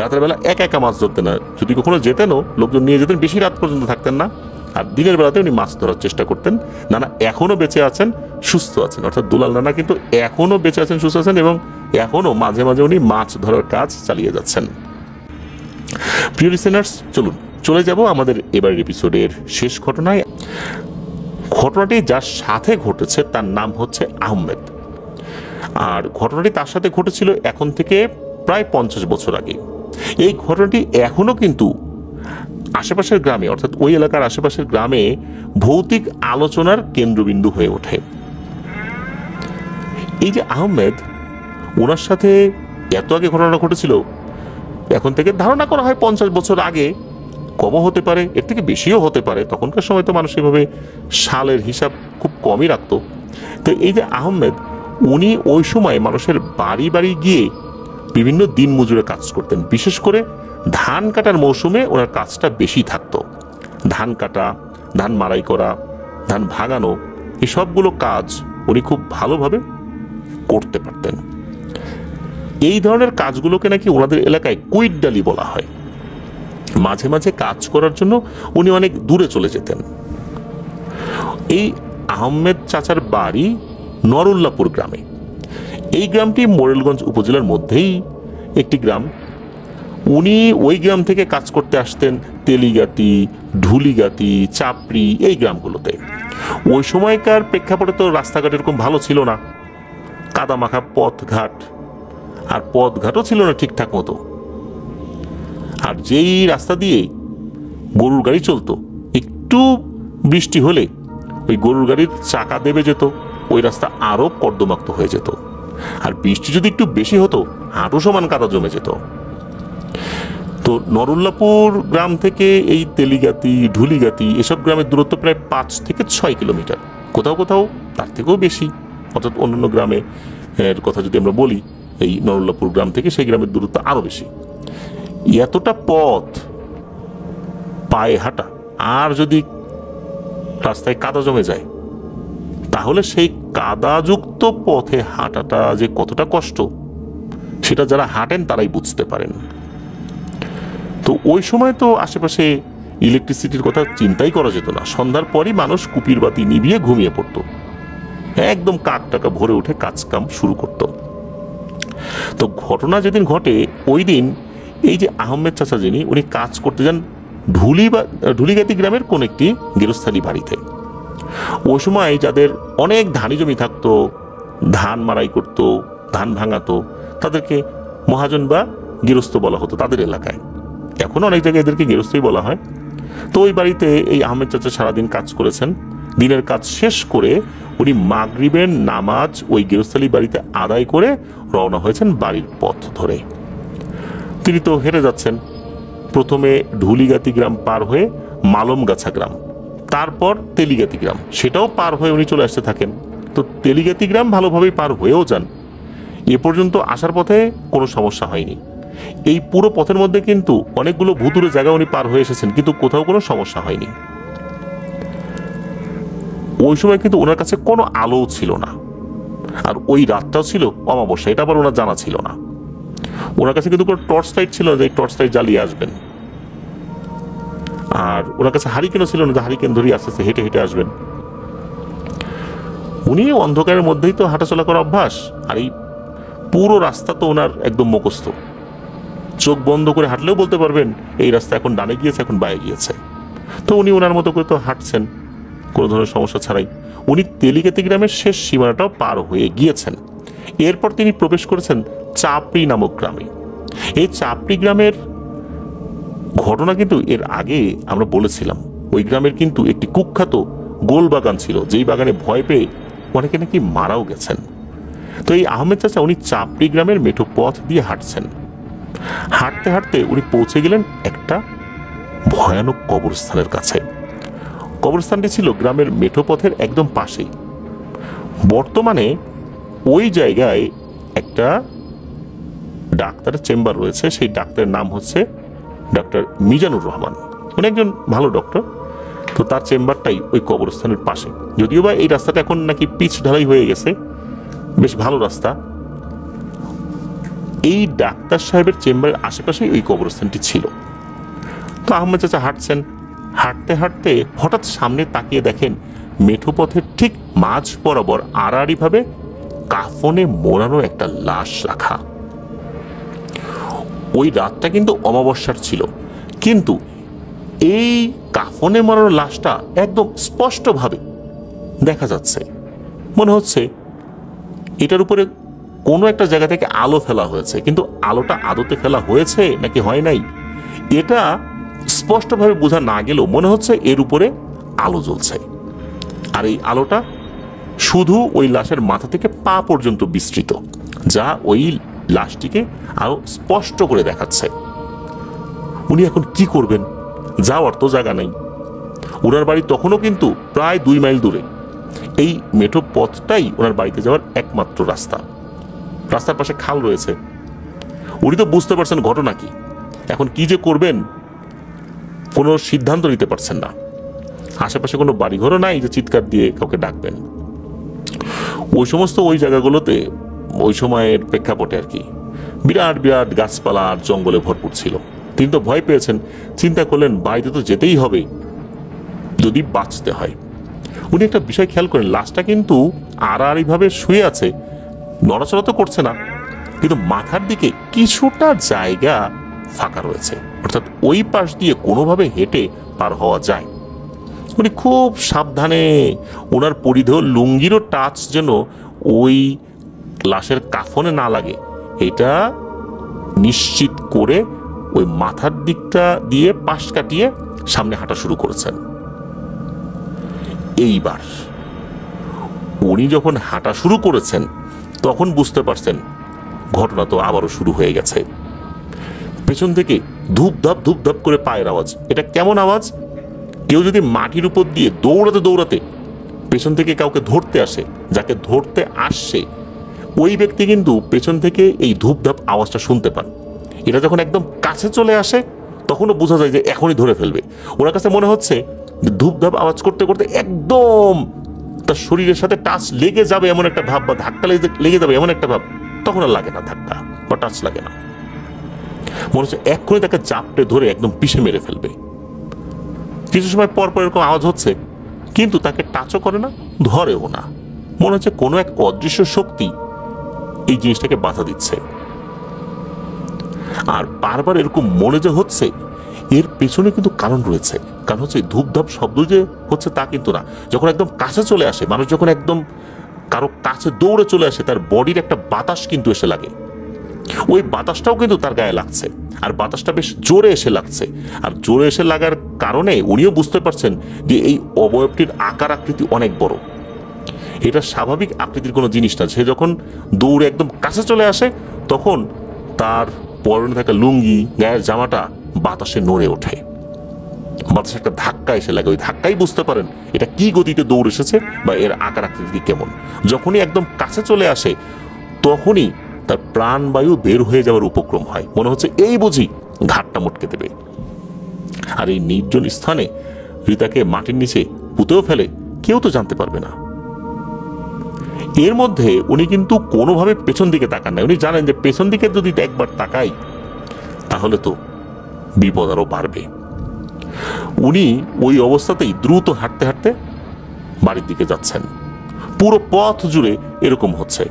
রাতের বেলা একা মাছ ধরতেন না, যদি কখনো যেতেনও লোকজন নিয়ে যেতেন, বেশি রাত পর্যন্ত থাকতেন না। আর দিনের বেলাতে উনি মাছ ধরার চেষ্টা করতেন। নানা এখনো বেঁচে আছেন, সুস্থ আছেন, অর্থাৎ দুলাল নানা কিন্তু এখনো বেঁচে আছেন, সুস্থ আছেন, এবং এখনো মাঝে মাঝে উনি মাছ ধরার কাজ চালিয়ে যাচ্ছেন। প্রিয় লিসেনার্স, চলুন চলে যাব আমাদের এবারের এপিসোডের শেষ ঘটনায়। ঘটনাটি যার সাথে ঘটেছে তার নাম হচ্ছে আহমেদ, আর ঘটনাটি তার সাথে ঘটেছিল এখন থেকে প্রায় 50 বছর আগে। এই ঘটনাটি এখনো কিন্তু আশেপাশের গ্রামে, অর্থাৎ ওই এলাকার আশেপাশের গ্রামে ভৌতিক আলোচনার কেন্দ্রবিন্দু হয়ে ওঠে। এই যে আহমেদ, ওনার সাথে এত আগে ঘটনা ঘটেছিল, এখন থেকে ধারণা করা হয় 50 বছর আগে, কমও হতে পারে, এর থেকে বেশিও হতে পারে। তখনকার সময় তো মানুষ এভাবে সালের হিসাব খুব কমই রাখতো। তো এই যে আহমেদ, উনি ওই সময় মানুষের বাড়ি বাড়ি গিয়ে বিভিন্ন দিন মজুরে কাজ করতেন। বিশেষ করে ধান কাটার মৌসুমে ওনার কাজটা বেশি থাকতো। ধান কাটা, ধান মাড়াই করা, ধান ভাঙানো, এই সবগুলো কাজ উনি খুব ভালোভাবে করতে পারতেন। এই ধরনের কাজগুলোকে নাকি ওনাদের এলাকায় কুইডডালি বলা হয়। মাঝে মাঝে কাজ করার জন্য উনি অনেক দূরে চলে যেতেন। এই আহমেদ চাচার বাড়ি নরুল্লাপুর গ্রামে। এই গ্রামটি মোরেলগঞ্জ উপজেলার মধ্যেই একটি গ্রাম। উনি ওই গ্রাম থেকে কাজ করতে আসতেন তেলিগাতি, ঢুলিগাতি, চাপড়ি, এই গ্রামগুলোতে। ওই সময়কার প্রেক্ষাপটে তো রাস্তাঘাট এরকম ভালো ছিল না, কাদামাখা পথঘাট, আর পথঘাটও ছিল না ঠিকঠাক মতো। আর যেই রাস্তা দিয়ে গরুর গাড়ি চলতো, একটু বৃষ্টি হলে ওই গরুর গাড়ির চাকা দেবে যেত, ওই রাস্তা আরো কর্দমাক্ত হয়ে যেত। আর বৃষ্টি যদি একটু বেশি হতো, হাঁটু সমান কাদা জমে যেত। তো নরুল্লাপুর গ্রাম থেকে এই তেলিগাতি, ঢুলিগাতি, এসব গ্রামের দূরত্ব প্রায় 5 থেকে 6 কিলোমিটার, কোথাও কোথাও তার থেকেও বেশি। অর্থাৎ অন্যান্য গ্রামে এর কথা যদি আমরা বলি, এই নরুল্লাপুর গ্রাম থেকে সেই গ্রামের দূরত্ব আরো বেশি। এতটা পথ পায়ে হাঁটা, আর যদি রাস্তায় কাদা জমে যায়, তাহলে সেই কাদাযুক্ত পথে হাঁটাটা যে কতটা কষ্ট, সেটা যারা হাঁটেন তারাই বুঝতে পারেন। তো ওই সময় তো আশেপাশে ইলেকট্রিসিটির কথা চিন্তাই করা যেত না। সন্ধ্যার পরই মানুষ কুপির বাতি নিভিয়ে ঘুমিয়ে পড়তো, একদম কাক টাকা ভরে উঠে কাজ কাম শুরু করত। তো ঘটনা যেদিন ঘটে, ওই দিন এই যে আহমেদ চাচা যিনি, উনি কাজ করতে যান ঢুলিগাতি গ্রামের কোন একটি গেরস্থালি বাড়িতে। ওই সময় যাদের অনেক ধানি জমি থাকতো, ধান মাড়াই করতো, ধান ভাঙাতো, তাদেরকে মহাজন বা গৃহস্থ বলা হতো তাদের এলাকায়। এখন অনেক জায়গায় এদেরকে গৃহস্থই বলা হয়। তো ওই বাড়িতে এই আহমেদ চাচা সারাদিন কাজ করেছেন। দিনের কাজ শেষ করে উনি মাগরিবের নামাজ ওই গৃহস্থালী বাড়িতে আদায় করে রওনা হয়েছেন বাড়ির পথ ধরে। তিনি তো হেরে যাচ্ছেন। প্রথমে ঢুলিগাতি গ্রাম পার হয়ে মালমগাছা গ্রাম, তারপর তেলিগাতি গ্রাম, সেটাও পার হয়ে উনি চলে আসতে থাকেন। তো তেলিগাতি গ্রাম ভালোভাবেই পার হয়েও যান। এ পর্যন্ত আসার পথে কোনো সমস্যা হয়নি। এই পুরো পথের মধ্যে কিন্তু অনেকগুলো ভুতুরে জায়গা উনি পার হয়ে এসেছেন, কিন্তু কোথাও কোনো সমস্যা হয়নি। ওই সময় কিন্তু ওনার কাছে কোনো আলো ছিল না, আর ওই রাতটাও ছিল অমাবস্যা, এটা আবার ওনার জানা ছিল না। ওনার কাছে কিন্তু কোনো টর্চ লাইট ছিল না যে টর্চ লাইট জ্বালিয়ে আসবেন, আর ওনার কাছে হারিকেনও ছিল না যে হারিকেন ধরিয়ে আস্তে আস্তে হেঁটে হেঁটে আসবেন। উনি অন্ধকারের মধ্যেই তো হাঁটাচলা করা অভ্যাস, আর এই পুরো রাস্তা তো ওনার একদম মুখস্থ। চোখ বন্ধ করে হাঁটলেও বলতে পারবেন এই রাস্তা এখন ডানে গিয়েছে, এখন বায়ে গিয়েছে। তো উনি ওনার মতো করে তো হাঁটছেন কোনো ধরনের সমস্যা ছাড়াই। উনি তেলিগাতি গ্রামের শেষ সীমানাটাও পার হয়ে গিয়েছেন। এরপর তিনি প্রবেশ করেছেন চাপড়ি নামক গ্রামে। এই চাপড়ি গ্রামের ঘটনা কিন্তু এর আগে আমরা বলেছিলাম। ওই গ্রামের কিন্তু একটি কুখ্যাত গোল বাগান ছিল, যেই বাগানে ভয় পেয়ে অনেকে নাকি মারাও গেছেন। তো এই আহমেদ চাচা উনি চাপড়ি গ্রামের মেঠো পথ দিয়ে হাঁটছেন। হাঁটতে হাঁটতে উনি পৌঁছে গেলেন একটা ভয়ানক কবরস্থানের কাছে। কবরস্থানটি ছিল গ্রামের মেঠো পথের একদম পাশেই। বর্তমানে ওই জায়গায় একটা ডাক্তারের চেম্বার রয়েছে, সেই ডাক্তারের নাম হচ্ছে ডক্টর মিজানুর রহমান। উনি একজন ভালো ডক্টর। তো তার চেম্বারটাই ওই কবরস্থানের পাশে। যদিও বা এই রাস্তাটা এখন নাকি পিচ ঢালাই হয়ে গেছে, বেশ ভালো রাস্তা। এই ডাক্তার সাহেবের চেম্বারের আশেপাশেই ওই কবরস্থানটি ছিল। তো আহমেদ চাচা হাঁটছেন, হাঁটতে হাঁটতে হঠাৎ সামনে তাকিয়ে দেখেন মেঠো পথের ঠিক মাঝ বরাবর আড়াআড়ি ভাবে কাফনে মোড়ানো একটা লাশ রাখা। ওই রাতটা কিন্তু অমাবস্যার ছিল, কিন্তু এই কাফনে মোড়ানো লাশটা একদম স্পষ্টভাবে দেখা যাচ্ছে। মনে হচ্ছে এটার উপরে কোনো একটা জায়গা থেকে আলো ফেলা হয়েছে, কিন্তু আলোটা আদতে ফেলা হয়েছে নাকি হয় নাই এটা স্পষ্টভাবে বোঝা না গেলেও মনে হচ্ছে এর উপরে আলো জ্বলছে। আর এই আলোটা শুধু ওই লাশের মাথা থেকে পা পর্যন্ত বিস্তৃত, যা ওই লাশটিকে আরো স্পষ্ট করে দেখাচ্ছে। উনি এখন কি করবেন? যাওয়ার তো জায়গা নেই। ওনার বাড়ি তখনও কিন্তু প্রায় 2 মাইল দূরে। এই মেঠো পথটাই ওনার বাড়িতে যাওয়ার একমাত্র রাস্তা। রাস্তার পাশে খাল রয়েছে। উনি তো বুঝতে পারছেন ঘটনা কি। এখন কি যে করবেন কোনো সিদ্ধান্ত নিতে পারছেন না। আশেপাশে কোনো বাড়িঘরও নাই যে চিৎকার দিয়ে কাউকে ডাকবেন। ওই সমস্ত ওই জায়গাগুলোতে ওই সময়ের প্রেক্ষাপটে আর কি বিরাট বিরাট গাছপালা আর জঙ্গলে ভরপুর ছিল। তিনি তো ভয় পেয়েছেন, চিন্তা করলেন বাড়িতে তো যেতেই হবে যদি বাঁচতে হয়। উনি একটা বিষয় খেয়াল করেন, লাশটা কিন্তু আড়াআড়ি ভাবে শুয়ে আছে, নড়াচড়া তো করছে না, কিন্তু মাথার দিকে কিছুটা জায়গা ফাঁকা রয়েছে, অর্থাৎ ওই পাশ দিয়ে কোনোভাবে হেঁটে পার হওয়া যায়। উনি খুব সাবধানে ওনার পরিধেয় লুঙ্গিরও টাচ যেন ওই লাশের কাফনে না লাগে এটা নিশ্চিত করে ওই মাথার দিকটা দিয়ে পাশ কাটিয়ে সামনে হাঁটা শুরু করেছেন। এইবার উনি যখন হাঁটা শুরু করেছেন তখন বুঝতে পারছেন ঘটনা তো আবারও শুরু হয়ে গেছে। পেছন থেকে ধূপধাপ ধূপধাপ করে পায়ের আওয়াজ। এটা কেমন আওয়াজ? কেউ যদি মাটির উপর দিয়ে দৌড়াতে দৌড়াতে পেছন থেকে কাউকে ধরতে আসে, যাকে ধরতে আসছে ওই ব্যক্তি কিন্তু পেছন থেকে এই ধূপধাপ আওয়াজটা শুনতে পান। এটা যখন একদম কাছে চলে আসে তখনও বোঝা যায় যে এখনই ধরে ফেলবে। ওনার কাছে মনে হচ্ছে ধূপধাপ আওয়াজ করতে করতে একদম তার শরীরের সাথে টাচ লেগে যাবে এমন একটা ভাব, বা ধাক্কা লেগে যাবে এমন একটা ভাব। তখন আর লাগে না ধাক্কা বা টাচ লাগে না, মনে হচ্ছে এক্ষুনি তাকে চাপটে ধরে একদম পিষে মেরে ফেলবে। কিছু সময় পর পর এরকম আওয়াজ হচ্ছে, কিন্তু তাকে টাচও করে না, ধরেও না। মনে হচ্ছে কোনো এক অদৃশ্য শক্তি এই জিনিসটাকে বাধা দিচ্ছে। আর বারবার এরকম মনে যে হচ্ছে এর পেছনে কিন্তু কারণ রয়েছে। কারণ হচ্ছে ধূপধাপ শব্দ যে হচ্ছে তা কিন্তু না। যখন একদম কাছে চলে আসে মানুষ, যখন একদম কারো কাছে দৌড়ে চলে আসে, তার বডির একটা বাতাস কিন্তু এসে লাগে। ওই বাতাসটাও কিন্তু তার গায়ে লাগছে, আর বাতাসটা বেশ জোরে এসে লাগছে। আর জোরে এসে লাগার কারণে উনিও বুঝতে পারছেন যে এই অবয়বটির আকার আকৃতি অনেক বড়, এটা স্বাভাবিক আকৃতির কোনো জিনিস না। সে যখন দৌড়ে একদম কাছে চলে আসে তখন তার পরনে থাকা লুঙ্গি, গায়ের জামাটা বাতাসে নড়ে ওঠে, বাতাসে একটা ধাক্কা এসে লাগে। ওই ধাক্কাই বুঝতে পারেন এটা কি গতিতে দৌড় এসেছে বা এর আকার আকৃতি কেমন। যখনই একদম কাছে চলে আসে তখনই তার প্রাণবায়ু বের হয়ে যাওয়ার উপক্রম হয়, মনে হচ্ছে এই বুঝি ঘাটটা মটকে দেবে। আর এই নির্জন স্থানে রিতাকে মাটির নিচে পুঁতেও ফেলে, কেউ তো জানতে পারবে না। এর মধ্যে উনি কিন্তু কোনোভাবে পেছন দিকে তাকান না। উনি জানেন যে পেছন দিকে যদি একবার তাকাই তাহলে তো বিপদ আরো বাড়বে। উনি ওই অবস্থাতেই দ্রুত হাঁটতে হাঁটতে বাড়ির দিকে যাচ্ছেন। পুরো পথ জুড়ে এরকম হচ্ছে।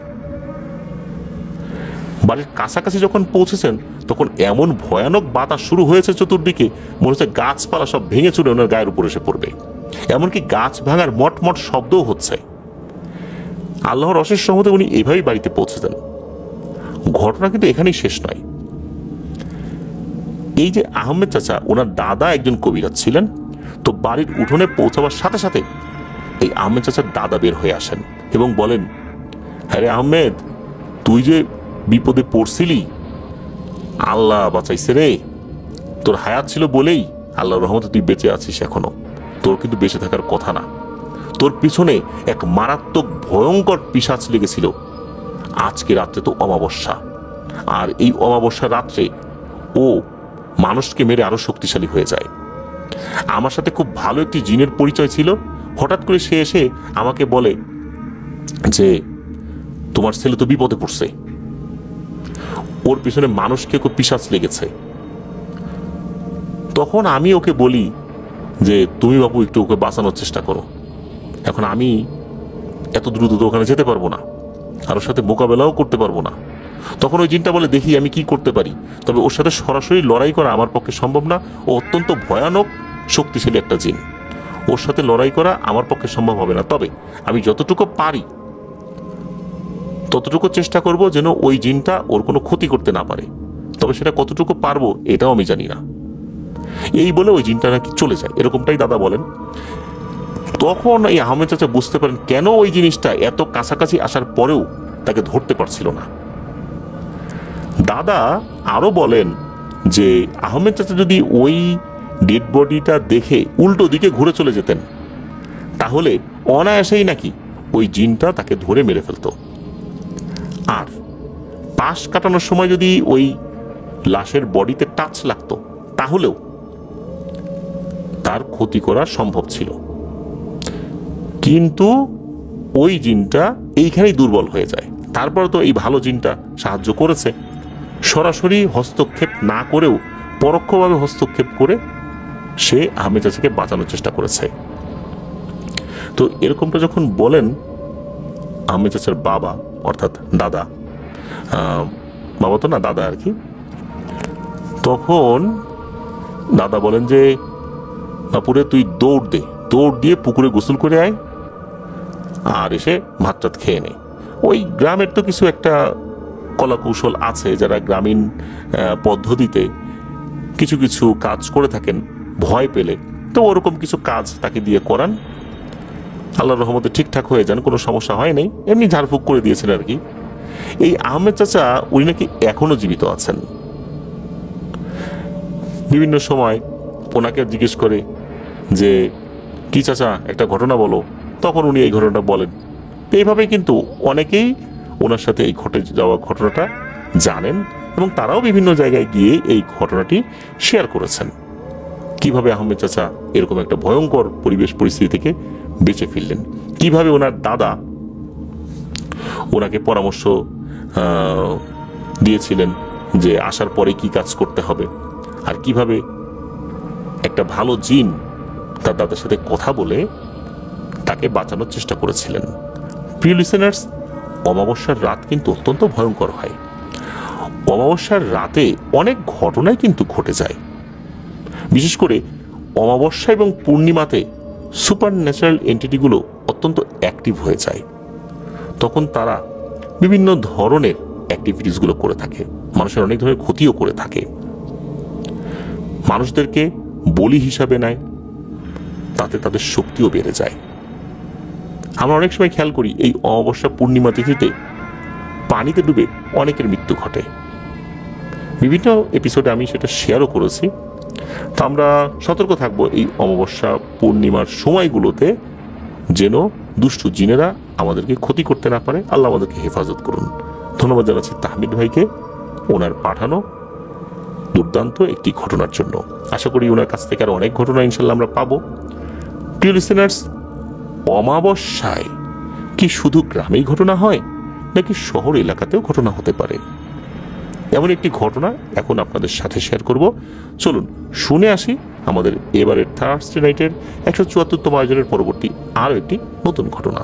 বাড়ির কাছাকাছি যখন পৌঁছেছেন তখন এমন ভয়ানক বাতাস শুরু হয়েছে চতুর্দিকে, মনে হচ্ছে গাছপালা সব ভেঙে চুরে ওনার গায়ের উপর এসে পড়বে। এমনকি গাছ ভাঙার মটমট শব্দও হচ্ছে। আল্লাহর অশেষ রহমতে উনি এভাবেই বাড়িতে পৌঁছেছেন। ঘটনা কিন্তু এখানেই শেষ নয়। এই যে আহমেদ চাচা, ওনার দাদা একজন কবিরাজ ছিলেন। তো বাড়ির উঠোনে পৌঁছাবার সাথে সাথে এই আহমেদ চাচার দাদা বের হয়ে আসেন এবং বলেন, হ্যাঁ রে আহমেদ, তুই যে বিপদে পড়ছিলি আল্লাহ বাঁচাইছে রে, তোর হায়াত ছিল বলেই আল্লাহর রহমতে তুই বেঁচে আছিস এখনো। তোর কিন্তু বেঁচে থাকার কথা না। তোর পিছনে এক মারাত্মক ভয়ঙ্কর পিশাচ লেগেছিল। আজকে রাত্রে তো অমাবস্যা, আর এই অমাবস্যা রাত্রে ও মানুষকে মেরে আরো শক্তিশালী হয়ে যায়। আমার সাথে খুব ভালো একটি জিনের পরিচয় ছিল। হঠাৎ করে সে এসে আমাকে বলে যে তোমার ছেলে তো বিপদে পড়ছে, ওর পিছনে মানুষকে পিশাচ লেগেছে। তখন আমি ওকে বলি যে তুমি বাবু একটু ওকে বাঁচানোর চেষ্টা করো। এখন আমি এত দ্রুত তো ওখানে যেতে পারবো না, আর ওর সাথে মোকাবেলাও করতে পারবো না। তখন ওই জিনটা বলে, দেখি আমি কি করতে পারি, তবে ওর সাথে সরাসরি লড়াই করা আমার পক্ষে সম্ভব না। ও অত্যন্ত ভয়ানক শক্তিশালী একটা জিন, ওর সাথে লড়াই করা আমার পক্ষে সম্ভব হবে না। তবে আমি যতটুকু পারি ততটুকু চেষ্টা করব যেন ওই জিনটা ওর কোনো ক্ষতি করতে না পারে। তবে সেটা কতটুকু পারবো এটাও আমি জানি না। এই বলে ওই জিনটা নাকি চলে যায়, এরকমটাই দাদা বলেন। তখন এই আহমেদ চাচা বুঝতে পারেন কেন ওই জিনিসটা এত কাছাকাছি আসার পরেও তাকে ধরতে পারছিল না। দাদা আরো বলেন যে আহমেদ চাচা যদি ওই ডেড বডিটা দেখে উল্টো দিকে ঘুরে চলে যেতেন তাহলে অনায়াসেই নাকি ওই জিনটা তাকে ধরে মেরে ফেলতো। আর পাশ কাটানোর সময় যদি ওই লাশের বডিতে টাচ লাগতো তাহলেও তার ক্ষতি করা সম্ভব ছিল। কিন্তু ওই জিনটা এইখানেই দুর্বল হয়ে যায়। তারপর তো এই ভালো জিনটা সাহায্য করেছে, সরাসরি হস্তক্ষেপ না করেও পরোক্ষভাবে হস্তক্ষেপ করে সে আহমেদ চাচাকে বাঁচানোর চেষ্টা করেছে। তো এরকমটা যখন বলেন আহমেদ চাচার বাবা, অর্থাৎ দাদা, বাবা তো না দাদা আর কি, তখন দাদা বলেন যে বাপুরে তুই দৌড় দে, দৌড় দিয়ে পুকুরে গোসল করে আয়, আর এসে ভাত টাত খেয়ে নে। ওই গ্রামের তো কিছু একটা কলা কৌশল আছে, যারা গ্রামীণ পদ্ধতিতে কিছু কিছু কাজ করে থাকেন ভয় পেলে, তো ওরকম কিছু কাজ তাকে দিয়ে করান। আল্লাহর রহমতে ঠিকঠাক হয়ে যান, কোনো সমস্যা হয় নাই, এমনি ঝাড়ফুঁক করে দিয়েছেন আর কি। এই আহমেদ চাচা উনি নাকি এখনো জীবিত আছেন। বিভিন্ন সময় ওনাকে জিজ্ঞেস করে যে কি চাচা একটা ঘটনা বলো, তখন উনি এই ঘটনাটা বলেন। এইভাবেই কিন্তু অনেকেই ওনার সাথে এই ঘটে যাওয়া ঘটনাটা জানেন এবং তারাও বিভিন্ন জায়গায় গিয়ে এই ঘটনাটি শেয়ার করেছেন, কিভাবে আহমেদ চাচা এরকম একটা ভয়ঙ্কর পরিবেশ পরিস্থিতি থেকে বেঁচে ফিরলেন, কিভাবে ওনার দাদা ওনাকে পরামর্শ দিয়েছিলেন যে আসার পরে কি কাজ করতে হবে, আর কিভাবে একটা ভালো জিন তার দাদার সাথে কথা বলে তাকে বাঁচানোর চেষ্টা করেছিলেন। প্রিয় লিসেনার্স, অমাবস্যার রাত কিন্তু অত্যন্ত ভয়ঙ্কর হয়। অমাবস্যার রাতে অনেক ঘটনাই কিন্তু ঘটে যায়। বিশেষ করে অমাবস্যা এবং পূর্ণিমাতে সুপার ন্যাচারাল এন্টিটিগুলো অত্যন্ত অ্যাক্টিভ হয়ে যায়। তখন তারা বিভিন্ন ধরনের অ্যাক্টিভিটিসগুলো করে থাকে, মানুষের অনেক ধরনের ক্ষতিও করে থাকে, মানুষদেরকে বলি হিসাবে নেয়, তাতে তাদের শক্তিও বেড়ে যায়। আমরা অনেক সময় খেয়াল করি এই অমাবস্যা পূর্ণিমা তিথিতে পানিতে ডুবে অনেকের মৃত্যু ঘটে। বিভিন্ন এপিসোডে আমি সেটা শেয়ারও করেছি। তো আমরা সতর্ক থাকবো এই অমাবস্যা পূর্ণিমার সময়গুলোতে যেন দুষ্টু জিনেরা আমাদেরকে ক্ষতি করতে না পারে। আল্লাহ আমাদেরকে হেফাজত করুন। ধন্যবাদ জানাচ্ছি তাহমিদ ভাইকে ওনার পাঠানো দুর্দান্ত একটি ঘটনার জন্য। আশা করি ওনার কাছ থেকে আরো অনেক ঘটনা ইনশাল্লাহ আমরা পাবো। প্রিয় লিসেনার্স, অমাবস্যায় কি শুধু গ্রামেই ঘটনা হয় নাকি শহর এলাকাতেও ঘটনা হতে পারে? এমন একটি ঘটনা এখন আপনাদের সাথে শেয়ার করব। চলুন শুনে আসি আমাদের এবারের থার্সডে নাইটের 174তম আয়োজনের পরবর্তী আরো একটি নতুন ঘটনা।